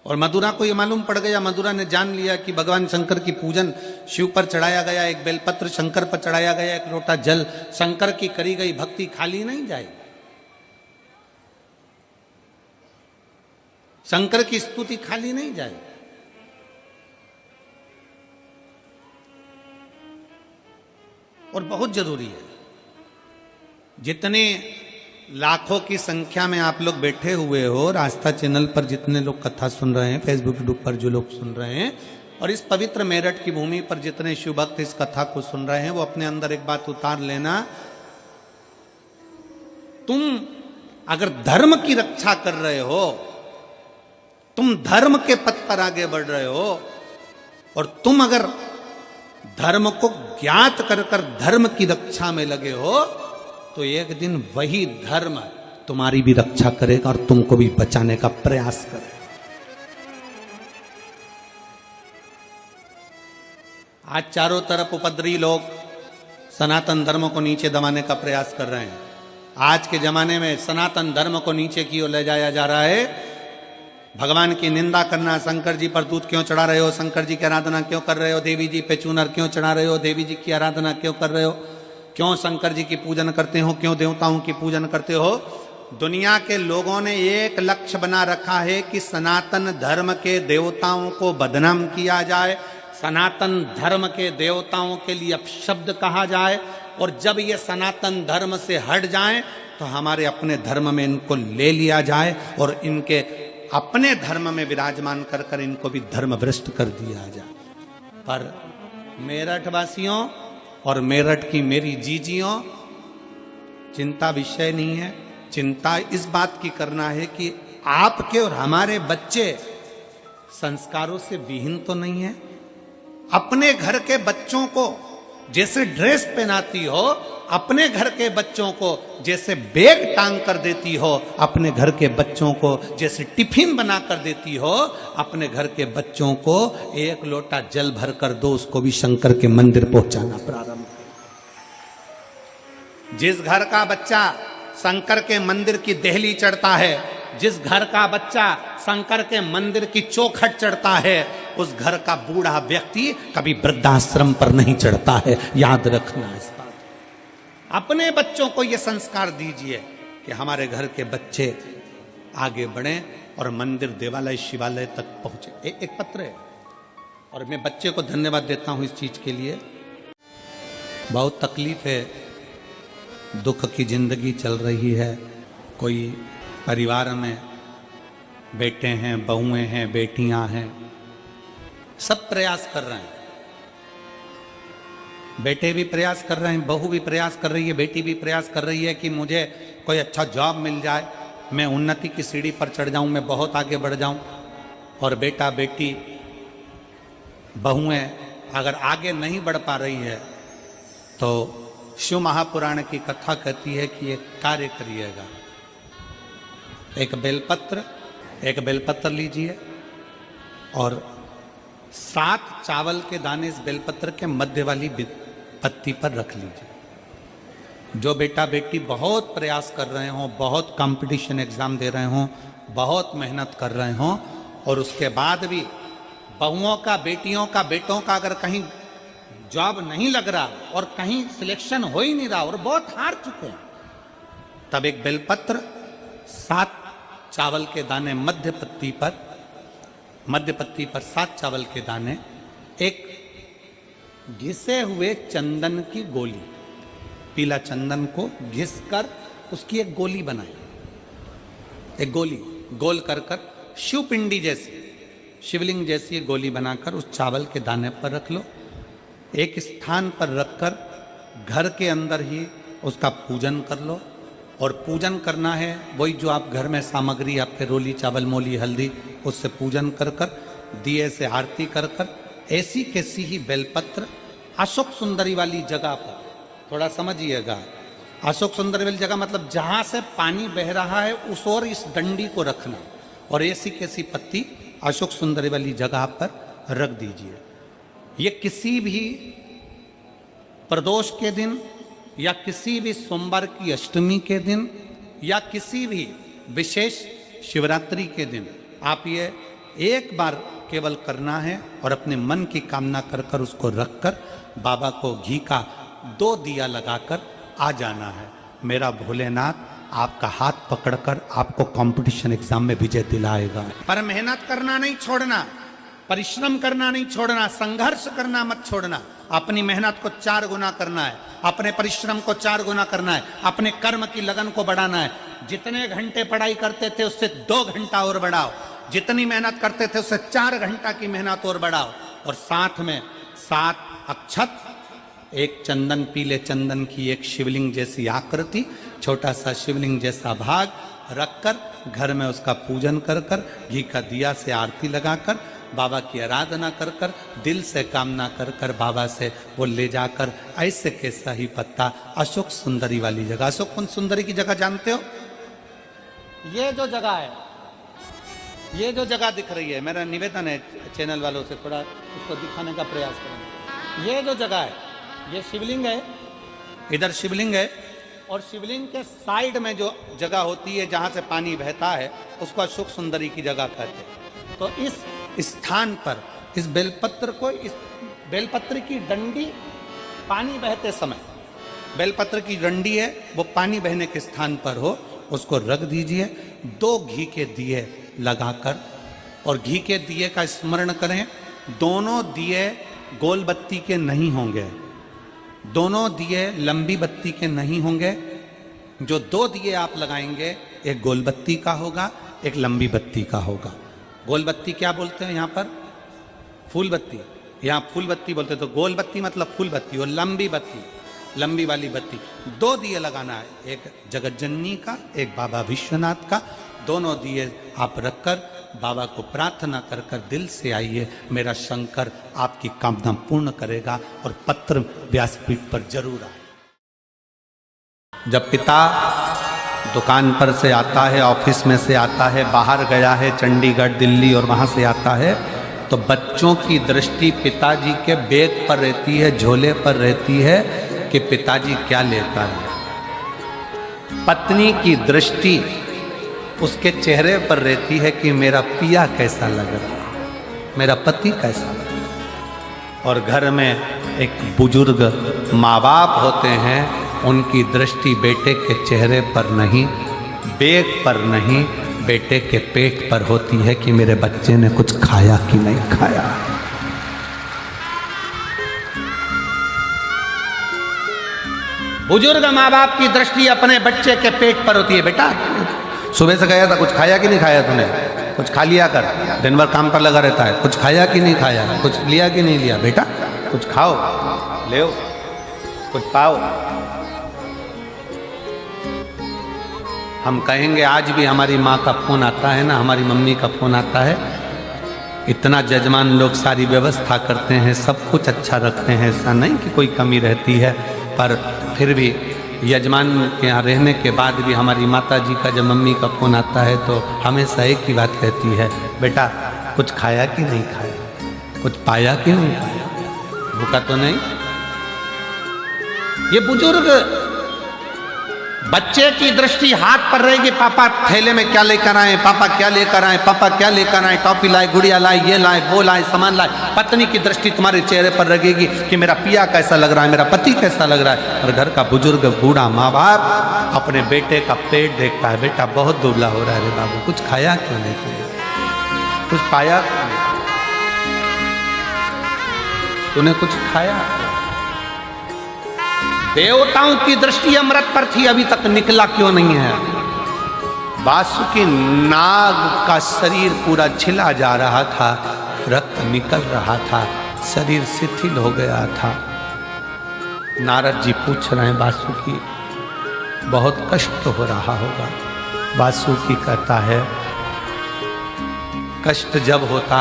और मधुरा को ये मालूम पड़ गया, मधुरा ने जान लिया कि भगवान शंकर की पूजन शिव पर चढ़ाया गया, एक बेलपत्र शंकर पर चढ़ाया गया, 1 लोटा जल, शंकर की करी गई भक्ति खाली नहीं जाएगी। शंकर की स्तुति खाली नहीं जाएगी। और बहुत जरूरी है, जितने लाखों की संख्या में आप लोग बैठे हुए हो, आस्था चैनल पर जितने लोग कथा सुन रहे हैं, फेसबुक यूट्यूब पर जो लोग सुन रहे हैं, और इस पवित्र मेरठ की भूमि पर जितने शिव भक्त इस कथा को सुन रहे हैं, वो अपने अंदर एक बात उतार लेना, तुम अगर धर्म की रक्षा कर रहे हो, तुम धर्म के पथ पर आगे बढ़ रहे हो, और तुम अगर धर्म को ज्ञात कर कर धर्म की रक्षा में लगे हो, तो एक दिन वही धर्म तुम्हारी भी रक्षा करेगा और तुमको भी बचाने का प्रयास करेगा। आज चारों तरफ उपद्रवी लोग सनातन धर्म को नीचे दबाने का प्रयास कर रहे हैं। आज के जमाने में सनातन धर्म को नीचे की ओर ले जाया जा रहा है। भगवान की निंदा करना, शंकर जी पर दूध क्यों चढ़ा रहे हो, शंकर जी की आराधना क्यों कर रहे हो, देवी जी पे चूनर क्यों चढ़ा रहे हो, देवी जी की आराधना क्यों कर रहे हो, क्यों शंकर जी की पूजन करते हो, क्यों देवताओं की पूजन करते हो। दुनिया के लोगों ने एक लक्ष्य बना रखा है कि सनातन धर्म के देवताओं को बदनाम किया जाए, सनातन धर्म के देवताओं के लिए अपशब्द कहा जाए, और जब ये सनातन धर्म से हट जाएं तो हमारे अपने धर्म में इनको ले लिया जाए और इनके अपने धर्म में विराजमान कर कर इनको भी धर्म भ्रष्ट कर दिया जाए। पर मेरठ वासियों और मेरठ की मेरी जीजियों, चिंता विषय नहीं है। चिंता इस बात की करना है कि आपके और हमारे बच्चे संस्कारों से विहीन तो नहीं है। अपने घर के बच्चों को जैसे ड्रेस पहनाती हो, अपने घर के बच्चों को जैसे बैग टांग कर देती हो, अपने घर के बच्चों को जैसे टिफिन बना कर देती हो, अपने घर के बच्चों को एक लोटा जल भर कर दो, उसको भी शंकर के मंदिर पहुंचाना प्रारंभ करो। जिस घर का बच्चा शंकर के मंदिर की देहली चढ़ता है, जिस घर का बच्चा शंकर के मंदिर की चौखट चढ़ता है, उस घर का बूढ़ा व्यक्ति कभी वृद्धाश्रम पर नहीं चढ़ता है। याद रखना इस बात। अपने बच्चों को यह संस्कार दीजिए कि हमारे घर के बच्चे आगे बढ़ें और मंदिर, देवालय, शिवालय तक पहुंचे। एक पत्र है और मैं बच्चे को धन्यवाद देता हूं इस चीज के लिए। बहुत तकलीफ है, दुख की जिंदगी चल रही है। कोई परिवार में बेटे हैं, बहुएं हैं, बेटियां हैं, सब प्रयास कर रहे हैं। बेटे भी प्रयास कर रहे हैं, बहू भी प्रयास कर रही है, बेटी भी प्रयास कर रही है कि मुझे कोई अच्छा जॉब मिल जाए, मैं उन्नति की सीढ़ी पर चढ़ जाऊं, मैं बहुत आगे बढ़ जाऊं। और बेटा बेटी बहुएं अगर आगे नहीं बढ़ पा रही है तो शिव महापुराण की कथा कहती है कि एक कार्य करिएगा। एक बेलपत्र लीजिए और 7 चावल के दाने इस बेलपत्र के मध्य वाली पत्ती पर रख लीजिए। जो बेटा बेटी बहुत प्रयास कर रहे हों, बहुत कंपटीशन एग्जाम दे रहे हों, बहुत मेहनत कर रहे हों, और उसके बाद भी बहुओं का, बेटियों का, बेटों का अगर कहीं जॉब नहीं लग रहा और कहीं सिलेक्शन हो ही नहीं रहा और बहुत हार चुके हैं, तब एक बेलपत्र 7 चावल के दाने मध्य पत्ती पर 7 चावल के दाने, एक घिसे हुए चंदन की गोली, पीला चंदन को घिस कर उसकी एक गोली बनाई। एक गोली गोल कर शिवपिंडी जैसी, शिवलिंग जैसी एक गोली बनाकर उस चावल के दाने पर रख लो। एक स्थान पर रखकर घर के अंदर ही उसका पूजन कर लो। और पूजन करना है वही जो आप घर में सामग्री आपके रोली, चावल, मोली, हल्दी, उससे पूजन कर दिए से आरती कर ऐसी कैसी ही बेलपत्र अशोक सुंदरी वाली जगह पर, थोड़ा समझिएगा, अशोक सुंदरी वाली जगह मतलब जहां से पानी बह रहा है उस ओर इस डंडी को रखना, और ऐसी कैसी पत्ती अशोक सुंदरी वाली जगह पर रख दीजिए। ये किसी भी प्रदोष के दिन या किसी भी सोमवार की अष्टमी के दिन या किसी भी विशेष शिवरात्रि के दिन आप ये एक बार केवल करना है और अपने मन की कामना कर उसको रखकर बाबा को घी का 2 दिया लगाकर आ जाना है। मेरा भोलेनाथ आपका हाथ पकड़कर आपको कंपटीशन एग्जाम में विजय दिलाएगा। पर मेहनत करना नहीं छोड़ना, परिश्रम करना नहीं छोड़ना, संघर्ष करना मत छोड़ना। अपनी मेहनत को 4 गुना करना है, अपने परिश्रम को 4 गुना करना है, अपने कर्म की लगन को बढ़ाना है। जितने घंटे पढ़ाई करते थे उससे 2 घंटा और बढ़ाओ, जितनी मेहनत करते थे उससे 4 घंटा की मेहनत और बढ़ाओ। और साथ में 7 अक्षत, एक चंदन, पीले चंदन की एक शिवलिंग जैसी आकृति, छोटा सा शिवलिंग जैसा भाग रखकर घर में उसका पूजन कर घी का दिया से आरती लगाकर बाबा की आराधना कर दिल से कामना कर बाबा से वो ले जाकर ऐसे कैसा ही पत्ता अशोक सुंदरी वाली जगह, अशोक कुंज सुंदरी की जगह जानते हो, ये जो जगह है, ये जो जगह दिख रही है, मेरा निवेदन है चैनल वालों से थोड़ा उसको दिखाने का प्रयास करें। ये जो जगह है, ये शिवलिंग है, इधर शिवलिंग है और शिवलिंग के साइड में जो जगह होती है जहां से पानी बहता है उसको अशोक सुंदरी की जगह कहते हैं। तो इस स्थान पर इस बेलपत्र को, इस बेलपत्र की डंडी पानी बहते समय, बेलपत्र की डंडी है वो पानी बहने के स्थान पर हो, उसको रख दीजिए। 2 घी के दिए लगाकर, और घी के दिए का स्मरण करें। दोनों दिए गोल बत्ती के नहीं होंगे, दोनों दिए लंबी बत्ती के नहीं होंगे। जो 2 दिए आप लगाएंगे, एक गोल बत्ती का होगा, एक लंबी बत्ती का होगा। गोल बत्ती क्या बोलते हैं यहाँ पर? फूल बत्ती। यहाँ फूल बत्ती बोलते, तो गोल बत्ती मतलब फूल बत्ती, और लंबी बत्ती, लंबी वाली बत्ती। 2 दिए लगाना है, एक जगत जननी का, एक बाबा विश्वनाथ का। दोनों दिए आप रखकर बाबा को प्रार्थना कर कर दिल से आइए, मेरा शंकर आपकी कामना पूर्ण करेगा, और पत्र व्यासपीठ पर जरूर आए। जब पिता दुकान पर से आता है, ऑफिस में से आता है, बाहर गया है चंडीगढ़ दिल्ली और वहाँ से आता है, तो बच्चों की दृष्टि पिताजी के बैग पर रहती है, झोले पर रहती है कि पिताजी क्या लेकर आए। पत्नी की दृष्टि उसके चेहरे पर रहती है कि मेरा पिया कैसा लग रहा है, मेरा पति कैसा लग रहा है। और घर में एक बुजुर्ग माँ बाप होते हैं, उनकी दृष्टि बेटे के चेहरे पर नहीं, बैग पर नहीं, बेटे के पेट पर होती है कि मेरे बच्चे ने कुछ खाया कि नहीं खाया। बुजुर्ग माँ बाप की दृष्टि अपने बच्चे के पेट पर होती है। बेटा सुबह से गया था, कुछ खाया कि नहीं खाया तूने? कुछ खा लिया कर, दिन भर काम पर लगा रहता है, कुछ खाया कि नहीं खाया, कुछ लिया कि नहीं लिया? बेटा कुछ खाओ, ले कुछ पाओ। हम कहेंगे, आज भी हमारी माँ का फोन आता है ना, हमारी मम्मी का फोन आता है, इतना जजमान लोग सारी व्यवस्था करते हैं, सब कुछ अच्छा रखते हैं, ऐसा नहीं कि कोई कमी रहती है, पर फिर भी यजमान के यहाँ रहने के बाद भी हमारी माता जी का जब मम्मी का फोन आता है तो हमेशा एक ही बात कहती है, बेटा कुछ खाया कि नहीं खाया, कुछ पाया कि नहीं पाया, भूखा तो नहीं। ये बुजुर्ग बच्चे की दृष्टि हाथ पर रहेगी, पापा थैले में क्या लेकर आए, पापा क्या लेकर आए, पापा क्या लेकर आए, टॉफी लाए, गुड़िया लाए, ये लाए, वो लाए, सामान लाए। पत्नी की दृष्टि तुम्हारे चेहरे पर लगेगी कि मेरा पिया कैसा लग रहा है, मेरा पति कैसा लग रहा है। और घर का बुजुर्ग बूढ़ा माँ बाप अपने बेटे का पेट देखता है, बेटा बहुत दुबला हो रहा है रे बाबू, कुछ खाया क्यों नहीं तूने, कुछ पाया क्यों नहीं, तूने कुछ खाया। देवताओं की दृष्टि अमृत पर थी, अभी तक निकला क्यों नहीं है। वासुकी नाग का शरीर पूरा छिला जा रहा था, रक्त निकल रहा था, शरीर शिथिल हो गया था। नारद जी पूछ रहे हैं, वासुकी बहुत कष्ट हो रहा होगा। वासुकी कहता है, कष्ट जब होता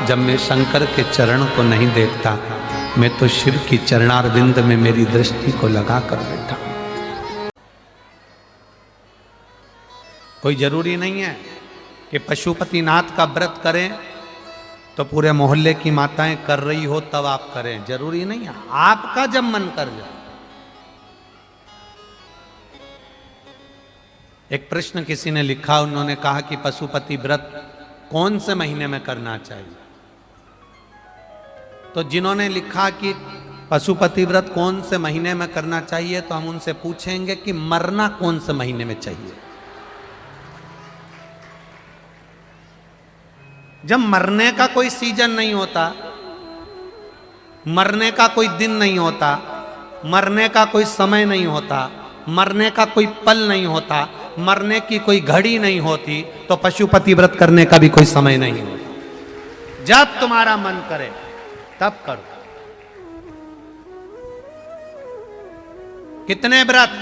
जब मैं शंकर के चरण को नहीं देखता, मैं तो शिव की चरणारविंद में मेरी दृष्टि को लगा कर बैठा। कोई जरूरी नहीं है कि पशुपतिनाथ का व्रत करें तो पूरे मोहल्ले की माताएं कर रही हो तब आप करें, जरूरी नहीं है, आपका जब मन कर जाए। एक प्रश्न किसी ने लिखा, उन्होंने कहा कि पशुपति व्रत कौन से महीने में करना चाहिए। तो जिन्होंने लिखा कि पशुपति व्रत कौन से महीने में करना चाहिए, तो हम उनसे पूछेंगे कि मरना कौन से महीने में चाहिए। जब मरने का कोई सीजन नहीं होता, मरने का कोई दिन नहीं होता, मरने का कोई समय नहीं होता, मरने का कोई पल नहीं होता, मरने की कोई घड़ी नहीं होती, तो पशुपति व्रत करने का भी कोई समय नहीं होता। जब तुम्हारा मन करे तब करो। कितने व्रत?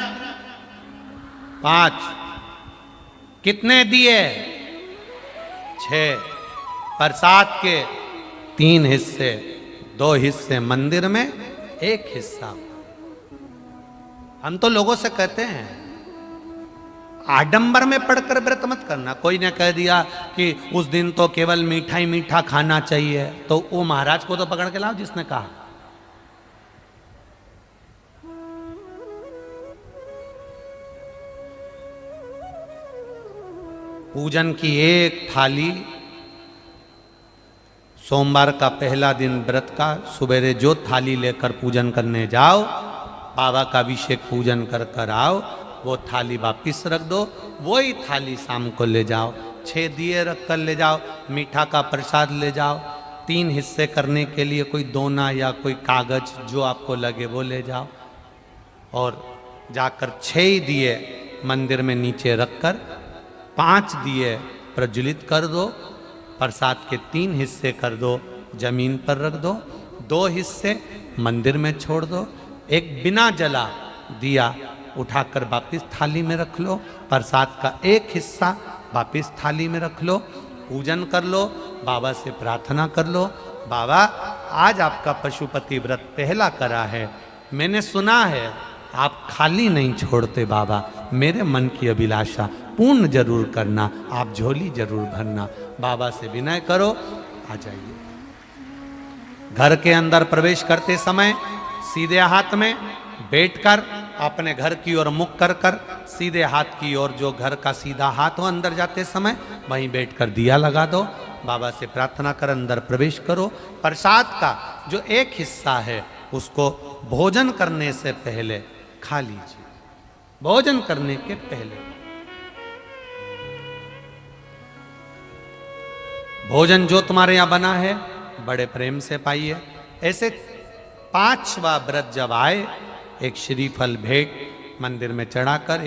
5। कितने दिए? 6। प्रसाद के 3 हिस्से, 2 हिस्से मंदिर में, 1 हिस्सा। हम तो लोगों से कहते हैं आडंबर में पढ़कर व्रत मत करना। कोई ने कह दिया कि उस दिन तो केवल मीठा ही मीठा खाना चाहिए, तो वो महाराज को तो पकड़ के लाओ जिसने कहा। पूजन की एक थाली, सोमवार का पहला दिन व्रत का, सवेरे जो थाली लेकर पूजन करने जाओ, बाबा का अभिषेक पूजन कर कर आओ, वो थाली वापिस रख दो, वही थाली शाम को ले जाओ, 6 दिए रख कर ले जाओ, मीठा का प्रसाद ले जाओ, 3 हिस्से करने के लिए कोई दोना या कोई कागज जो आपको लगे वो ले जाओ, और जाकर 6 दिए मंदिर में नीचे रखकर 5 दिए प्रज्वलित कर दो, प्रसाद के 3 हिस्से कर दो, जमीन पर रख दो, 2 हिस्से मंदिर में छोड़ दो, एक बिना जला दिया उठाकर वापिस थाली में रख लो, प्रसाद का एक हिस्सा वापिस थाली में रख लो, पूजन कर लो, बाबा से प्रार्थना कर लो, बाबा आज आपका पशुपति व्रत पहला करा है, मैंने सुना है आप खाली नहीं छोड़ते बाबा, मेरे मन की अभिलाषा पूर्ण जरूर करना, आप झोली जरूर भरना, बाबा से विनय करो, आ जाइए। घर के अंदर प्रवेश करते समय सीधे हाथ में बैठकर अपने घर की ओर मुख कर कर सीधे हाथ की ओर, जो घर का सीधा हाथ हो, अंदर जाते समय वहीं बैठकर दिया लगा दो, बाबा से प्रार्थना कर अंदर प्रवेश करो। प्रसाद का जो एक हिस्सा है उसको भोजन करने से पहले खा लीजिए, भोजन करने के पहले। भोजन जो तुम्हारे यहां बना है बड़े प्रेम से पाइए। ऐसे 5वां व्रत जब आए, एक श्रीफल भेंट मंदिर में चढ़ाकर